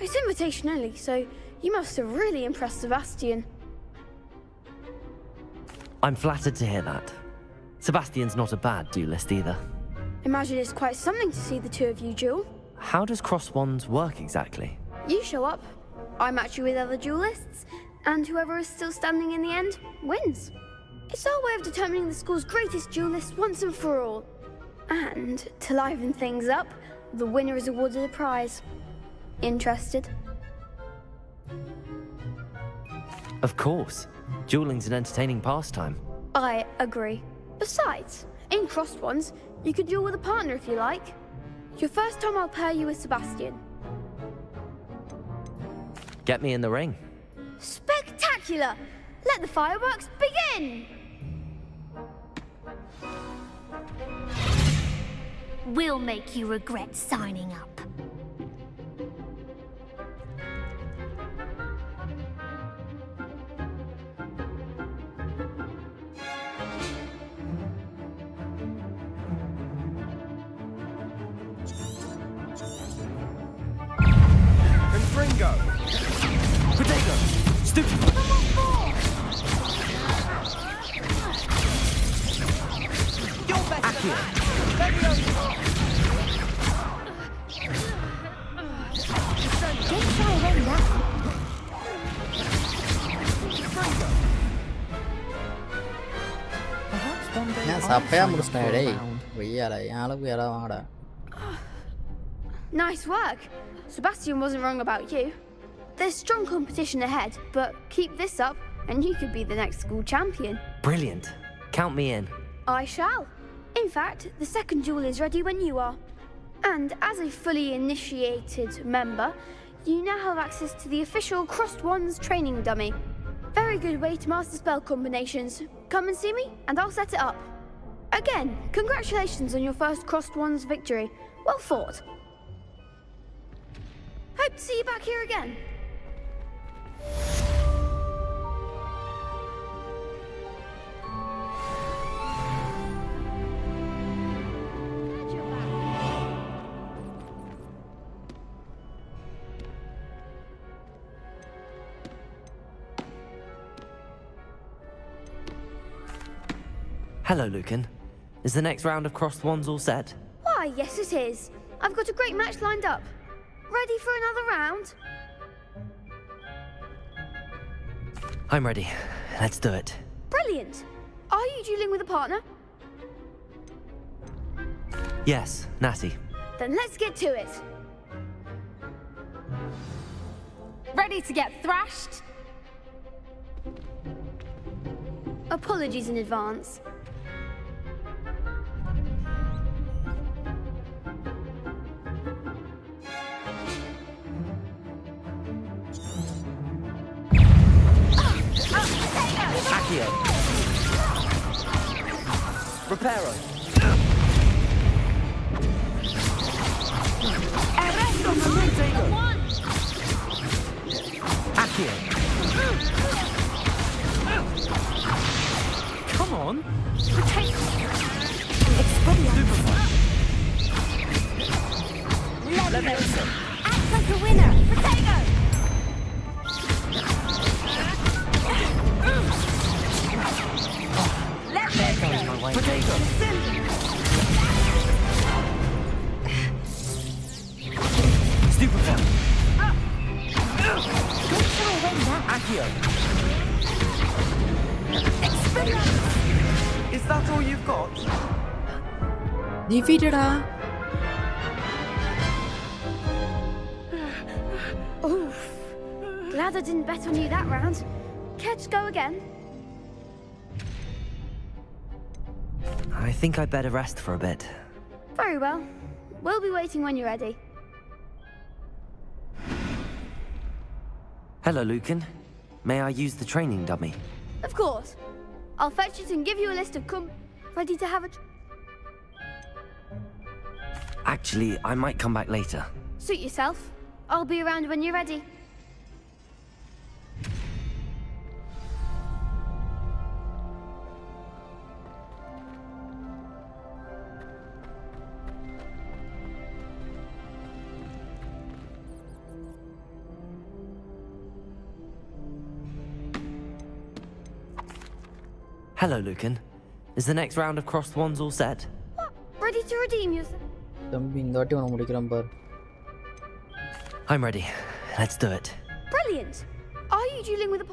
It's invitation only, so you must have really impressed Sebastian. I'm flattered to hear that. Sebastian's not a bad duelist either. Imagine it's quite something to see the two of you duel. How does cross wands work exactly? You show up, I match you with other duelists, and whoever is still standing in the end wins. It's our way of determining the school's greatest duelist once and for all. And to liven things up, the winner is awarded a prize. Interested? Of course. Dueling's an entertaining pastime. I agree. Besides, in crossed ones, you could duel with a partner if you like. Your first time I'll pair you with Sebastian. Get me in the ring. Spectacular! Let the fireworks begin! We'll make you regret signing up. Confringo! Potato! Stupid! You're better than that! Nice work. Sebastian wasn't wrong about you. There's strong competition ahead, but keep this up and you could be the next school champion. Brilliant. Count me in. I shall. In fact, the second duel is ready when you are. And as a fully initiated member, you now have access to the official Crossed Wands training dummy. Very good way to master spell combinations. Come and see me, and I'll set it up. Again, congratulations on your first Crossed Wands victory. Well fought. Hope to see you back here again. Hello, Lucan. Is the next round of crossed wands all set? Why, yes it is. I've got a great match lined up. Ready for another round? I'm ready. Let's do it. Brilliant. Are you dueling with a partner? Yes, Natty. Then let's get to it. Ready to get thrashed? Apologies in advance. Accio. Reparo. Accio. Come on. Leviosa. Act like a winner. Potato. Potato. Stupefy. Accio. Is that all you've got? Defeated-டா. Oof. Glad I didn't bet on you that round. Care to go again? I think I'd better rest for a bit. Very well. We'll be waiting when you're ready. Hello, Lucan. May I use the training dummy? Of course. I'll fetch it and give you a list of ready to have a... Actually, I might come back later. Suit yourself. I'll be around when you're ready. Hello, Lucan. Is the next round of crossed wands all set? What? Ready to redeem yourself? தம்பி இந்த வாட்டி உன முடிக்கிறேன் பார். I'm ready. Let's do it. Brilliant. Are you dueling with a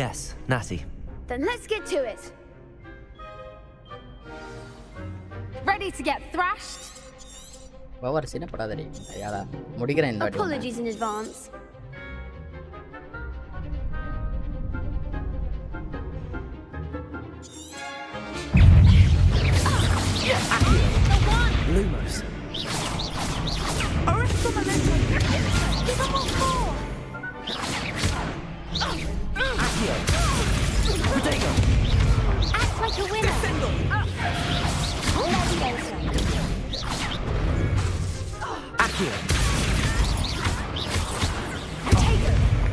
Yes, Natty. Then let's get to it. Ready to get thrashed? Power சின்ன படாதடி. ஐயாடா முடிக்கிறேன் இந்த வாட்டி. Apologies in advance. Lumos. Accio. Protego. Act like a winner. Accio.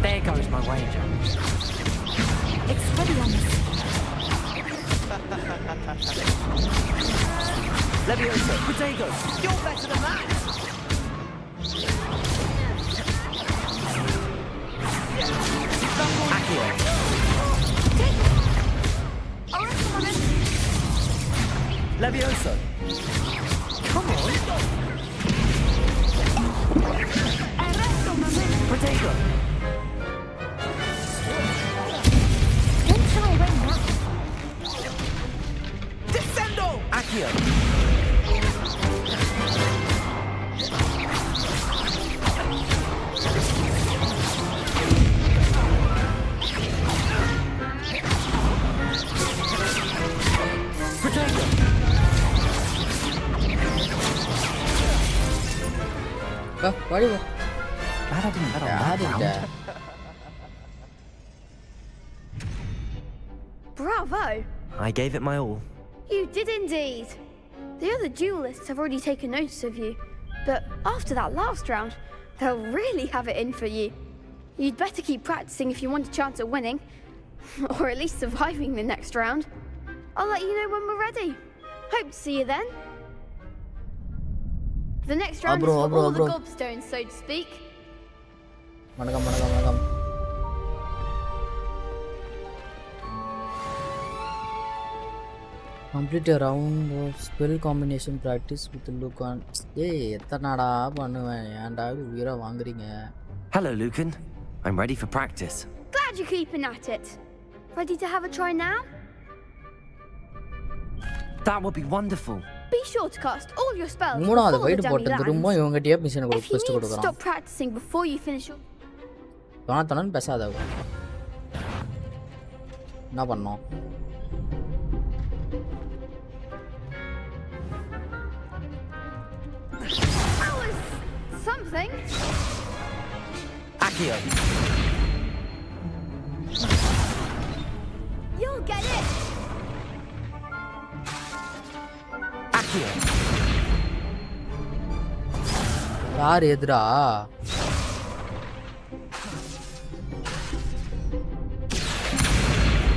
There goes my wager. It's ready on this. Leviosa. Protego. You're better than that. Accio. Leviosa. Come on. Protego. When shall I win now? Descendo! Accio. Protego. வாடி வா. Glad I didn't bet on that யாருடா? round. Bravo. I gave it my all. You did indeed. The other duelists have already taken notice of you, but after that last round, they'll really have it in for you. You'd better keep practicing if you want a chance at winning, or at least surviving the next round. I'll let you know when we're ready. Hope to see you then. The next round is for all the gobstones, so to speak. வணக்கம் வணக்கம் வணக்கம். Complete a round of spell combination practice with Lucan. ஏய் எத்தனாடா பண்ணுவேன் ஏன்டா உயிரை வாங்குறீங்க? Hello, Lucan. I'm ready for practice. Glad you're keeping at it. Ready to have a try now? That would be wonderful. Be sure to cast all your spells மூணாவது before the wait dummy போட்டு திரும்ப lands. இவங்ககிட்டயே mission If you request need to கொடுக்குறான். stop practicing before you finish your... தோண பேசாத. என்ன பண்ணோம்? That was something. Accio. You'll get it. Accio. யார் எதுடா?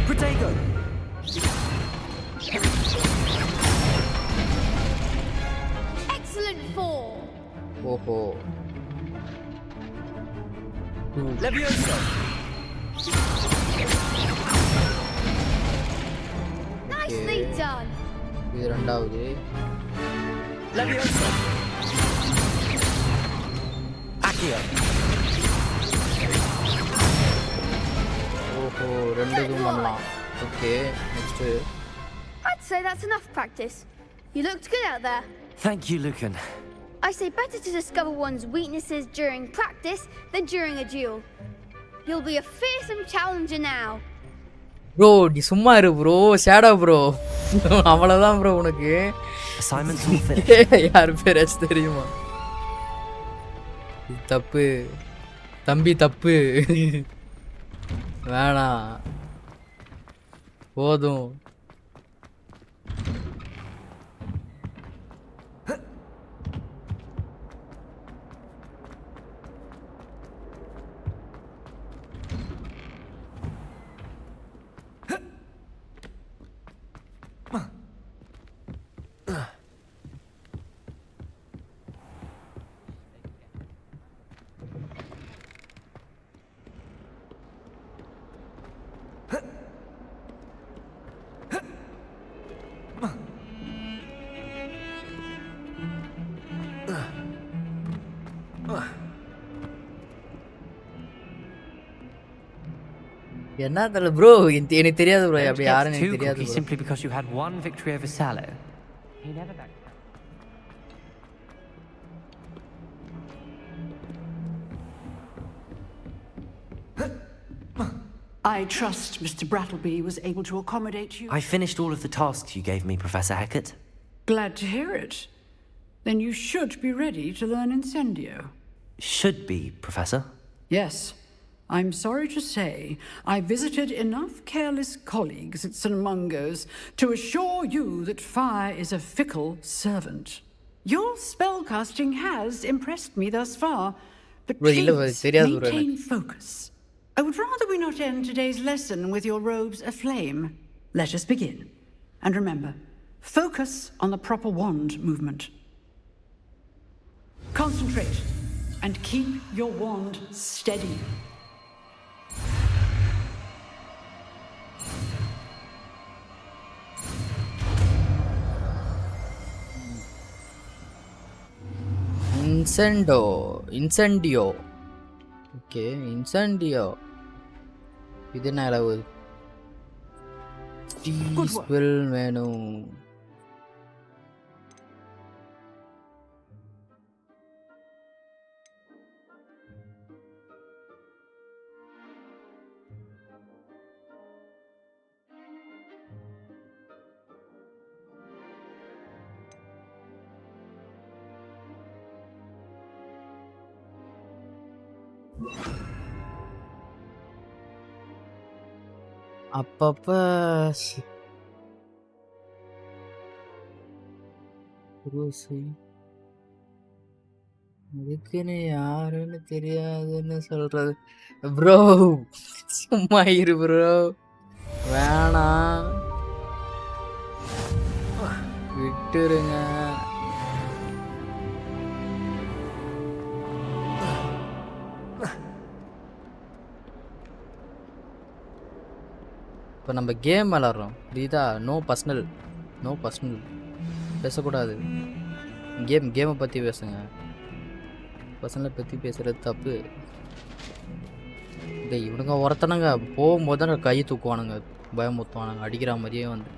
Protego. Excellent form. ஓஹோ. Leviosa. Nicely done. இது ரெண்டாவது. Leviosa. Accio. ஓஹோ ரெண்டு இதுவும் பண்ணலாம். Okay next. I'd say that's enough practice. You looked good out there. Thank you, Lucan. I say better to discover one's weaknesses during practice than during a duel. You'll be a fearsome challenger now. Bro நீ சும்மா இரு bro. Shadow bro. அவ்வளவுதான் bro உனக்கு. Assignments all finished. யார் பேராச்சும் தெரியுமா? தப்பு தம்பி, தப்பு. வேணாம், போதும். என்ன தெரியல ப்ரோ, எனக்கு தெரியாது ப்ரோ. அப்படி யாரும் எனக்கு தெரியாது bro. Simply because you had one victory over Sallow. He never backed down. I trust Mr. Brattleby was able to accommodate you. I finished all of the tasks you gave me, Professor Hecat. Glad to hear it. Then you should be ready to learn Incendio. Should be, Professor. Yes. I'm sorry to say, I visited enough careless colleagues at St. Mungo's to assure you that fire is a fickle servant. Your spellcasting has impressed me thus far, but please maintain focus. I would rather we not end today's lesson with your robes aflame. Let us begin. And remember, focus on the proper wand movement. Concentrate and keep your wand steady. Incendio. Okay, Incendio. இது என்ன அளவு? Spell வேணும். அப்பப்ப இதுக்குன்னு யாருன்னு தெரியாதுன்னு சொல்றது bro. சும்மா இரு ப்ரோ, வேணாம், விட்டுருங்க. இப்போ நம்ம கேம் விளாட்றோம், புரியுதா? நோ பர்சனல் பேசக்கூடாது. கேமை பற்றி பேசுங்க, பர்சனலை பற்றி பேசுகிறது தப்பு. இந்த இவனுங்க ஒருத்தனுங்க போகும்போது தான் கை தூக்குவானுங்க, பயமுத்துவானுங்க, அடிக்கிற மாதிரியே வந்து.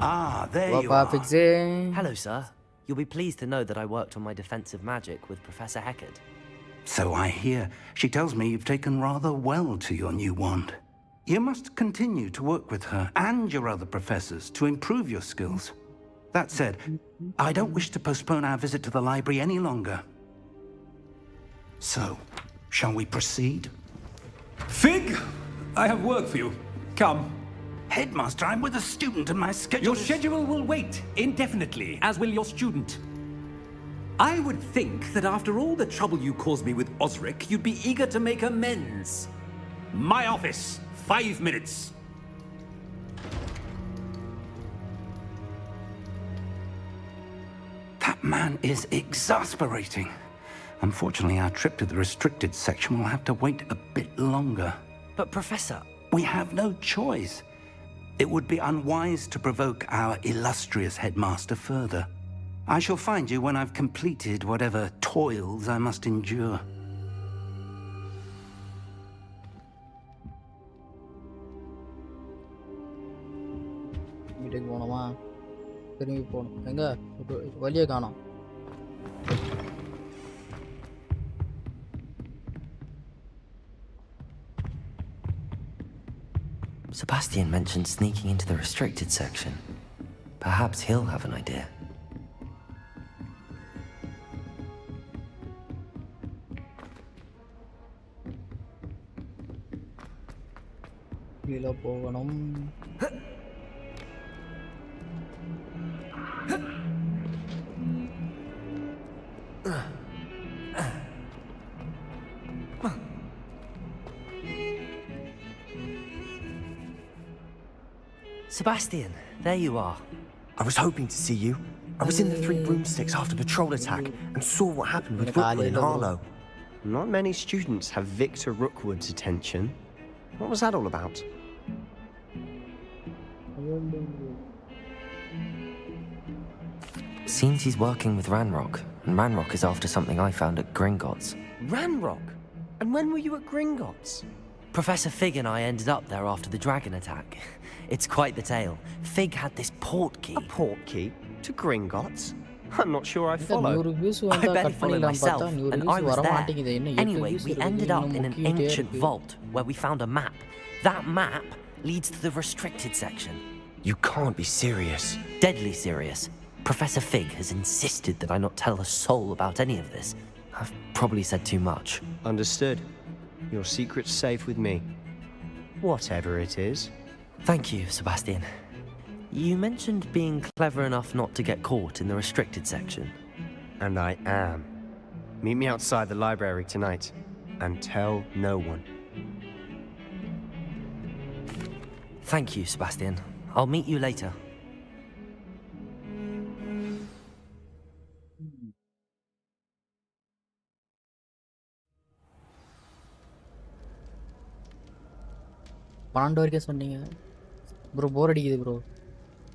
Ah, there you are. Hello, sir. You'll be pleased to know that I worked on my defensive magic with Professor Hecat. So I hear. She tells me you've taken rather well to your new wand. You must continue to work with her and your other professors to improve your skills. That said, I don't wish to postpone our visit to the library any longer. So, shall we proceed? Fig, I have work for you. Come. Headmaster, I'm with a student and my schedule Your schedule will wait indefinitely, as will your student. I would think that after all the trouble you caused me with Osric, you'd be eager to make amends. My office, 5 minutes. That man is exasperating. Unfortunately, our trip to the restricted section will have to wait a bit longer. But Professor... We have no choice. It would be unwise to provoke our illustrious headmaster further. I shall find you when I've completed whatever toils I must endure. வீட்டுக்கு போகணுமா? திரும்பி போகணும். எங்க வழியை காணோம். Sebastian mentioned sneaking into the restricted section. Perhaps he'll have an idea. கீழே போகணும். Sebastian, there you are. I was hoping to see you. I was in the 3 broomsticks after the troll attack and saw what happened with Rookwood in Harlow. Not many students have Victor Rookwood's attention. What was that all about? Seems he's working with Ranrock, and Ranrock is after something I found at Gringotts. Ranrock? And when were you at Gringotts? Professor Fig and I ended up there after the dragon attack. It's quite the tale. Fig had this port key. A port key? To Gringotts? I'm not sure I follow. I barely follow myself, and I was there. Anyway, we ended up in an ancient vault where we found a map. That map leads to the restricted section. You can't be serious. Deadly serious. Professor Fig has insisted that I not tell a soul about any of this. I've probably said too much. Understood. Your secret's safe with me. Whatever it is. Thank you, Sebastian. You mentioned being clever enough not to get caught in the restricted section. And I am. Meet me outside the library tonight, and tell no one. Thank you, Sebastian. I'll meet you later. பன்னெண்டு வரைக்கும் சொன்னீங்க bro. போர் அடிக்குது bro.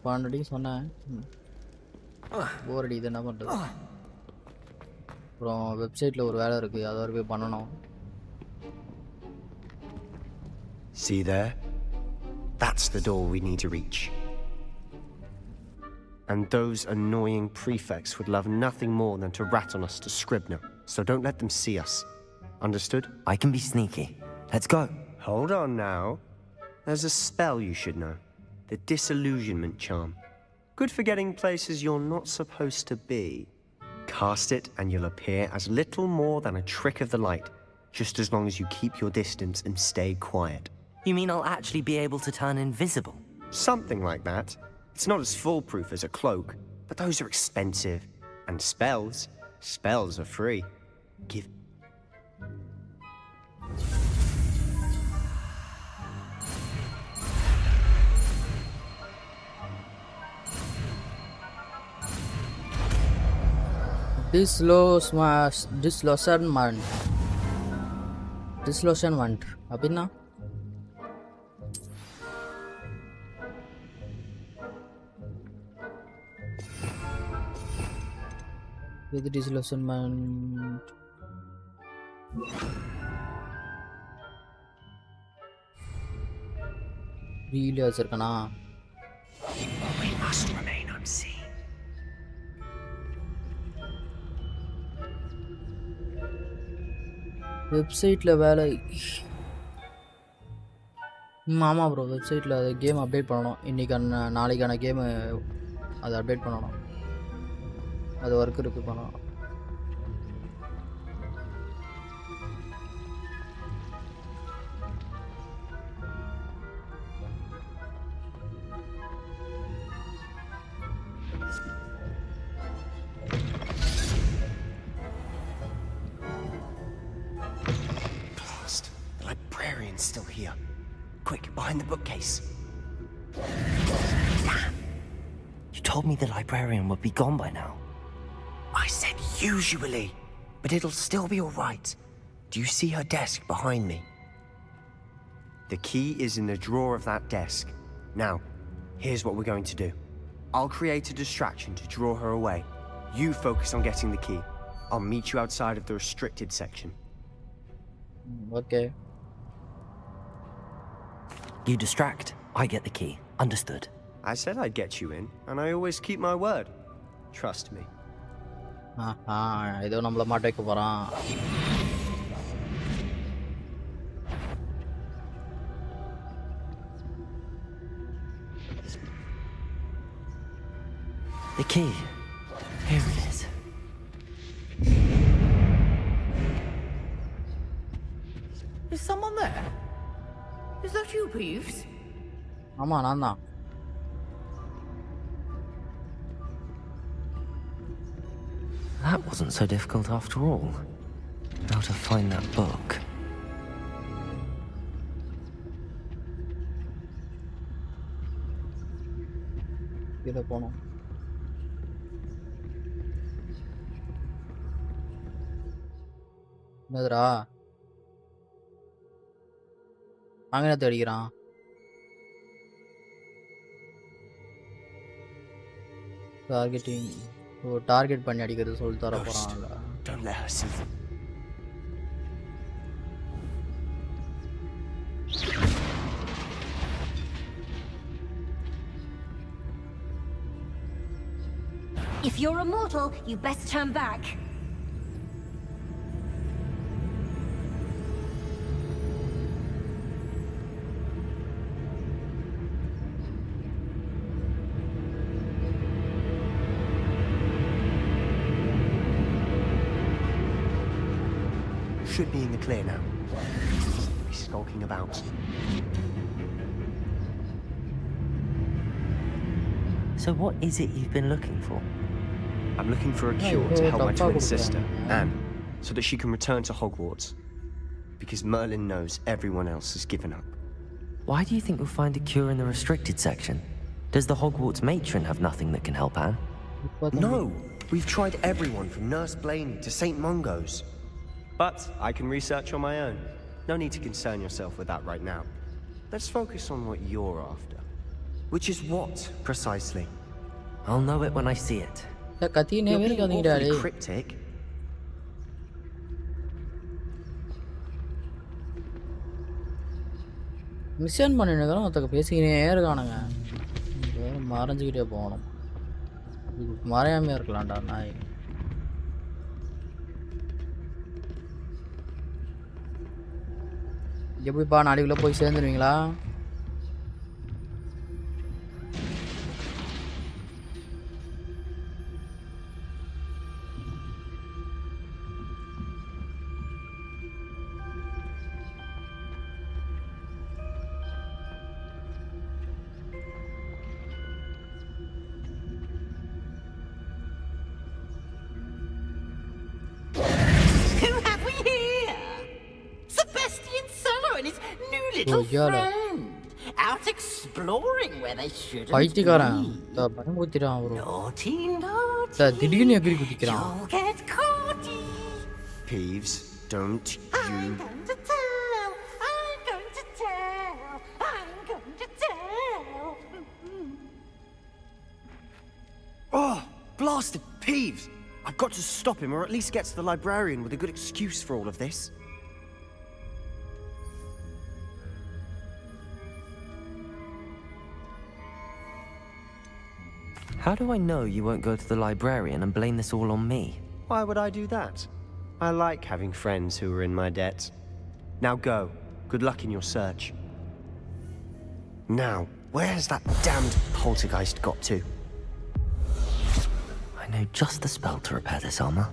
12 வரைக்கும் சொன்னேன். போர் அடிக்குது, என்ன பண்ணுறது? அப்புறம் வெப்சைட்டில் ஒரு வேலை இருக்குது, அதை வரை போய் பண்ணணும். See there? That's the door we need to reach. And those annoying prefects would love nothing more than to rat on us to Scribner, so don't let them see us. Understood? I can be sneaky. Let's go. Hold on now. There's a spell you should know. The Disillusionment Charm. Good for getting places you're not supposed to be. Cast it and you'll appear as little more than a trick of the light, just as long as you keep your distance and stay quiet. You mean I'll actually be able to turn invisible? Something like that. It's not as foolproof as a cloak, but those are expensive. And spells are free. Give... Disillusionment அப்படின்னா இது disillusionment. Reel வச்சிருக்கனா? We must remain unseen. வெப்சைட்டில் வேலை. ஆமாம் bro, வெப்சைட்டில் அது game update பண்ணணும். இன்றைக்கான நாளைக்கான கேமு அதை அப்டேட் பண்ணணும். அது ஒர்க் இருக்குது, பண்ணணும். Still here. Quick, behind the bookcase. Damn! You told me the librarian would be gone by now. I said usually, but it'll still be all right. Do you see her desk behind me? The key is in the drawer of that desk. Now, here's what we're going to do. I'll create a distraction to draw her away. You focus on getting the key. I'll meet you outside of the restricted section. Okay. You distract, I get the key. Understood. I said I'd get you in, and I always keep my word. Trust me. ஏதோ நம்மள மாட்ட வைக்க போறான். The key. Here it is. Is someone there? Is that you, Peeves? ஆமா நான் தான். That wasn't so difficult after all. How to find that book. கீழே போனோம். என்னதுடா அங்கே என்ன தேடிக்கிறான்? டார்கெட்டிங். ஓ டார்கெட் பண்ணி அடிக்கிறது சொல்லி தர போறான்ல. Don't let her see. If you're immortal, you best turn back. Should be in the clear now. He's skulking about. So what is it you've been looking for? I'm looking for a cure to help my twin sister, Anne, so that she can return to Hogwarts. Because Merlin knows everyone else has given up. Why do you think we'll find a cure in the restricted section? Does the Hogwarts matron have nothing that can help Anne? No! We've tried everyone from Nurse Blaney to St. Mungo's. But I can research on my own. No need to concern yourself with that right now. Let's focus on what you're after. Which is what, precisely? I'll know it when I see it. You're being awfully cryptic. Mission பண்ணிருக்கிறோம் ஒருத்தக்க பேசிக்கினே இருக்கானுங்க. மறைஞ்சிக்கிட்டே போகணும். மறையாமையா இருக்கலாம்டா நாய். எப்படிப்பா நாளைக்குள்ள போய் சேர்ந்துருவீங்களா? Who have we here? Sebastian Solo and his new little friend. Out exploring where they shouldn't பைத்தியக்காரன். be. பயமுறுத்திட்டான் bro. Naughty, naughty. திடீர்னு எகிரி குதிக்கிறான். You'll get caught. Peeves, don't you... I'm going to tell. I'm going to tell. I'm going to tell. Oh, blasted Peeves! I've got to stop him, or at least get to the librarian with a good excuse for all of this. How do I know you won't go to the librarian and blame this all on me? Why would I do that? I like having friends who are in my debt. Now go. Good luck in your search. Now, where's that damned poltergeist got to? I know just the spell to repair this armor.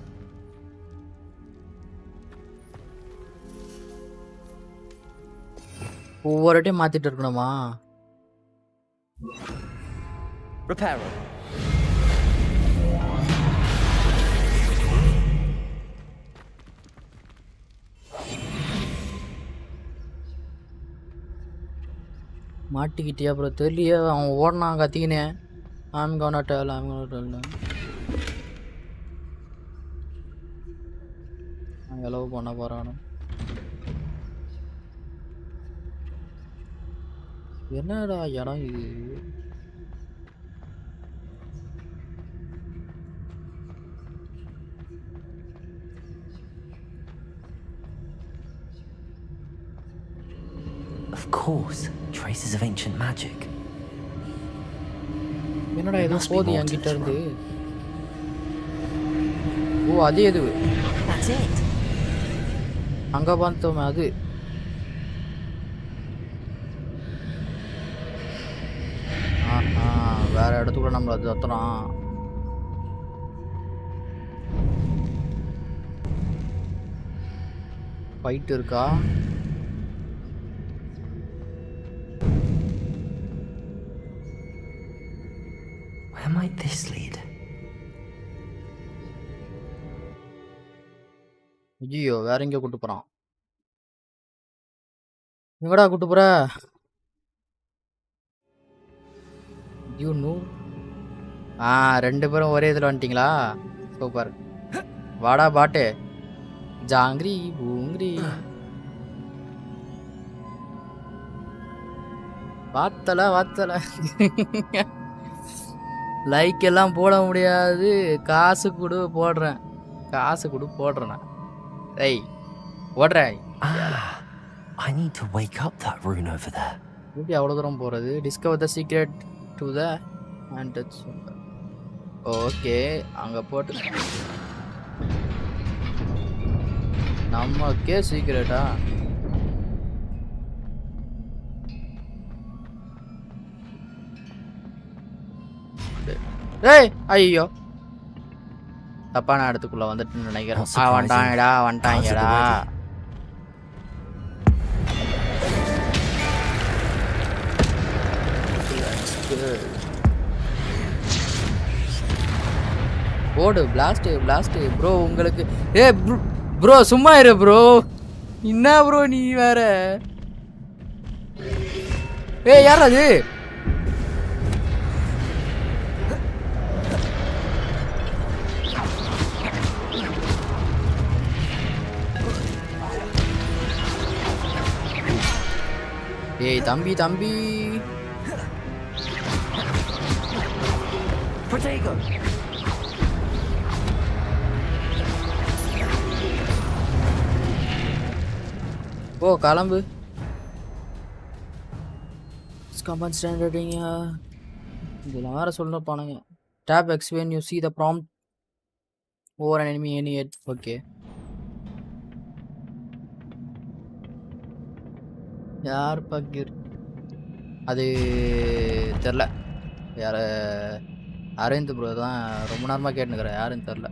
ஒவ்வொரு time மாத்திட்டு இருக்கணுமா? Repair. மாட்டிக்கிட்டியா அப்புறம் தெரியலையே. அவன் ஓடனான் கத்திக்கினே. I'm gonna tell. எவ்வளவு பண்ண போறானு. என்னடா இடம் இது? Of course, traces of ancient magic. என்னடா ஏதோ போகுது என்கிட்ட இருந்து. ஓ அதே இது அங்க பார்த்தோமே அது. வேற இடத்துக்குள்ள நம்மள தத்துறோம். ஃபைட் இருக்கா? Where might this lead? ஐயோ வேற எங்க கூட்டு போறான்? எங்கடா கூட்டு போற? You know. ரெண்டு பேரும் ஒரே இதுல வந்துட்டீங்களா? சூப்பர். வாடா பாட்டு. ஜாங்கிரி பூங்கிரி. வாத்தல லைக் எல்லாம் போட முடியாது. காசு கொடு போடுறேன். ஏய் ஓடுறேன். I need to wake up that rune over there. எப்படி அவ்வளோ தூரம் போகிறது? Discover the secret to the and okay அங்கே போட்டு நமக்கே சீக்ரெட்டா? ஏய் ஐயோ தப்பான இடத்துக்குள்ள வந்துட்டு நினைக்கிறேன். வந்துட்டாங்கடா. ஓடு பிளாஸ்ட் ப்ரோ உங்களுக்கு. ப்ரோ சும்மா இரு ப்ரோ. என்ன ப்ரோ நீ வேற? யார் அது? தம்பி ஓ கிளம்பு. கம்பன் ஸ்டாண்டர்டிங்க இதெல்லாம் வேற சொல்லணும் பானுங்க. Tab X when you see the prompt over an enemy any hit. Okay யார் பக்கீர் அது தெரில. யார் அரவிந்த் ப்ரோ தான் ரொம்ப நேரமாக கேட்டுக்கிறேன். யாருன்னு தெரில.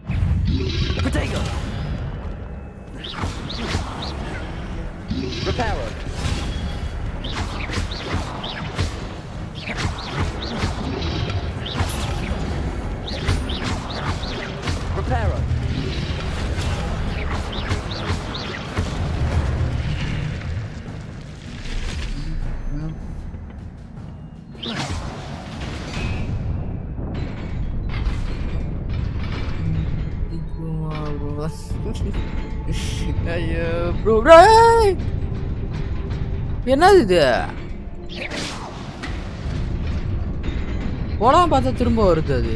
ஐயோ ப்ரோ என்னது இது? போலாம் பார்த்தா திரும்ப வருது அது.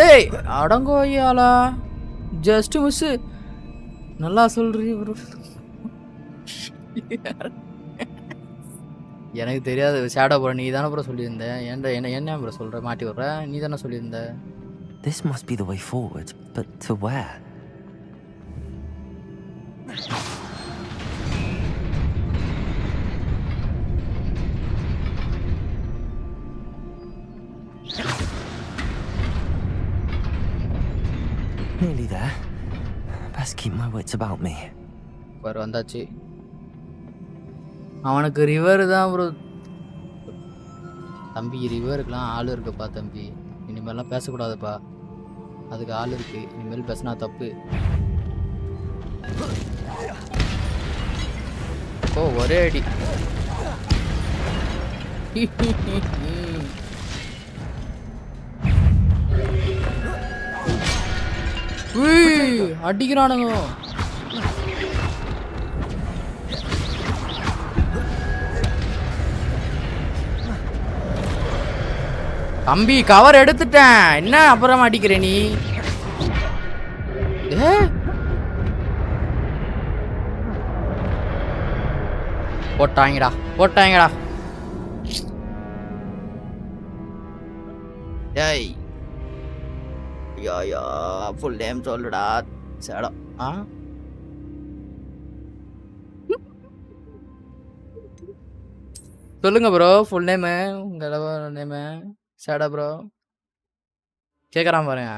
ஏய் அடங்கோயாலா ஜஸ்ட் மிஸ். நல்லா சொல்றீ ப்ரோ. எனக்கு தெரியாது. ஷேடோ ப்ரோ நீ தானே ப்ரோ சொல்லியிருந்த. என்ன ப்ரோ சொல்ற மாட்டி விட்ற? நீ தானே சொல்லியிருந்த. This must be the way forward, but to where? Nearly there. Best keep my wits about me. வந்தாச்சு. அவனுக்கு ரிவர் தான் ப்ரோ. தம்பி ரிவருக்குலாம் ஆள் இருக்குப்பா தம்பி. இனிமேலாம் பேசக்கூடாதுப்பா. அதுக்கு ஆள் இருக்கு. இனிமேல் பேசினா தப்பு. ஓ ஒரே அடி. அடிக்கிறானுங்க. தம்பி கவர் எடுத்துட்டேன். என்ன அப்புறம் அடிக்கிற நீ? போட்டாங்கடா டேய் யா ஃபுல் நேம் சொல்லுடா சடா சொல்லுங்க ப்ரோ ஃபுல் நேம் உங்க நேம் சடா ப்ரோ கேக்குறான் பாருங்க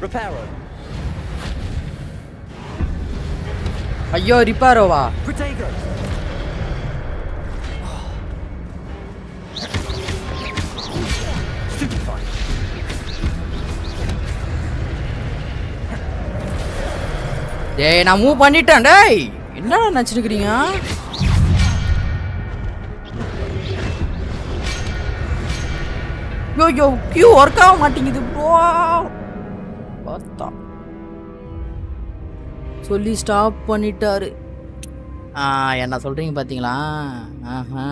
Reparo. ஐயோ ரிப்பேரோவா Protego. Stupefy. டேய் நான் மூவ் பண்ணிட்டேன் டேய் என்னடா நினைச்சிருக்கீங்க யோ கியூ ஒர்க் ஆக மாட்டேங்குது ப்ரோ பார்த்தா சொல்லி ஸ்டாப் பண்ணிட்டாரு என்ன சொல்றீங்க பாத்தீங்களா ஆஹா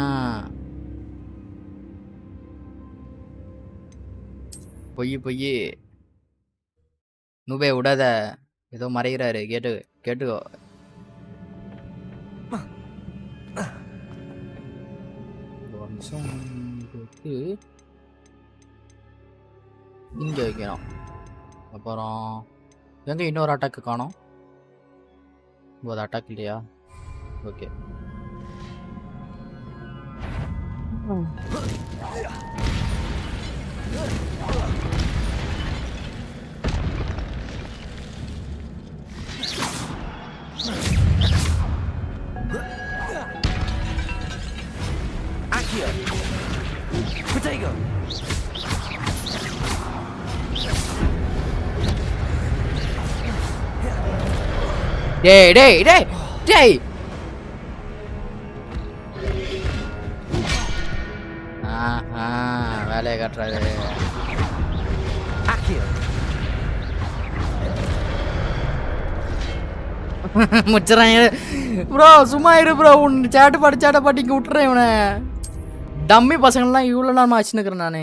பொய் நுபே விடாத ஏதோ மறைகிறாரு கேட்டுக்கோ இங்க வைக்கணும் அப்புறம் எங்க இன்னொரு அட்டாக்கு காணோம் அது அட்டாக் இல்லையா ஓகே Accio. Protego. டேய் வேலையை காட்டுறாரு முச்சுறாங்க ப்ரோ சும்மா இரு ப்ரோ உன் சேட்டை பாட்டி இங்கே விட்டுறேன் இவனை டம்மி பசங்கள்லாம் இவ்வளோ நாள் ஆச்சுன்னுக்கிறேன் நான்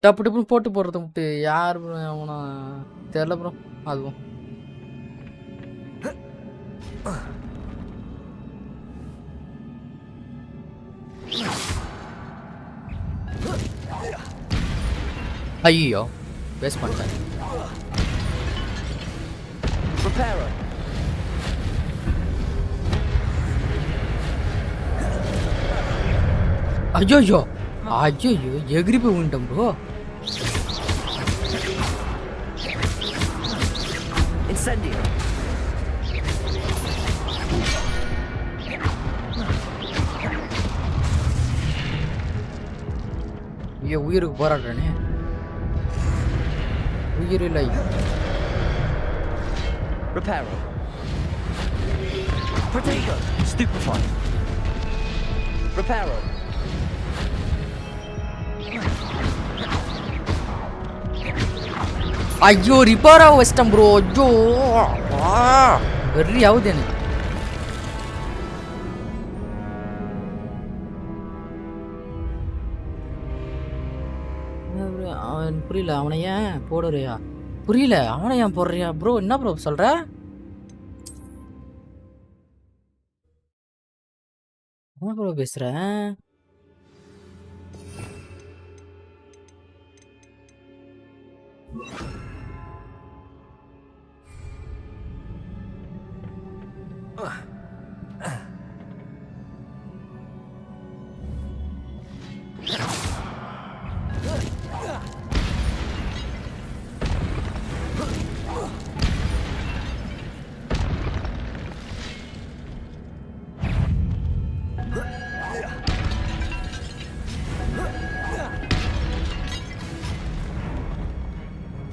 டப்பு போட்டு போடுறத விட்டு யார் ப்ரோ அவனா தெரில ப்ரோ அதுவும் ஐயோ வேஸ்ட் பண்ணிட்டேன் ஐயோ எகிரி போய் விட்டோம் ப்ரோ Incendio. ஐயோ உயிருக்கு போராடுறானே உயிர் இல்லை Reparo. Protego. Stupefy. Reparo. ஐயோ ரிப்பேரா வச்சிட்டேன் ப்ரோ ஐயோ வெறி ஆகுது எனக்கு புரியல அவனை ஏன் போடுறியா புரியல அவனை ஏன் போடுறியா ப்ரோ என்ன ப்ரோ சொல்ற என்ன ப்ரோ பேசுற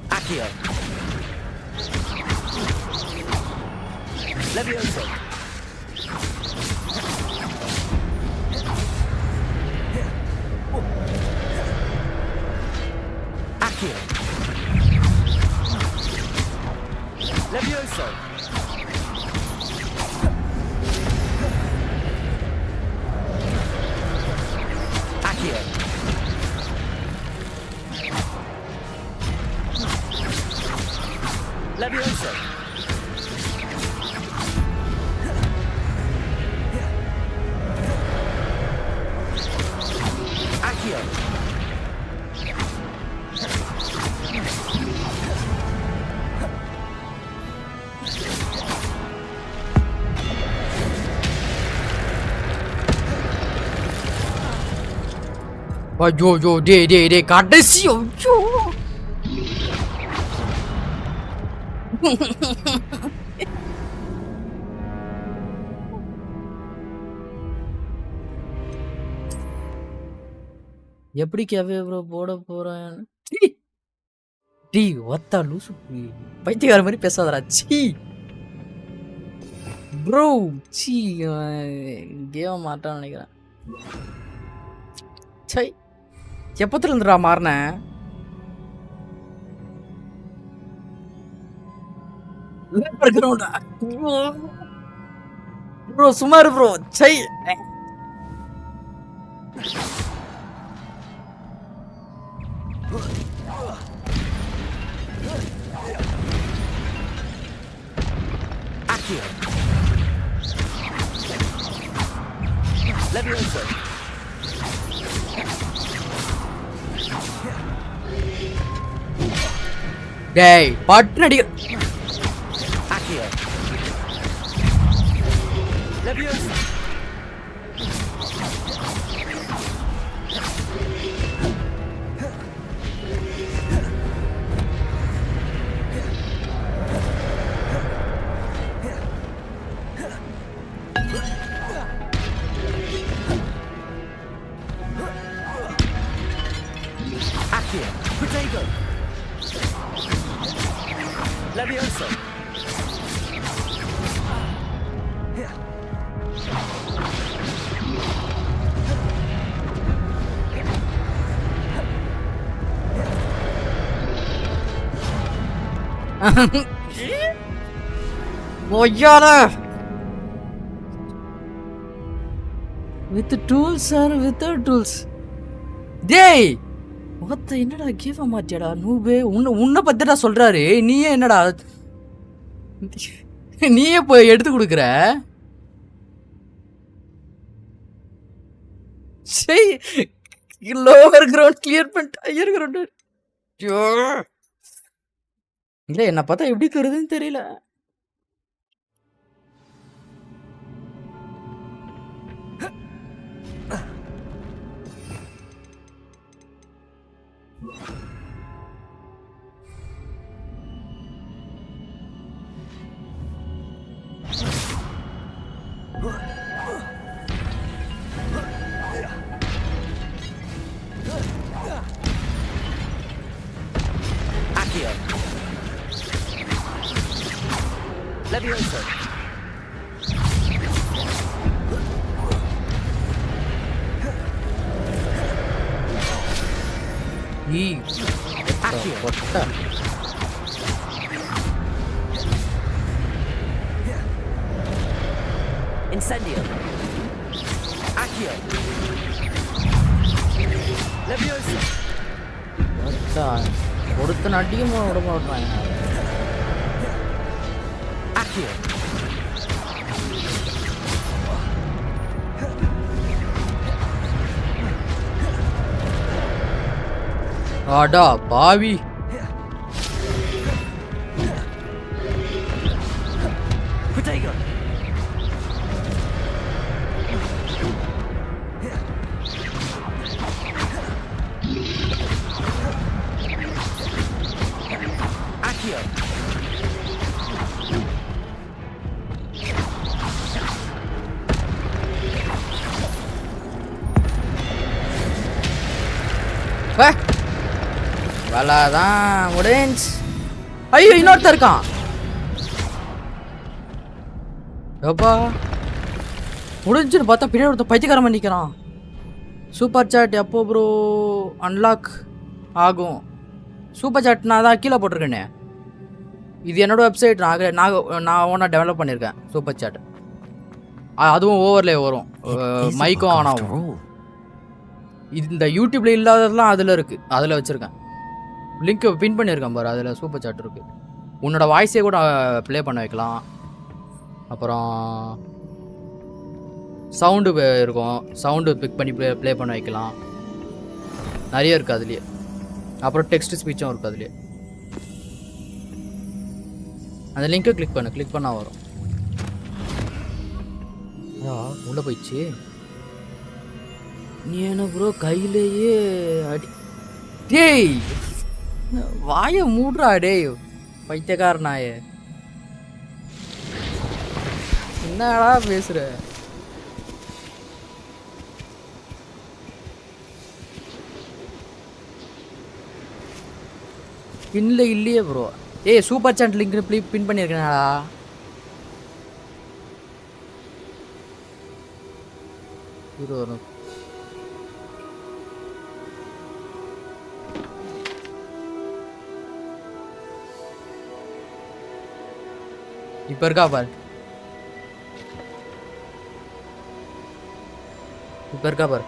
Accio. Levioso. ஐயோ டே கடைசி ஐயோ எப்படி கேவே ப்ரோ போட போறேன் டீ ஒத்தா லூசு பைத்தியக்கார மாதிரி பேசாதடா சீ ப்ரோ சீ கேம் மாட்டான்னு நினைக்கிறேன் சை எப்பத்துல இருந்துடா மாறினேன் ப்ரோ சுமார் ப்ரோ சை Accio. Levioso. டேய் பட்னடி Accio. Levioso. Accio. Protego. Levioso. Boyara with the tools or without tools டேய் முகத்தை என்னடா கேவ மாட்டியாடா நூபே உன்னை பத்திடா சொல்றாரு நீயே என்னடா நீயே போய் எடுத்து கொடுக்குற சரி லோவர் கிரவுண்ட் கிளியர் பண்ணிட்டு ஹையர் கிரவுண்ட் இல்லை என்னை பார்த்தா எப்படி தருதுன்னு தெரியல Accio. Levioso. Accio. Incendio. Accio. Levioso. ஒருத்தன் அடியும் விட மாட்டாங்க Accio. ஆடா பாவி Protego. Accio. வலாதான் முடிஞ்சு ஐயோ இன்னொருத்தர் இருக்கான் எப்பா முடிஞ்சுன்னு பார்த்தா பின்னாடி ஒருத்தர் பைத்தியக்காரன் பண்ணிக்கிறான் சூப்பர் சாட் எப்போ ப்ரோ அன்லாக் ஆகும் சூப்பர் சாட் நான் தான் கீழே போட்டிருக்கேனே இது என்னோட வெப்சைட் நான் ஓனாக டெவலப் பண்ணியிருக்கேன் சூப்பர் சாட் அதுவும் ஓவர்லே வரும் மைக்கும் ஆன் ஆகும் இந்த யூடியூப்ல இல்லாததெல்லாம் அதில் இருக்குது அதில் வச்சுருக்கேன் லிங்க் பின் பண்ணியிருக்கேன் பாரு அதில் சூப்பர் சாட் இருக்குது உன்னோட வாய்ஸே கூட ப்ளே பண்ண வைக்கலாம் அப்புறம் சவுண்டு இருக்கும் சவுண்டு பிக் பண்ணி ப்ளே பண்ண வைக்கலாம் நிறைய இருக்குது அதுலேயே அப்புறம் டெக்ஸ்ட் ஸ்பீச்சும் இருக்குது அதுலேயே அந்த லிங்கை கிளிக் பண்ணால் வரும் உள்ளே போயிடுச்சு நீ என்ன ப்ரோ கையிலேயே அடி டேய் வாயை மூடுறா டேய் பைத்தியக்காரனாயே என்னடா பேசுற பின்ல இல்லையே ப்ரோ ஏய் சூப்பர் சாட் லிங்க் பின் பண்ணியிருக்கேன்டா வரும் இப்ப இருக்கா பாரு இப்ப இருக்கா பாரு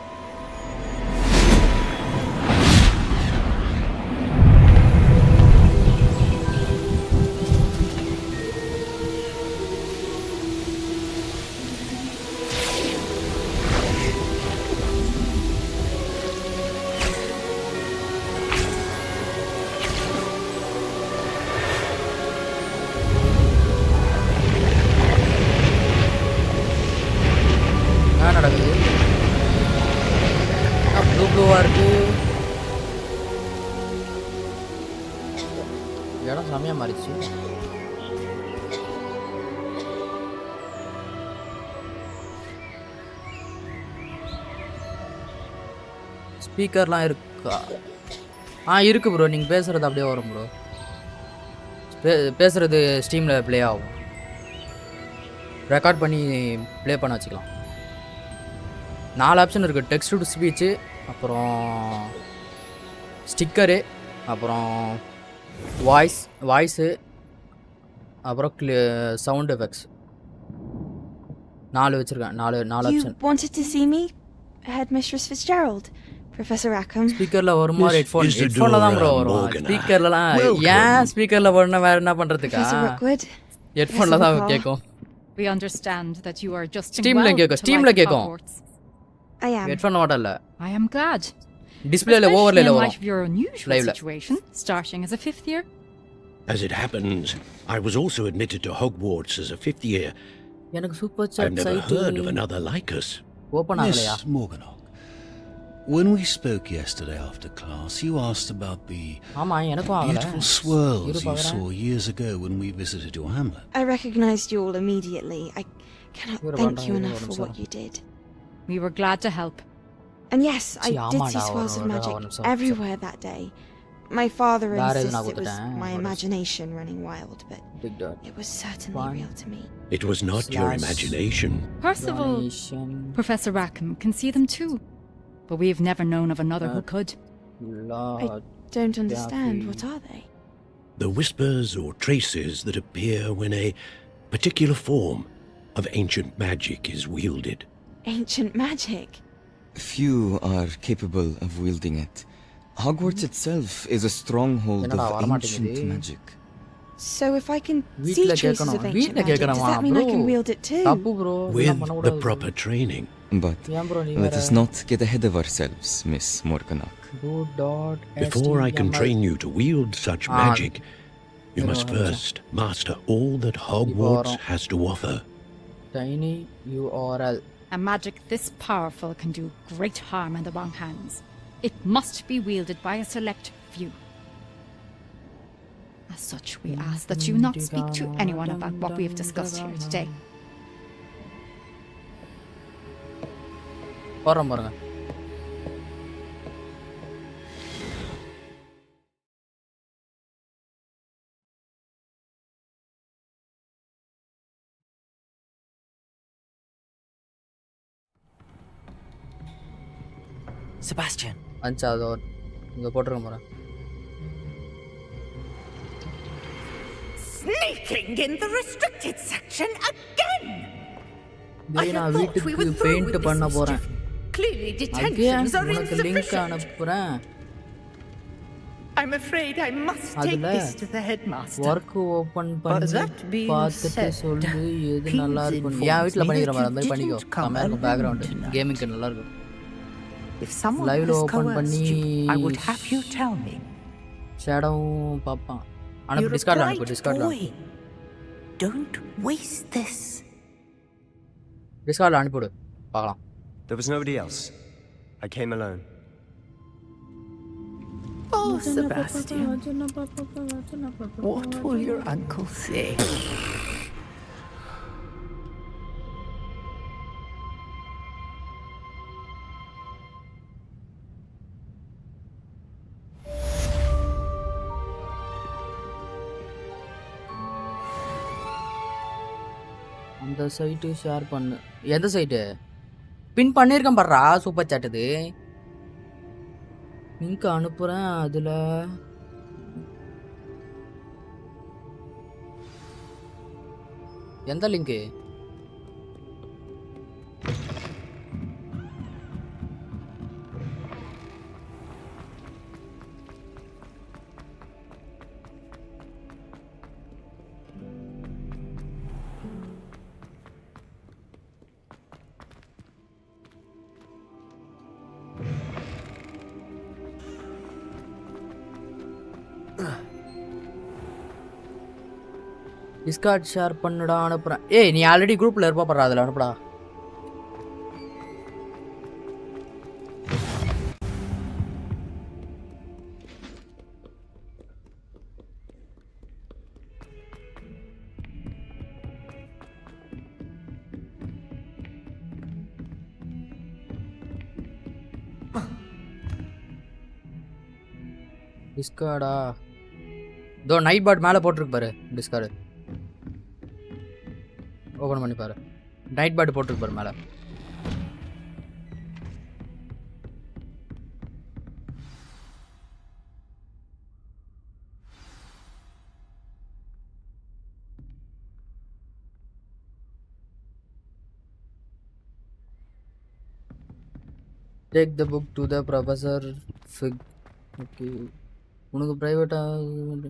ஸ்பீக்கர்லாம் இருக்கா இருக்கு ப்ரோ நீங்கள் பேசுகிறது அப்படியே வரும் ப்ரோ பேசுகிறது ஸ்டீமில் ப்ளே ஆகும் ரெக்கார்ட் பண்ணி ப்ளே பண்ண வச்சுக்கலாம் 4 ஆப்ஷன் இருக்குது டெக்ஸ்ட் டு ஸ்பீச்சு அப்புறம் ஸ்டிக்கரு அப்புறம் வாய்ஸு அப்புறம் சவுண்ட் எஃபெக்ட்ஸ் 4 வச்சுருக்கேன் 4 option. You wanted to see me, Headmistress Fitzgerald? Professor Rackham. ஸ்பீக்கர்ல வருமா ஹெட்ஃபோன்ல தான் ப்ரோ வரும் ஸ்பீக்கர்லலாம் ஏன் ஸ்பீக்கர்ல வரணும் வேற என்ன பண்றதுக்கா ஹெட்ஃபோன்ல தான் கேக்கும் We understand that you are just ஸ்டீம்ல கேக்கும் I am ஹெட்ஃபோன்ல மாட்ட இல்ல I am glad டிஸ்ப்ளேல ஓவர்லேல வரும் your unusual situation starting as a 5th year. As it happens, I was also admitted to Hogwarts as a 5th year. எனக்கு super chat I've never heard of another like us. Open ஆகலையா Miss Morganach, when we spoke yesterday after class, you asked about the beautiful swirls you saw years ago when we visited your hamlet. I recognized you all immediately. I cannot thank you enough for what you did. We were glad to help. And yes, I did see swirls of magic everywhere that day. My father insists it was my imagination running wild, but it was certainly real to me. It was not your imagination. Percival, Professor Rackham can see them too, but we've never known of another who could. I don't understand. What are they? The whispers or traces that appear when a particular form of ancient magic is wielded. Ancient magic? Few are capable of wielding it. Hogwarts itself is a stronghold of ancient magic. So if I can see traces of ancient magic, does that mean I can wield it too? With the proper training. But let us not get ahead of ourselves, Miss Morganach. Before I can train you to wield such magic, you must first master all that Hogwarts has to offer. Tiny URL. A magic this powerful can do great harm in the wrong hands. It must be wielded by a select few. As such, we ask that you not speak to anyone about what we have discussed here today. பாருங்க Sebastian. அஞ்சாவது இங்க போட்டுருங்க பாருங்க Sneaking in the restricted section again. நான் வீட்டுக்கு paint பண்ண போறேன் Clearly detentions are உனக்கு லிங்க் insufficient. அனுப்புறேன் I'm afraid I must take this to the headmaster. Work open பண்ணி பார்த்துட்டு சொல்லு எது நல்லா இருக்கும் என் வீட்ல பண்ணிக்கிற மாதிரி பண்ணிக்கோ கம்மியா இருக்கும் பேக்ரவுண்ட் கேமிங்க்கு நல்லா இருக்கும் If someone லைவ்ல has ஓபன் பண்ணி coerced you, I would have you tell me. ஷேடோவும் பாப்பான் அனுப்பு டிஸ்கார்ட்ல அனுப்பு டிஸ்கார்ட்ல Don't waste this. டிஸ்கார்ட்ல அனுப்பிடு பார்க்கலாம் There was nobody else. I came alone. Oh, Sebastian. What will your uncle say? அந்த சைட்டு ஷேர் பண்ணு. எந்த site? பின் பண்ணியிருக்கேன் பாருடா சூப்பர் சாட் இது. லிங்க் அனுப்புறேன் அதுல. எந்த லிங்க்? டிஸ்கார்ட் ஷேர் பண்ணுடா அனுப்புறேன். ஏய் நீ ஆல்ரெடி குரூப்ல இருப்பா பண்றா அதுல அனுப்புடா. டிஸ்கார்டா? இதோ நைட் பாட் மேலே போட்டிருக்கு பாரு டிஸ்கார்டு. ஓப்பன் பண்ணி பாரு. நைட் பாட் போட்டிருக்கு பாரு மேலே. Take the book to the professor Fig. Okay. உனக்கு ப்ரைவேட்டாக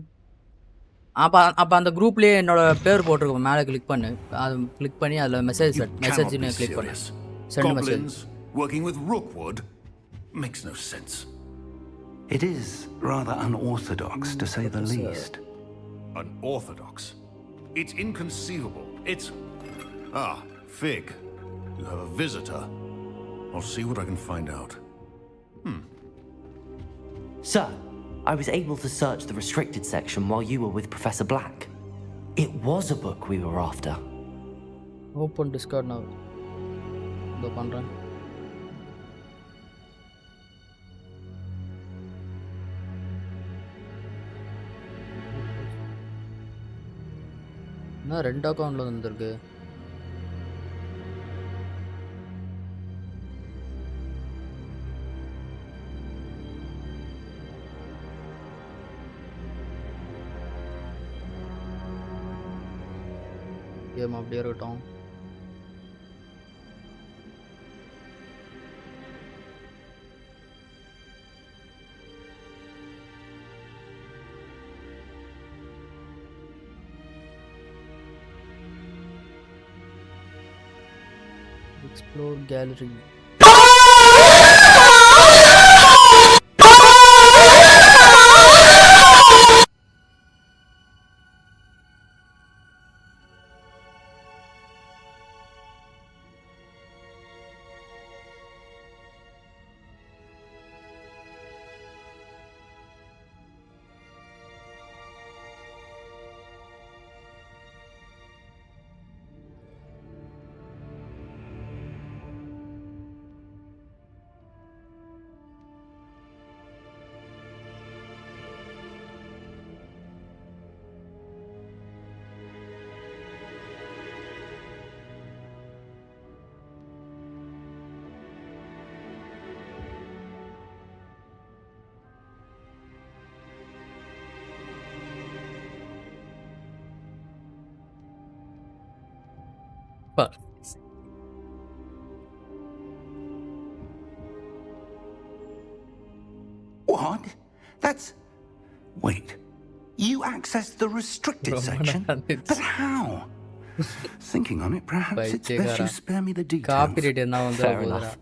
அப்போ அந்த குரூப்லேயே என்னோட பேர் போட்டிருக்கோம். மேலே கிளிக் பண்ணு. அது கிளிக் பண்ணி அதில் மெசேஜ்னு கிளிக் பண்ணு. Send message. Working with Rookwood makes no sense. It is rather unorthodox, to say the least. Unorthodox? It's inconceivable. It's... Ah, Fig. You have a visitor. I'll see what I can find out. Sir, I was able to search the restricted section while you were with Professor Black. It was a book we were after. Open Discord now. இதோ பண்றேன். நான் 2 அக்கவுண்ட்ல வந்திருக்கு. Game அப்படியே இருக்கட்டும். Explore gallery. What? That's... Wait. You accessed the restricted section? But how? Thinking on it, perhaps it's best you spare me the details. Fair enough.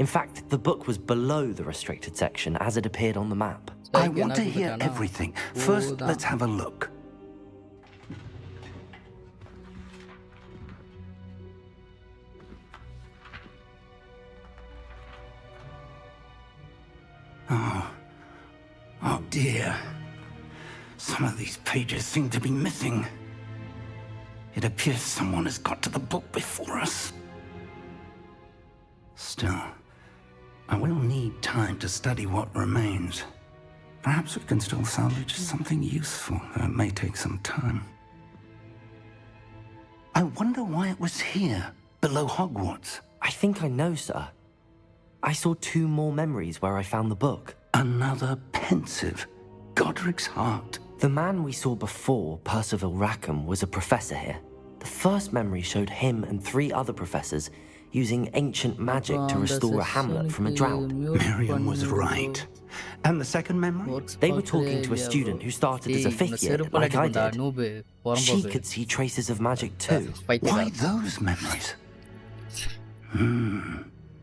In fact, the book was below the restricted section as it appeared on the map. I want to hear everything. First, let's have a look. Oh dear. Some of these pages seem to be missing. It appears someone has got to the book before us. Still, I will need time to study what remains. Perhaps we can still salvage something useful, though it may take some time. I wonder why it was here, below Hogwarts. I think I know, sir. I saw 2 more memories where I found the book. Another pensive Godric's heart. The man we saw before, Percival Rackham, was a professor here. The first memory showed him and 3 other professors using ancient magic to restore a hamlet from a drought. Miriam was right. And the second memory? They were talking to a student who started as a 5th year, like I did. She could see traces of magic too. Why those memories?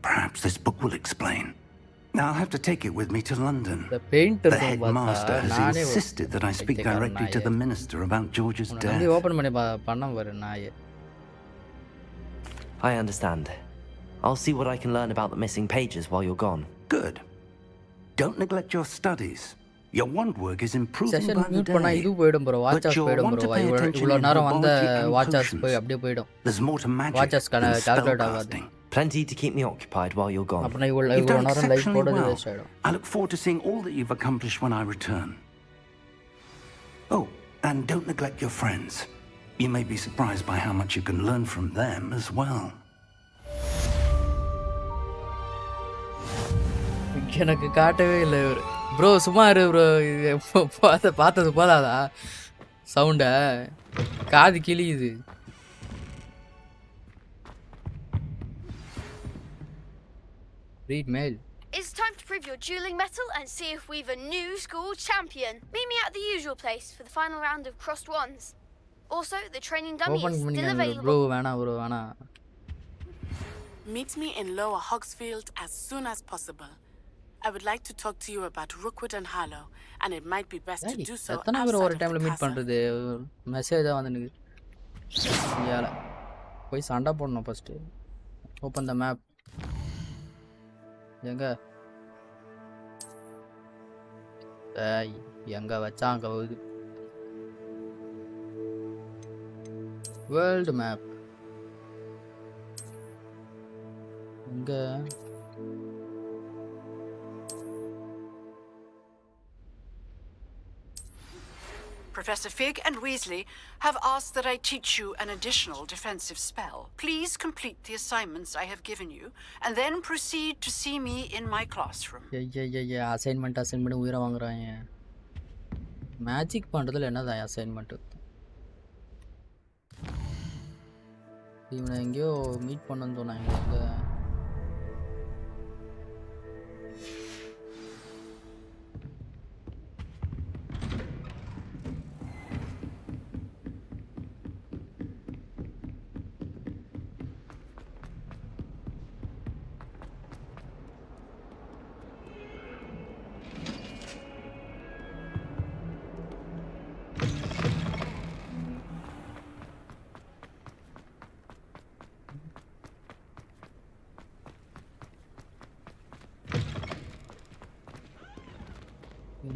Perhaps this book will explain. I'll have to take it with me to London. The headmaster has insisted that I speak directly to the minister about George's death. I understand. I'll see what I can learn about the missing pages while you're gone. Good. Don't neglect your studies. Your wand work is improving by the day. But you'll want to pay attention in herbology and potions. There's more to magic than spellcasting. Plenty to keep me occupied while you're gone. You've done exceptionally well. I look forward to seeing all that you've accomplished when I return. Oh, and don't neglect your friends. You may be surprised by how much you can learn from them as well. எனக்கு காட்டவே இல்லை இவர். Bro சும்மா இரு bro. பார்த்தது போதாதா சவுண்டை? காது கிளியுது. Read mail. It's time to prove your dueling mettle and see if we've a new school champion. Meet me at the usual place for the final round of crossed wands. Also, the training dummy is still available. Bro, வேணா. Meet me in Lower Hogsfield as soon as possible. I would like to talk to you about Rookwood and Harlow, and it might be best to do so outside of the castle. மெசேஜா வந்துருக்கு. யால போய் சண்டை போடணும் first. Open தி map. எங்க வச்சாங்க இது world map எங்க Professor Fig and Weasley have asked that I teach you an additional defensive spell. Please complete the assignments I have given you, and then proceed to see me in my classroom. Assignment உயிரை வாங்குறாங்க. Magic பண்றதுல என்னதான் assignment? இவனை எங்கேயோ meet பண்ணன்னு சொன்னாங்க.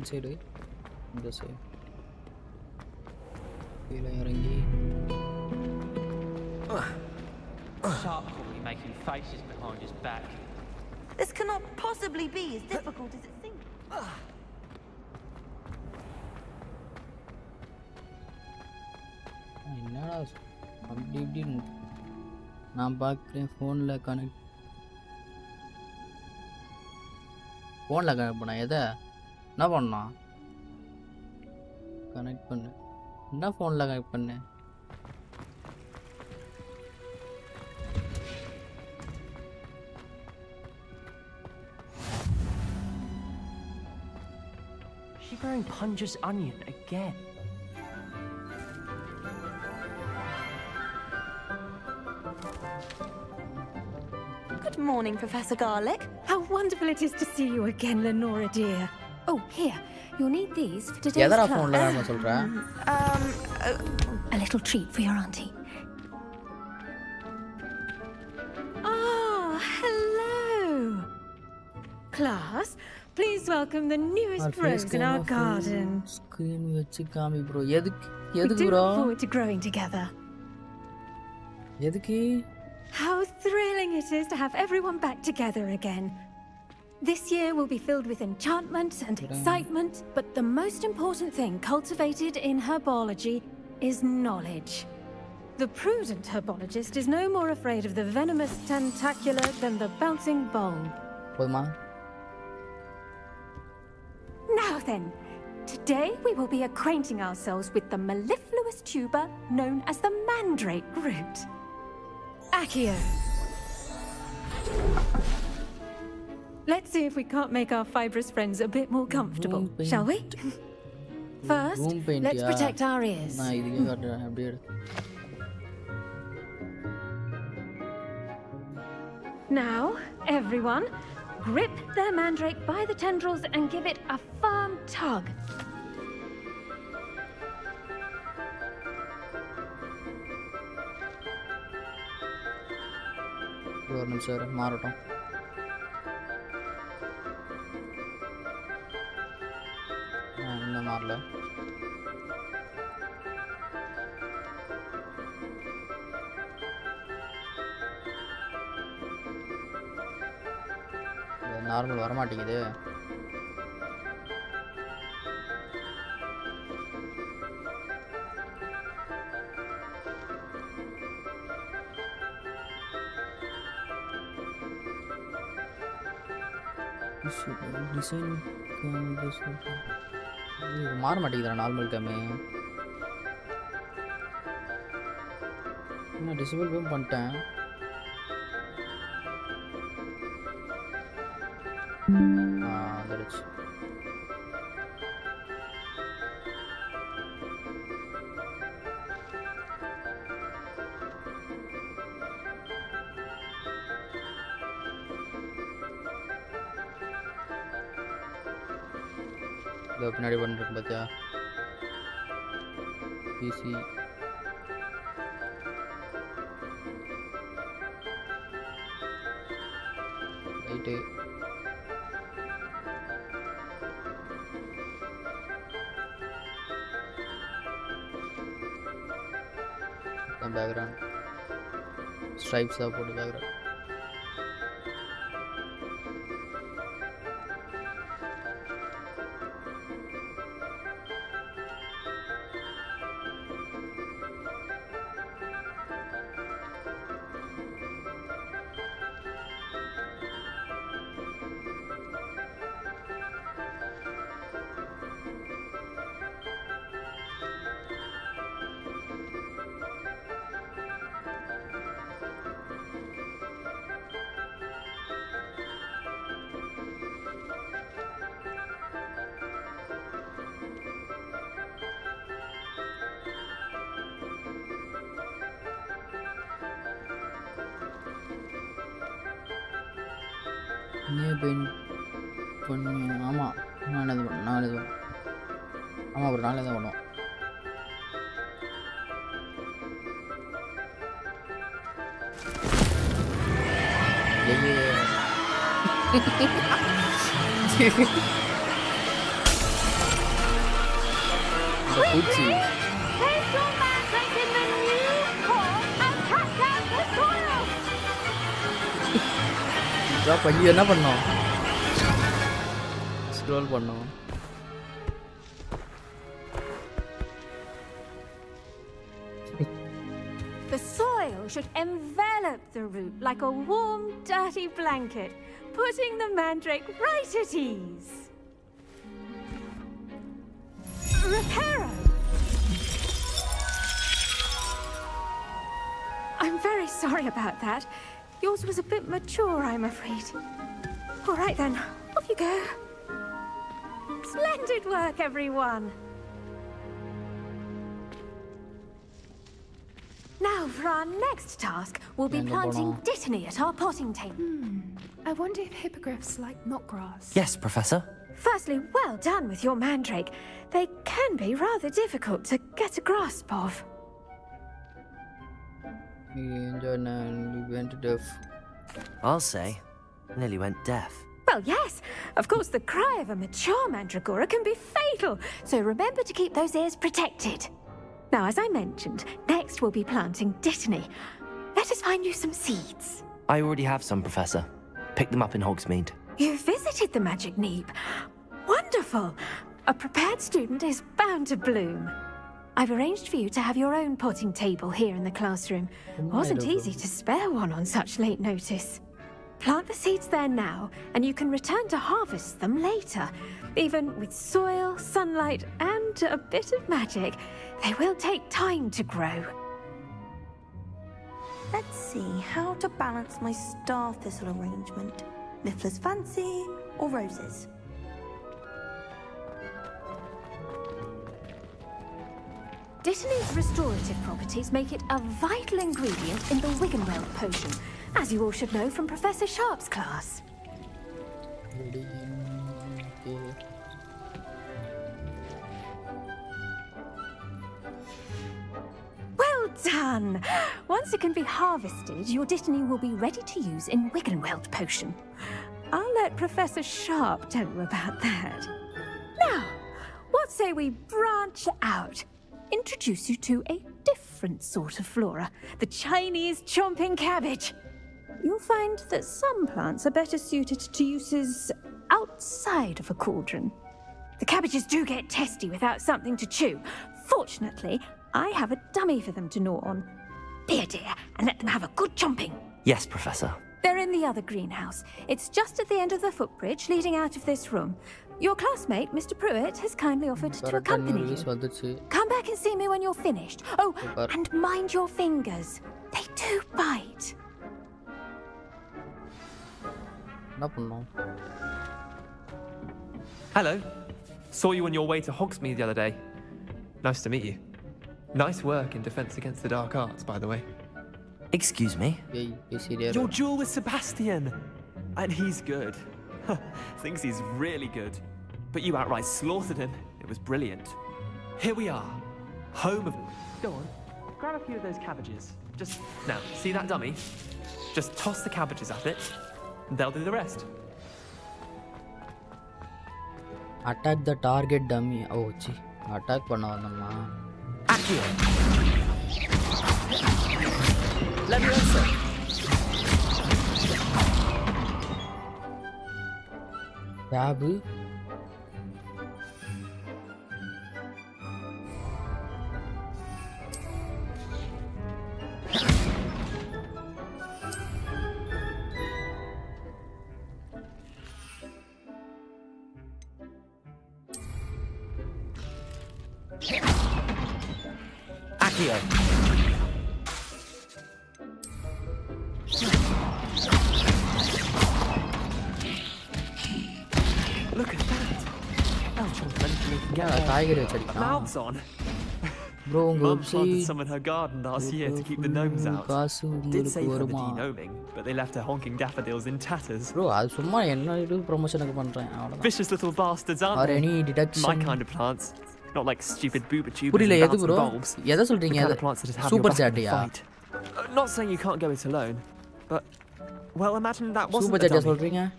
Inside the side. Sharp will be making faces behind his back. This cannot possibly be as difficult as it seems. என்னடா அப்படி இப்படின்னு நான் பார்க்குறேன். ஃபோனில் கனெக்ட் பண்ண எதை என்ன பண்ணா? கனெக்ட் பண்ணு. என்ன ஃபோனில் கனெக்ட் பண்ணு? She wearing Punja's onion again. Good morning, Professor Garlick. How wonderful it is to see you again, Lenora dear. Oh, here. You'll need these for today's class. A little treat for your auntie. Ah, hello. Class, please welcome the newest rose in our garden. Screen vechi kaami bro. We Eduk do bro? look forward to growing together. Edukki? How thrilling it is to have everyone back together again. This year will be filled with enchantment and excitement, but the most important thing cultivated in herbology is knowledge. The prudent herbologist is no more afraid of the venomous tentacular than the bouncing bulb. Poduma? Now then, today we will be acquainting ourselves with the mellifluous tuber known as the mandrake root. Accio. Let's see if we can't make our fibrous friends a bit more comfortable, shall we? First, let's protect our ears. Now, everyone, grip their mandrake by the tendrils and give it a firm tug. ஒரு நிமிஷம் இரு, மாறட்டும். இன்னும் மாறல. Normal வரமாட்டேங்குது. Design மாற மாட்டேங்குதுடா normal கேமே. நான் டிசேபிள் பேம் பண்ணிட்டேன். வந்துடுச்சு. பின்னாடி பண்ணிருக்கு பார்த்தியா பிசி ரைட்டு பேக்ரவுண்ட் ஸ்ட்ரைப்ஸ் தான் போட்டு பேக்ரவுண்ட் பெயிண்ட் பண்ணி ஆமாம் நான் இது ஆமாம் ஒரு நாள் தான் பண்ணுவோம். பூச்சி பண்ணி என்ன பண்ணோம் ஸ்க்ரோல் பண்ணோம். The soil should envelop the root like a warm, dirty blanket, putting the mandrake right at ease. Reparo! I'm very sorry about that. Yours was a bit mature, I'm afraid. All right then, off you go. Splendid work, everyone. Now for our next task, we'll be planting dittany at our potting table. I wonder if hippogriffs like knotgrass. Yes, Professor. Firstly, well done with your mandrake. They can be rather difficult to get a grasp of. You went deaf. I'll say, nearly went deaf. Well, yes. Of course, the cry of a mature mandragora can be fatal, so remember to keep those ears protected. Now, as I mentioned, next we'll be planting Dittany. Let us find you some seeds. I already have some, Professor. Picked them up in Hogsmeade. You visited the Magic Neep. Wonderful. A prepared student is bound to bloom. I've arranged for you to have your own potting table here in the classroom. Wasn't easy to spare one on such late notice. Plant the seeds there now, and you can return to harvest them later. Even with soil, sunlight, and a bit of magic, they will take time to grow. Let's see how to balance my star thistle arrangement. Niffler's fancy or roses? Dittany's restorative properties make it a vital ingredient in the Wiggenweld potion, as you all should know from Professor Sharp's class. Well done! Once it can be harvested, your Dittany will be ready to use in Wiggenweld potion. I'll let Professor Sharp tell you about that. Now, what say we branch out? Introduce you to a different sort of flora, the Chinese chomping cabbage. You'll find that some plants are better suited to uses outside of a cauldron. The cabbages do get testy without something to chew. Fortunately, I have a dummy for them to gnaw on. Be a dear and let them have a good chomping. Yes, Professor. They're in the other greenhouse. It's just at the end of the footbridge leading out of this room. Your classmate, Mr. Pruitt, has kindly offered to accompany you. Come back and see me when you're finished. Oh, and mind your fingers. They do bite. Hello. Saw you on your way to Hogsmeade the other day. Nice to meet you. Nice work in Defense Against the Dark Arts, by the way. Excuse me? Your duel with Sebastian! And he's good. Thinks he's really good. But you outright slaughtered him. It was brilliant. Here we are. Home of... Go on. Grab a few of those cabbages. Just... Now, see that dummy? Just toss the cabbages at it, and they'll do the rest. Attack the target dummy. Oh, gee. Attack panna vandamma. Accio! Let me answer. Babu. Accio! Look at that! Mouths on! Bro, Mum planted some in her garden last year to keep the gnomes out. Did save her the de-gnoming, but they left her honking daffodils in tatters. Bro, that's summa enna promotion Vicious little bastards, aren't they? Or any deduction. My kind of plants. Not like stupid booba tubers Purila and edu bouncing bro? bulbs. Edha solreenga? The kind of plants that just have Super your back in chat the ya? fight. Not saying you can't go it alone, but... Well, imagine that wasn't Super a chat dummy. solreenga?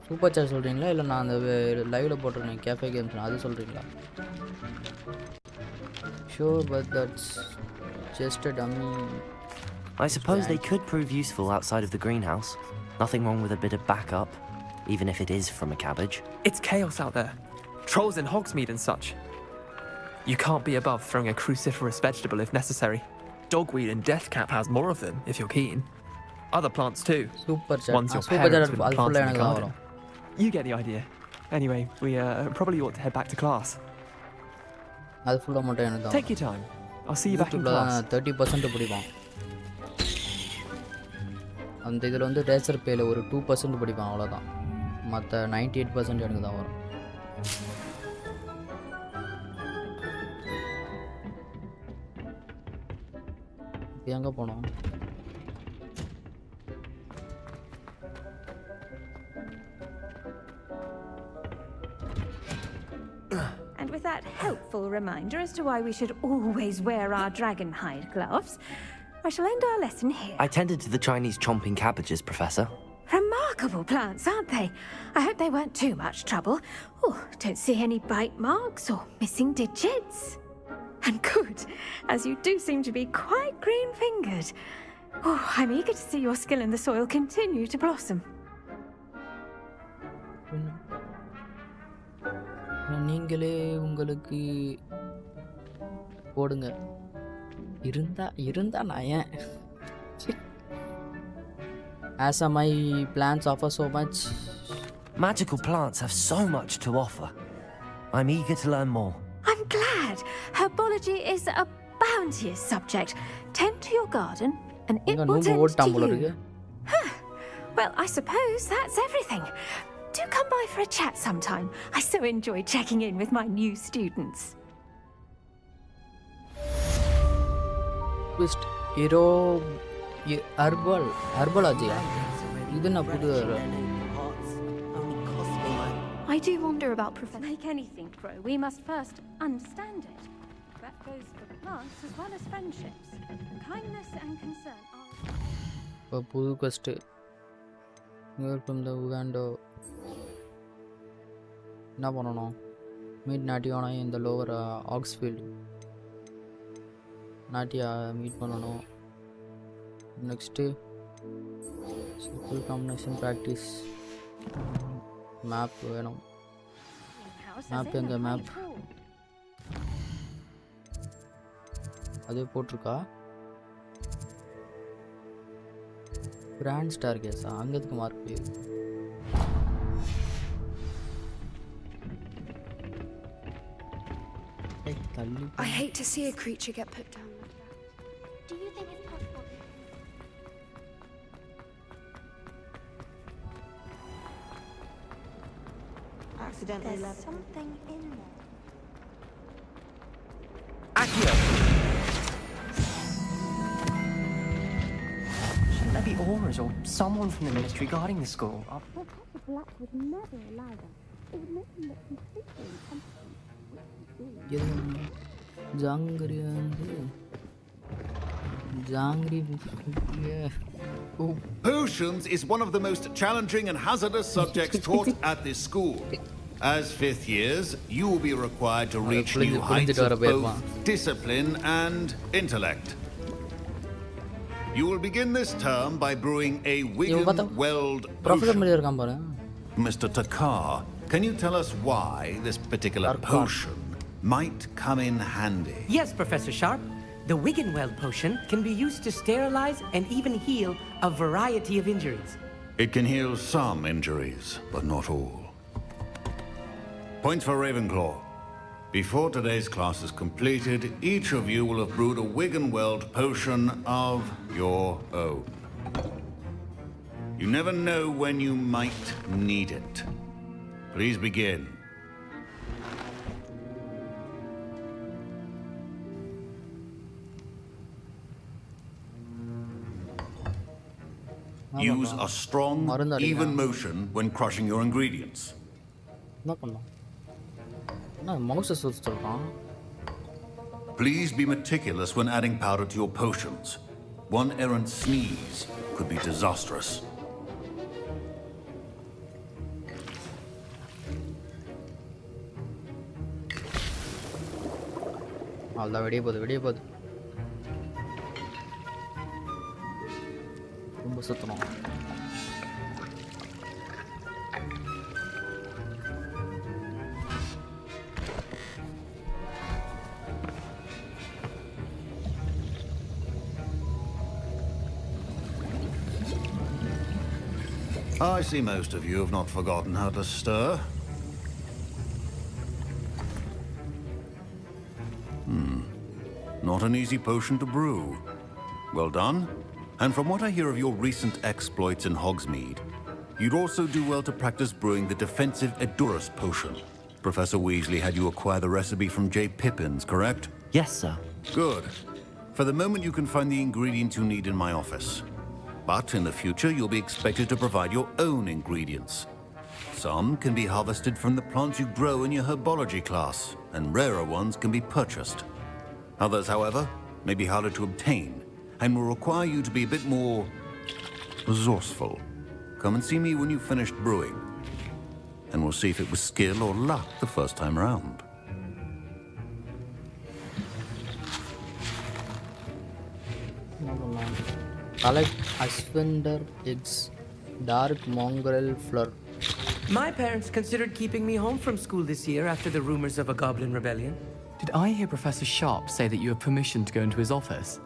Super chat solreenga illa na andha live la poturen cafe games adu solreenga? Sure, but that's just a dummy. I suppose they could prove useful outside of the greenhouse. Nothing wrong with a bit of backup, even if it is from a cabbage. It's chaos out there. Trolls in Hogsmeade and such. You can't be above throwing a cruciferous vegetable if necessary. Dogweed and deathcap has more of them, if you're keen. Other plants too. Super chat. Ones your parents would plant in the garden. You get the idea. Anyway, we probably ought to head back to class. Take your time. I'll see you back in class. 30% படிப்பான். அந்த இதுல வந்து racer பேல ஒரு 2% படிப்பான் அவ்வளவுதான். மத்த 98% எனக்கு தான் வரும். எங்க போனோம்? And with that helpful reminder as to why we should always wear our dragon hide gloves, I shall end our lesson here. I tended to the Chinese chomping cabbages, Professor. Remarkable. remarkable plants, aren't they? I hope they weren't too much trouble. Oh, don't see any bite marks or missing digits. And good, as you do seem to be quite green-fingered. Oh, I'm eager to see your skill in the soil continue to blossom. நீங்களே உங்களுக்கு போடுங்க இருந்தா நான் ஏன் as my plants offer so much. Magical plants have so much to offer. I'm eager to learn more. I'm glad. Herbology is a bounteous subject. Tend to your garden and it will tend to you. Well, I suppose that's everything. Do come by for a chat sometime. I so enjoy checking in with my new students. Twist hero herbology. Iduna pudu. I do wonder about Professor. To make anything grow, we must first understand it. That goes for plants as well as friendships. Kindness and concern are. Pudu quest. Here from the Uganda. என்ன பண்ணணும் meet நாட்டியானா இந்த lower ஆக்ஸ்ஃபீல்டு நாட்டியா meet பண்ணணும் next simple combination practice map வேணும் map எங்கே map அதே போட்டிருக்கா grand star கேஸா அங்கேதுக்கு mark போயிருக்கு I hate to see a creature get put down like that. Do you think it's possible? Accidentally left something in there. Accio! Shouldn't there be auras or someone from the ministry guarding the school? Professor Black would never allow that. It would make him look completely incompetent. Potions is one of the most challenging and hazardous subjects taught at this school. As 5th years, you will be required to reach new heights of both discipline and intellect. You will begin this term by brewing a Wiggen-Weld potion. Mr. Takar, can you tell us why this particular potion might come in handy? Yes, Professor Sharp. The Wiggen-Weld potion can be used to sterilize and even heal a variety of injuries. It can heal some injuries, but not all. Points for Ravenclaw. Before today's class is completed, each of you will have brewed a Wiggen-Weld potion of your own. You never know when you might need it. Please begin. Use a strong, even motion when crushing your ingredients. Please be meticulous when adding powder to your potions. One errant sneeze could be disastrous. ரொம்ப சுத்தணும் I see most of you have not forgotten how to stir. Not an easy potion to brew. Well done. And from what I hear of your recent exploits in Hogsmeade, you'd also do well to practice brewing the defensive Edurus potion. Professor Weasley had you acquire the recipe from J. Pippin's, correct? Yes, sir. Good. For the moment, you can find the ingredients you need in my office. But in the future, you'll be expected to provide your own ingredients. Some can be harvested from the plants you grow in your herbology class, and rarer ones can be purchased. Others, however, may be harder to obtain, and will require you to be a bit more resourceful. Come and see me when you've finished brewing. And we'll see if it was skill or luck the first time round. Collect Aswender eggs. Dark mongrel flour. My parents considered keeping me home from school this year after the rumors of a goblin rebellion. Did I hear Professor Sharp say that you have permission to go into his office?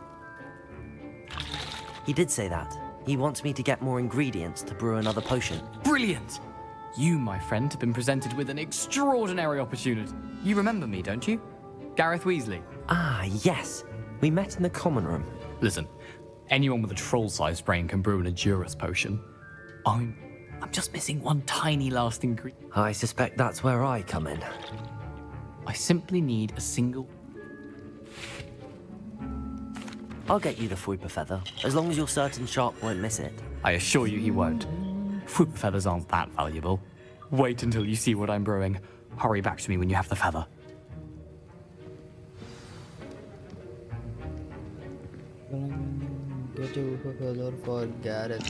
He did say that. He wants me to get more ingredients to brew another potion. Brilliant! You, my friend, have been presented with an extraordinary opportunity. You remember me, don't you? Gareth Weasley. Ah, yes. We met in the common room. Listen, anyone with a troll-sized brain can brew an Edurus potion. I'm just missing one tiny last ingredient. I suspect that's where I come in. I simply need a single... I'll get you the Fwooper feather, as long as you're certain Sharp won't miss it. I assure you he won't. Fwooper feathers aren't that valuable. Wait until you see what I'm brewing. Hurry back to me when you have the feather. Get a Fwooper feather for Gareth.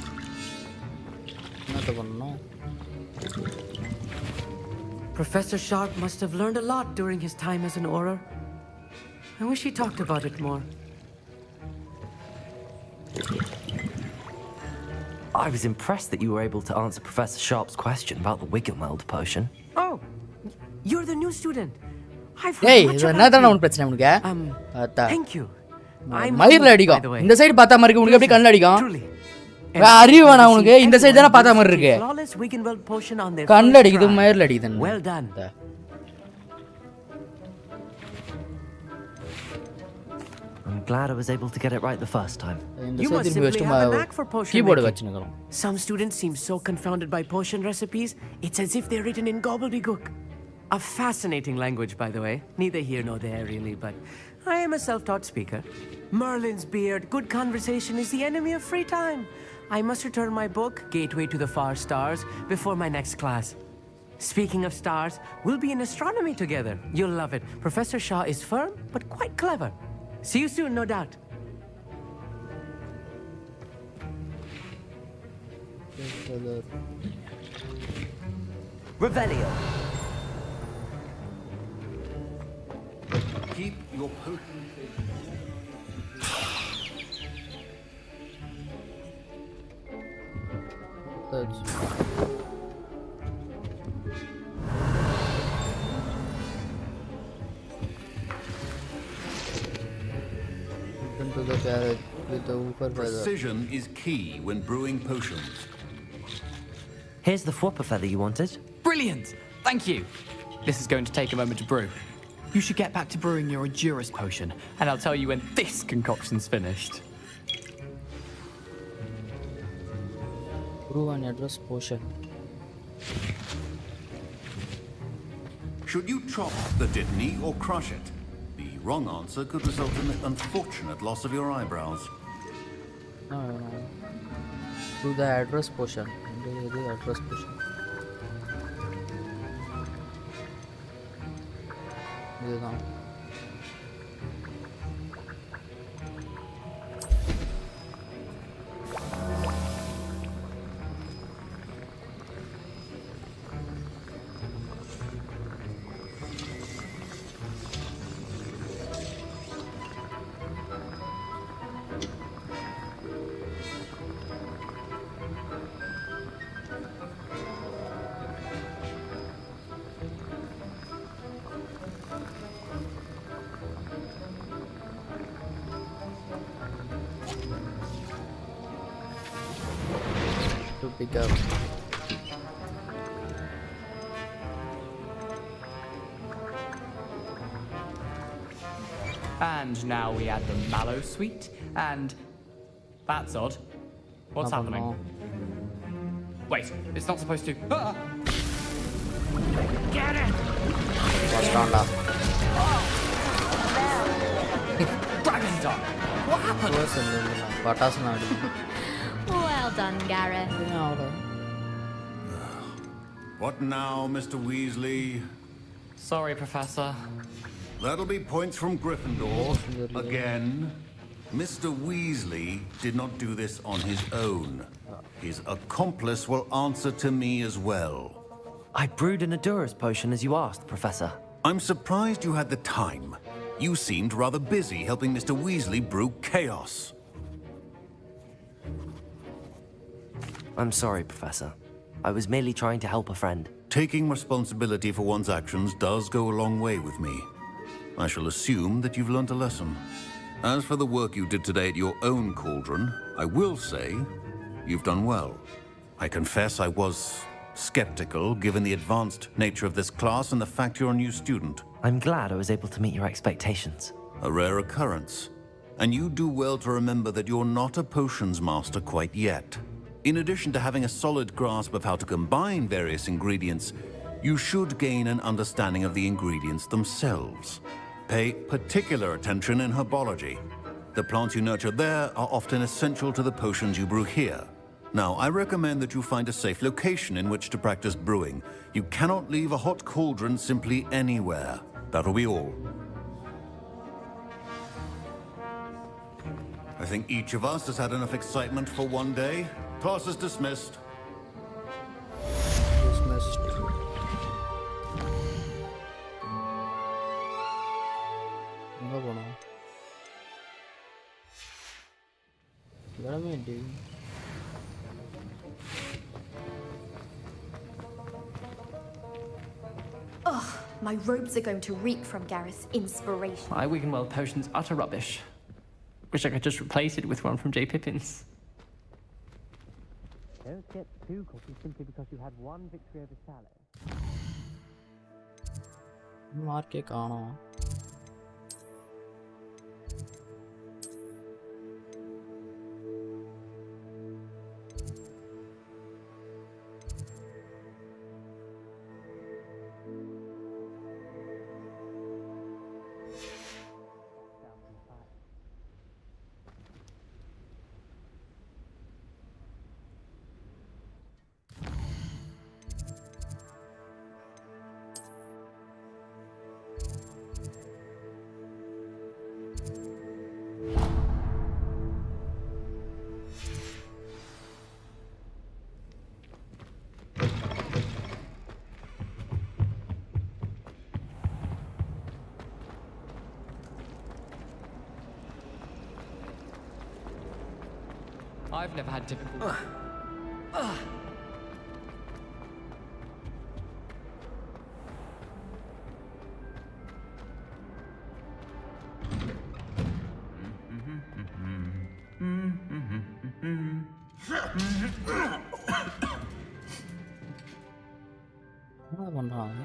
Professor Sharp must have learned a lot during his time as an Auror. I wish he talked about it more. I was impressed that you were able to answer Professor Sharp's question about the Wiggenweld potion. Oh, you're the new student. I've Hey, heard much இது about என்னதான் you. உனக்கு பிரச்சனை உனக்கு? அத்தா. Thank you. I'm மயிர்ல by அடிக்கும். the way. இந்த side பார்த்தா மாதிரி இருக்கு, உனக்கு எப்படி கண்ணுல அடிக்கும்? Truly. அறிவு வேணா உனக்கு? இந்த சைடு தானே பார்த்தா மாதிரி இருக்கு. Flawless Wiggenweld potion on their கண்ணுல first அடிக்குது, try. மயிர்ல அடிக்குது. Well done. I'm glad I was able to get it right the first time. You must simply have a knack for potion keyboard making. வச்சிருக்கோம். Some students seem so confounded by potion recipes, it's as if they're written in gobbledygook. A fascinating language, by the way. Neither here nor there, really, but I am a self-taught speaker. Merlin's beard, good conversation is the enemy of free time. I must return my book, Gateway to the Far Stars, before my next class. Speaking of stars, we'll be in astronomy together. You'll love it. Professor Shaw is firm, but quite clever. See you soon, no doubt. Revelio. Keep your potion. To the carrot with the Fwooper feather. Precision is key when brewing potions. Here's the Fwooper feather you wanted. Brilliant! Thank you. This is going to take a moment to brew. You should get back to brewing your Edurus potion, and I'll tell you when this concoction's finished. Brew an Edurus potion. Should you chop the dittany or crush it? The wrong answer could result in the unfortunate loss of your eyebrows. No. Do the Edurus potion. Do the Edurus potion. இதுதான். To pick up. And now we add the mallow sweet, and... That's odd. What's happening? Wait, it's not supposed to... Ah! Get it! What's wrong now? Dragon Dog! What happened? Well done, Gareth. What now, Mr. Weasley? Sorry, Professor. That'll be points from Gryffindor. Again. Mr. Weasley did not do this on his own. His accomplice will answer to me as well. I brewed an Adurus potion as you asked, Professor. I'm surprised you had the time. You seemed rather busy helping Mr. Weasley brew chaos. I'm sorry, Professor. I was merely trying to help a friend. Taking responsibility for one's actions does go a long way with me. I shall assume that you've learnt a lesson. As for the work you did today at your own cauldron, I will say you've done well. I confess I was skeptical, given the advanced nature of this class and the fact you're a new student. I'm glad I was able to meet your expectations. A rare occurrence. And you do well to remember that you're not a potions master quite yet. In addition to having a solid grasp of how to combine various ingredients, you should gain an understanding of the ingredients themselves. Pay particular attention in herbology. The plants you nurture there are often essential to the potions you brew here. Now, I recommend that you find a safe location in which to practice brewing. You cannot leave a hot cauldron simply anywhere. That'll be all. I think each of us has had enough excitement for one day. Class is dismissed. Dismissed. எங்க போனோம்? இடமே இல்லை. Ugh, my robes are going to reek from Gareth's inspiration. My Wiggenweld potion's utter rubbish. Wish I could just replace it with one from J. Pippin's. Don't get too cocky simply because you had one victory over Sally. मार्के काना. I've never had difficulty. என்ன பண்றாங்க?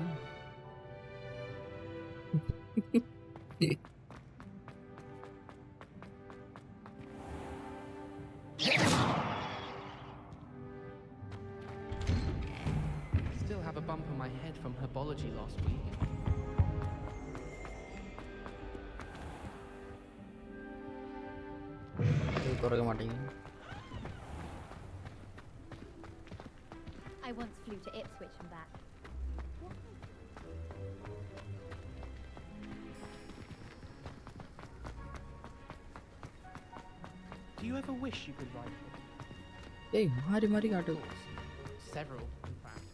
Still have a bump on my head from herbology last week. குறைக்க மாட்டீங்க. I once flew to Ipswich and back. Do you ever wish you could write? Hey, mari kaatu. Several, in fact.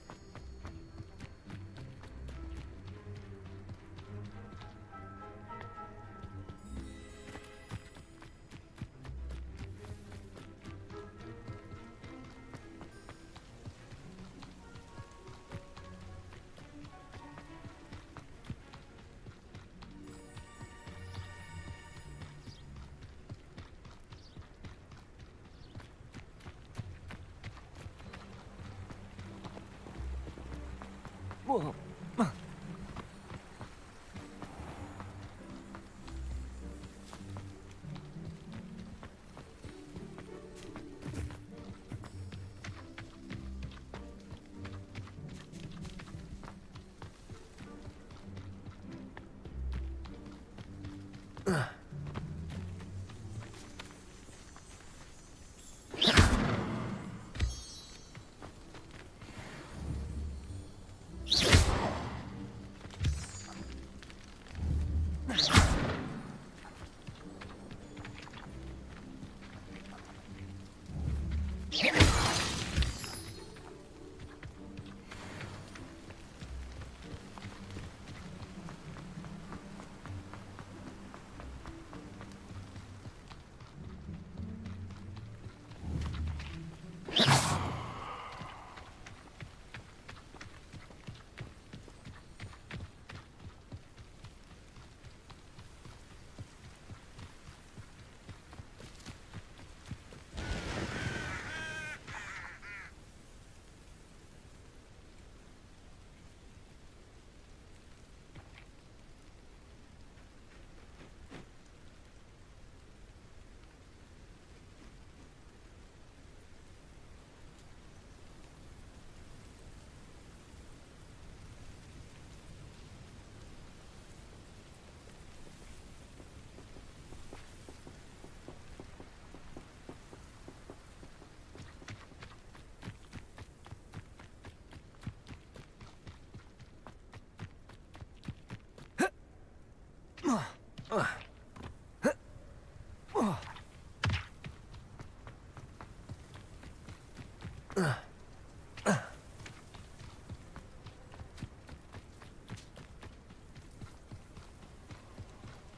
Whoa.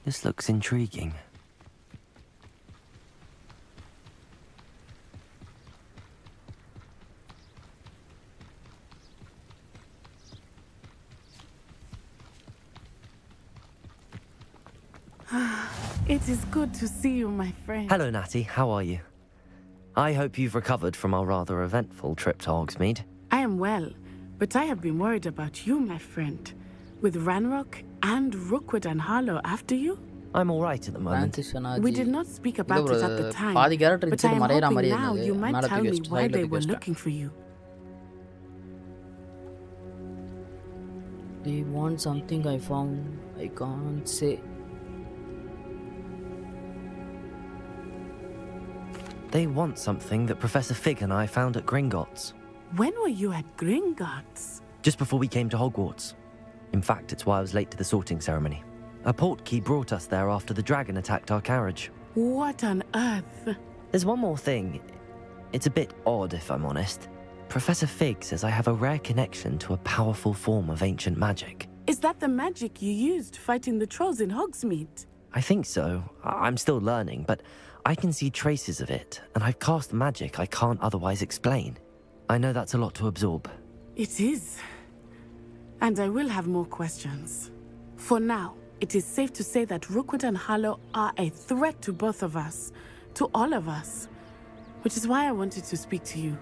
This looks intriguing. It is good to see you, my friend. Hello, Natty. How are you? I hope you've recovered from our rather eventful trip to Hogsmeade. I am well, but I have been worried about you, my friend. With Ranrock and Rookwood and Harlow after you? I'm all right at the moment. We did not speak about it at the time, but I am hoping now you might tell me why they were looking for you. They want something I found. I can't say. They want something that Professor Fig and I found at Gringotts. When were you at Gringotts? Just before we came to Hogwarts. In fact, it's why I was late to the sorting ceremony. A portkey brought us there after the dragon attacked our carriage. What on earth? There's one more thing. It's a bit odd, if I'm honest. Professor Fig says I have a rare connection to a powerful form of ancient magic. Is that the magic you used fighting the trolls in Hogsmeade? I think so. I'm still learning, but I can see traces of it, and I've cast magic I can't otherwise explain. I know that's a lot to absorb. It is. And I will have more questions. For now, it is safe to say that Rookwood and Harlow are a threat to both of us, to all of us. Which is why I wanted to speak to you.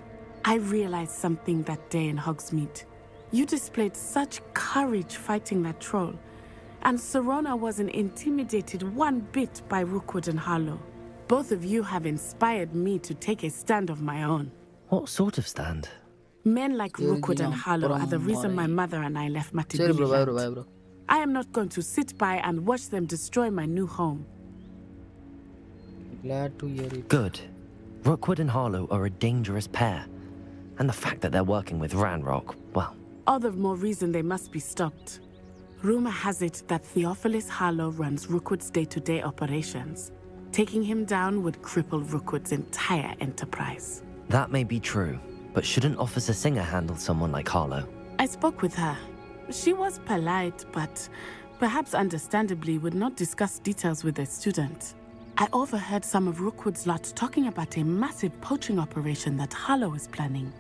I realized something that day in Hogsmeade. You displayed such courage fighting that troll, and Serona wasn't intimidated one bit by Rookwood and Harlow. Both of you have inspired me to take a stand of my own. What sort of stand? Men like Rookwood and Harlow are the reason my mother and I left Matibili. I am not going to sit by and watch them destroy my new home. Glad to hear it. Good. Rookwood and Harlow are a dangerous pair. And the fact that they're working with Ranrock, well... All the more reason they must be stopped. Rumor has it that Theophilus Harlow runs Rookwood's day-to-day operations. Taking him down would cripple Rookwood's entire enterprise. That may be true, but shouldn't Officer Singer handle someone like Harlow? I spoke with her. She was polite, but perhaps understandably would not discuss details with a student. I overheard some of Rookwood's lot talking about a massive poaching operation that Harlow is planning.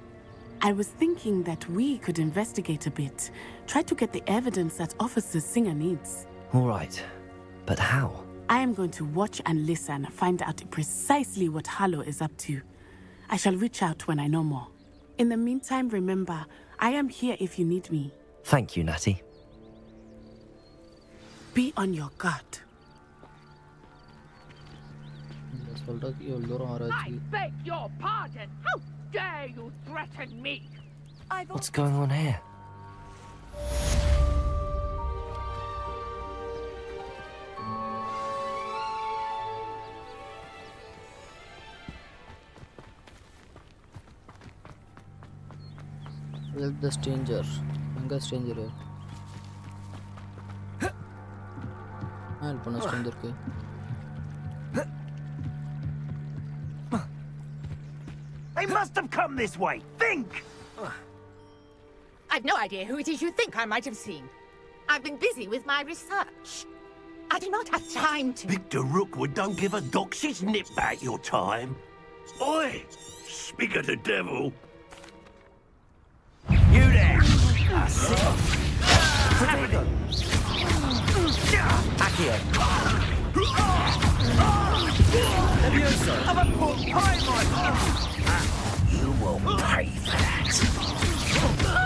I was thinking that we could investigate a bit, try to get the evidence that Officer Singer needs. All right, but how? I am going to watch and listen, find out precisely what Harlow is up to. I shall reach out when I know more. In the meantime, remember, I am here if you need me. Thank you, Natty. Be on your guard. I beg your pardon! How dare you threaten me? What's going on here? Help the stranger. Younger stranger here. Help on a stranger. They must have come this way. Think! I've no idea who it is you think I might have seen. I've been busy with my research. I do not have time to... Victor Rookwood don't give a doxy's nip back your time. Oi! Speak of the devil. You there! I see. Protego! Accio! Levioso! I'm a poor pie, my... You will pay for that.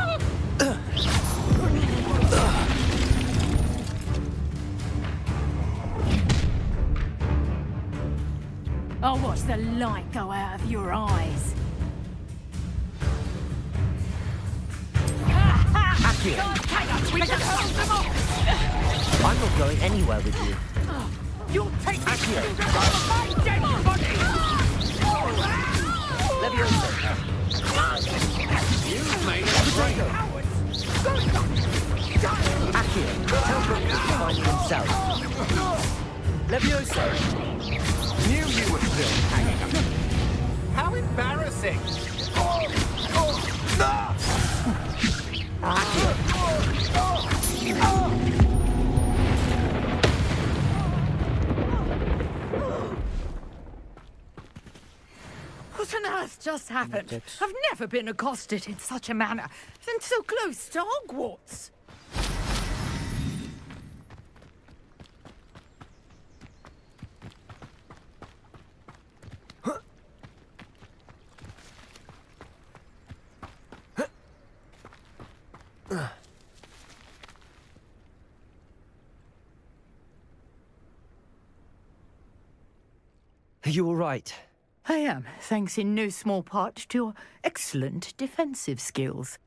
I'll watch the light go out of your eyes. Accio! I'm not going anywhere with you. You'll take Accio! my dead body! Levioso! You've made a break! Accio! Tell Brooklyn to find you himself. Levioso! Knew you were still hanging up. How embarrassing! just happened? I've never been accosted in such a manner, and so close to Hogwarts. Are you all right? I am, thanks in no small part to your excellent defensive skills.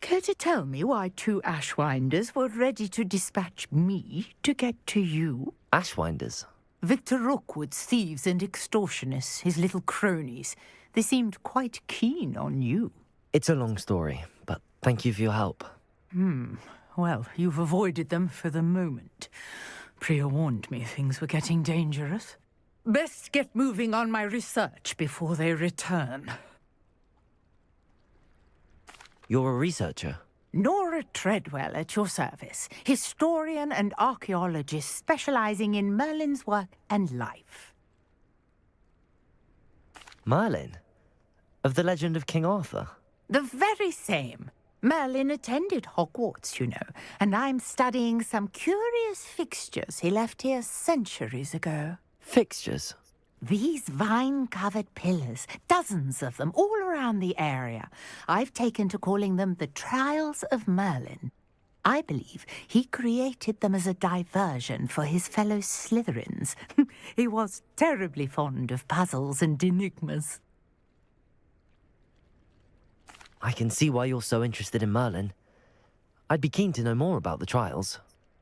Care to tell me why 2 Ashwinders were ready to dispatch me to get to you? Ashwinders? Victor Rookwood's thieves and extortionists, his little cronies. They seemed quite keen on you. It's a long story, but thank you for your help. Well, you've avoided them for the moment. Priya warned me things were getting dangerous. Best get moving on my research before they return. You're a researcher? Nora Treadwell at your service, historian and archaeologist specializing in Merlin's work and life. Merlin? Of the legend of King Arthur? The very same. Merlin attended Hogwarts, you know, and I'm studying some curious fixtures he left here centuries ago. Fixtures? These vine-covered pillars, dozens of them, all around the area. I've taken to calling them the Trials of Merlin. I believe he created them as a diversion for his fellow Slytherins. He was terribly fond of puzzles and enigmas. I can see why you're so interested in Merlin. I'd be keen to know more about the trials.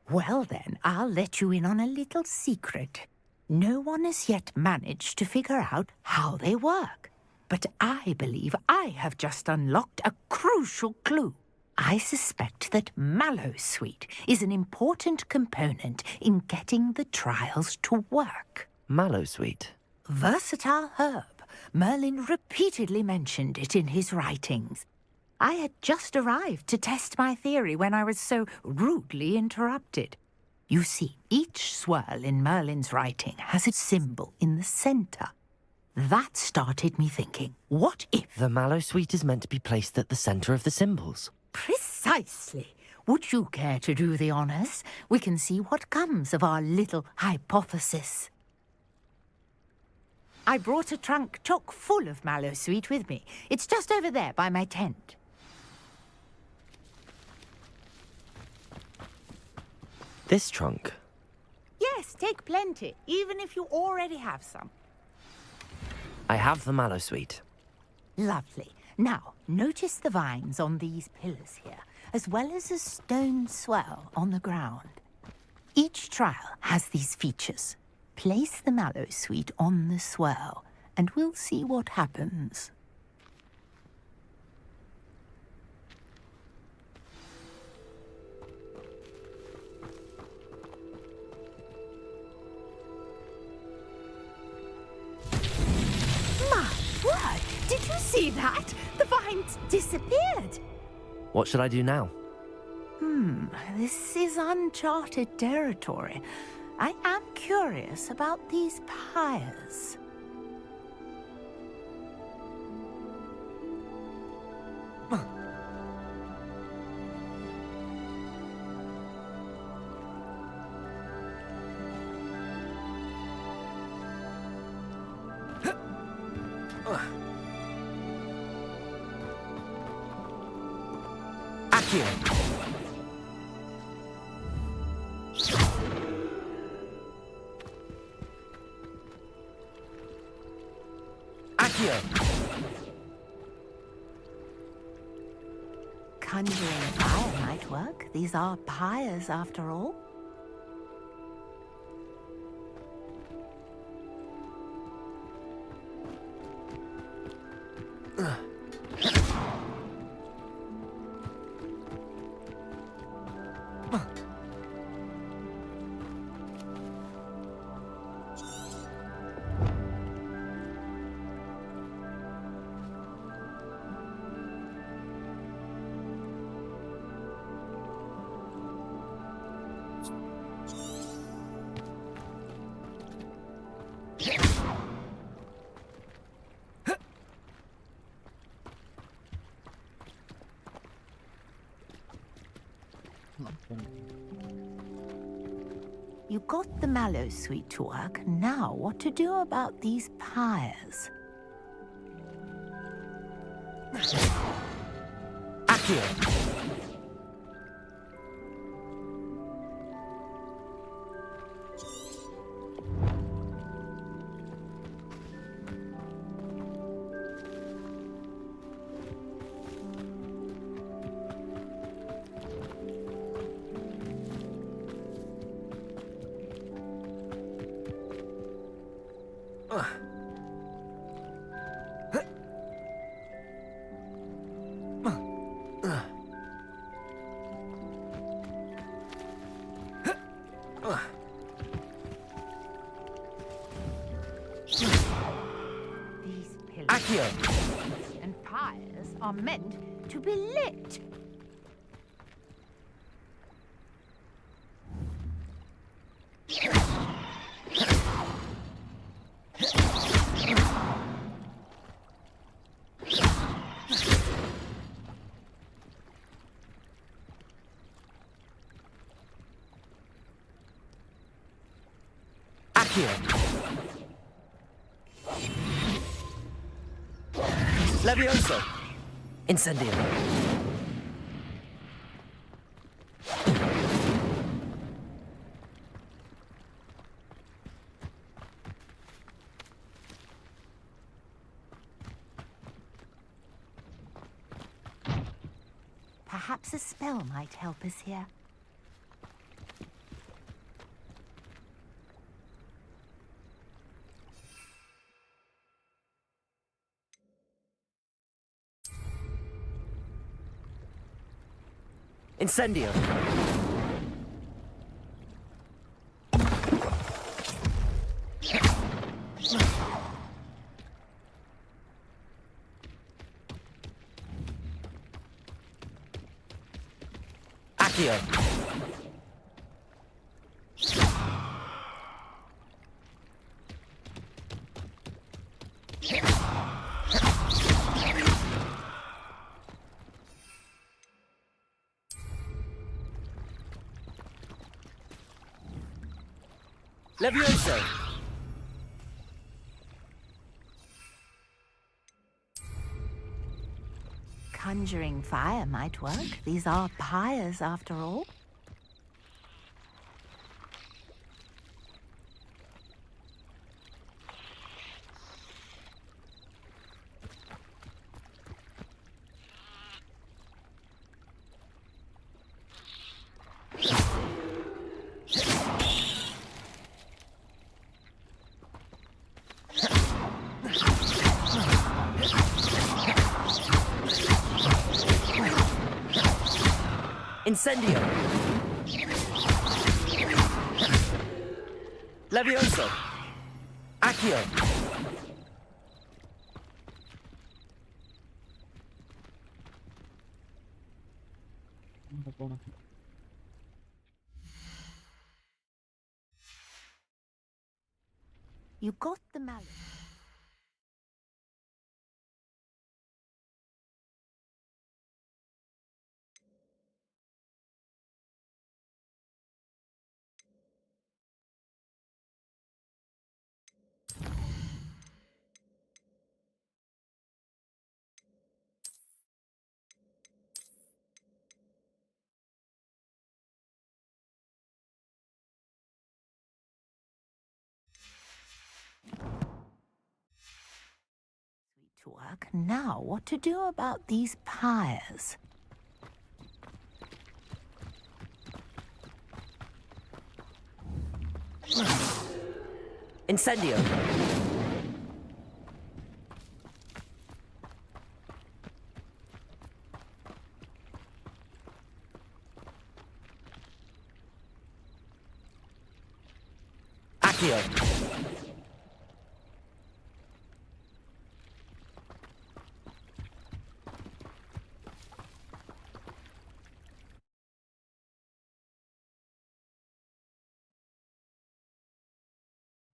Well then, I'll let you in on a little secret. No one has yet managed to figure out how they work. But I believe I have just unlocked a crucial clue. I suspect that Mallowsweet is an important component in getting the trials to work. Mallowsweet? Versatile herb. Merlin repeatedly mentioned it in his writings. I had just arrived to test my theory when I was so rudely interrupted. You see, each swirl in Merlin's writing has a symbol in the center. That started me thinking, what if... The Mallowsweet is meant to be placed at the center of the symbols. Precisely. Would you care to do the honors? We can see what comes of our little hypothesis. I brought a trunk chock full of Mallowsweet with me. It's just over there by my tent. This trunk? Yes, take plenty, even if you already have some. I have the Mallowsweet. Lovely. Now, notice the vines on these pillars here, as well as a stone swell on the ground. Each trial has these features. Place the Mallowsweet on the swell, and we'll see what happens. My word! Did you see that? The vines disappeared. What should I do now? This is uncharted territory. I am curious about these pyres. Accio! Conjuring fire might work. These are pyres, after all. You got the mallow sweet to work. Now, what to do about these pyres? Accio! And pyres are meant to be lit. Levioso! Incendio! Perhaps a spell might help us here. Incendio! Accio! Levioso! Conjuring fire might work. These are pyres, after all. Incendio! Levioso! Accio! You got the mallet. To work. Now, what to do about these pyres? Incendio! Accio!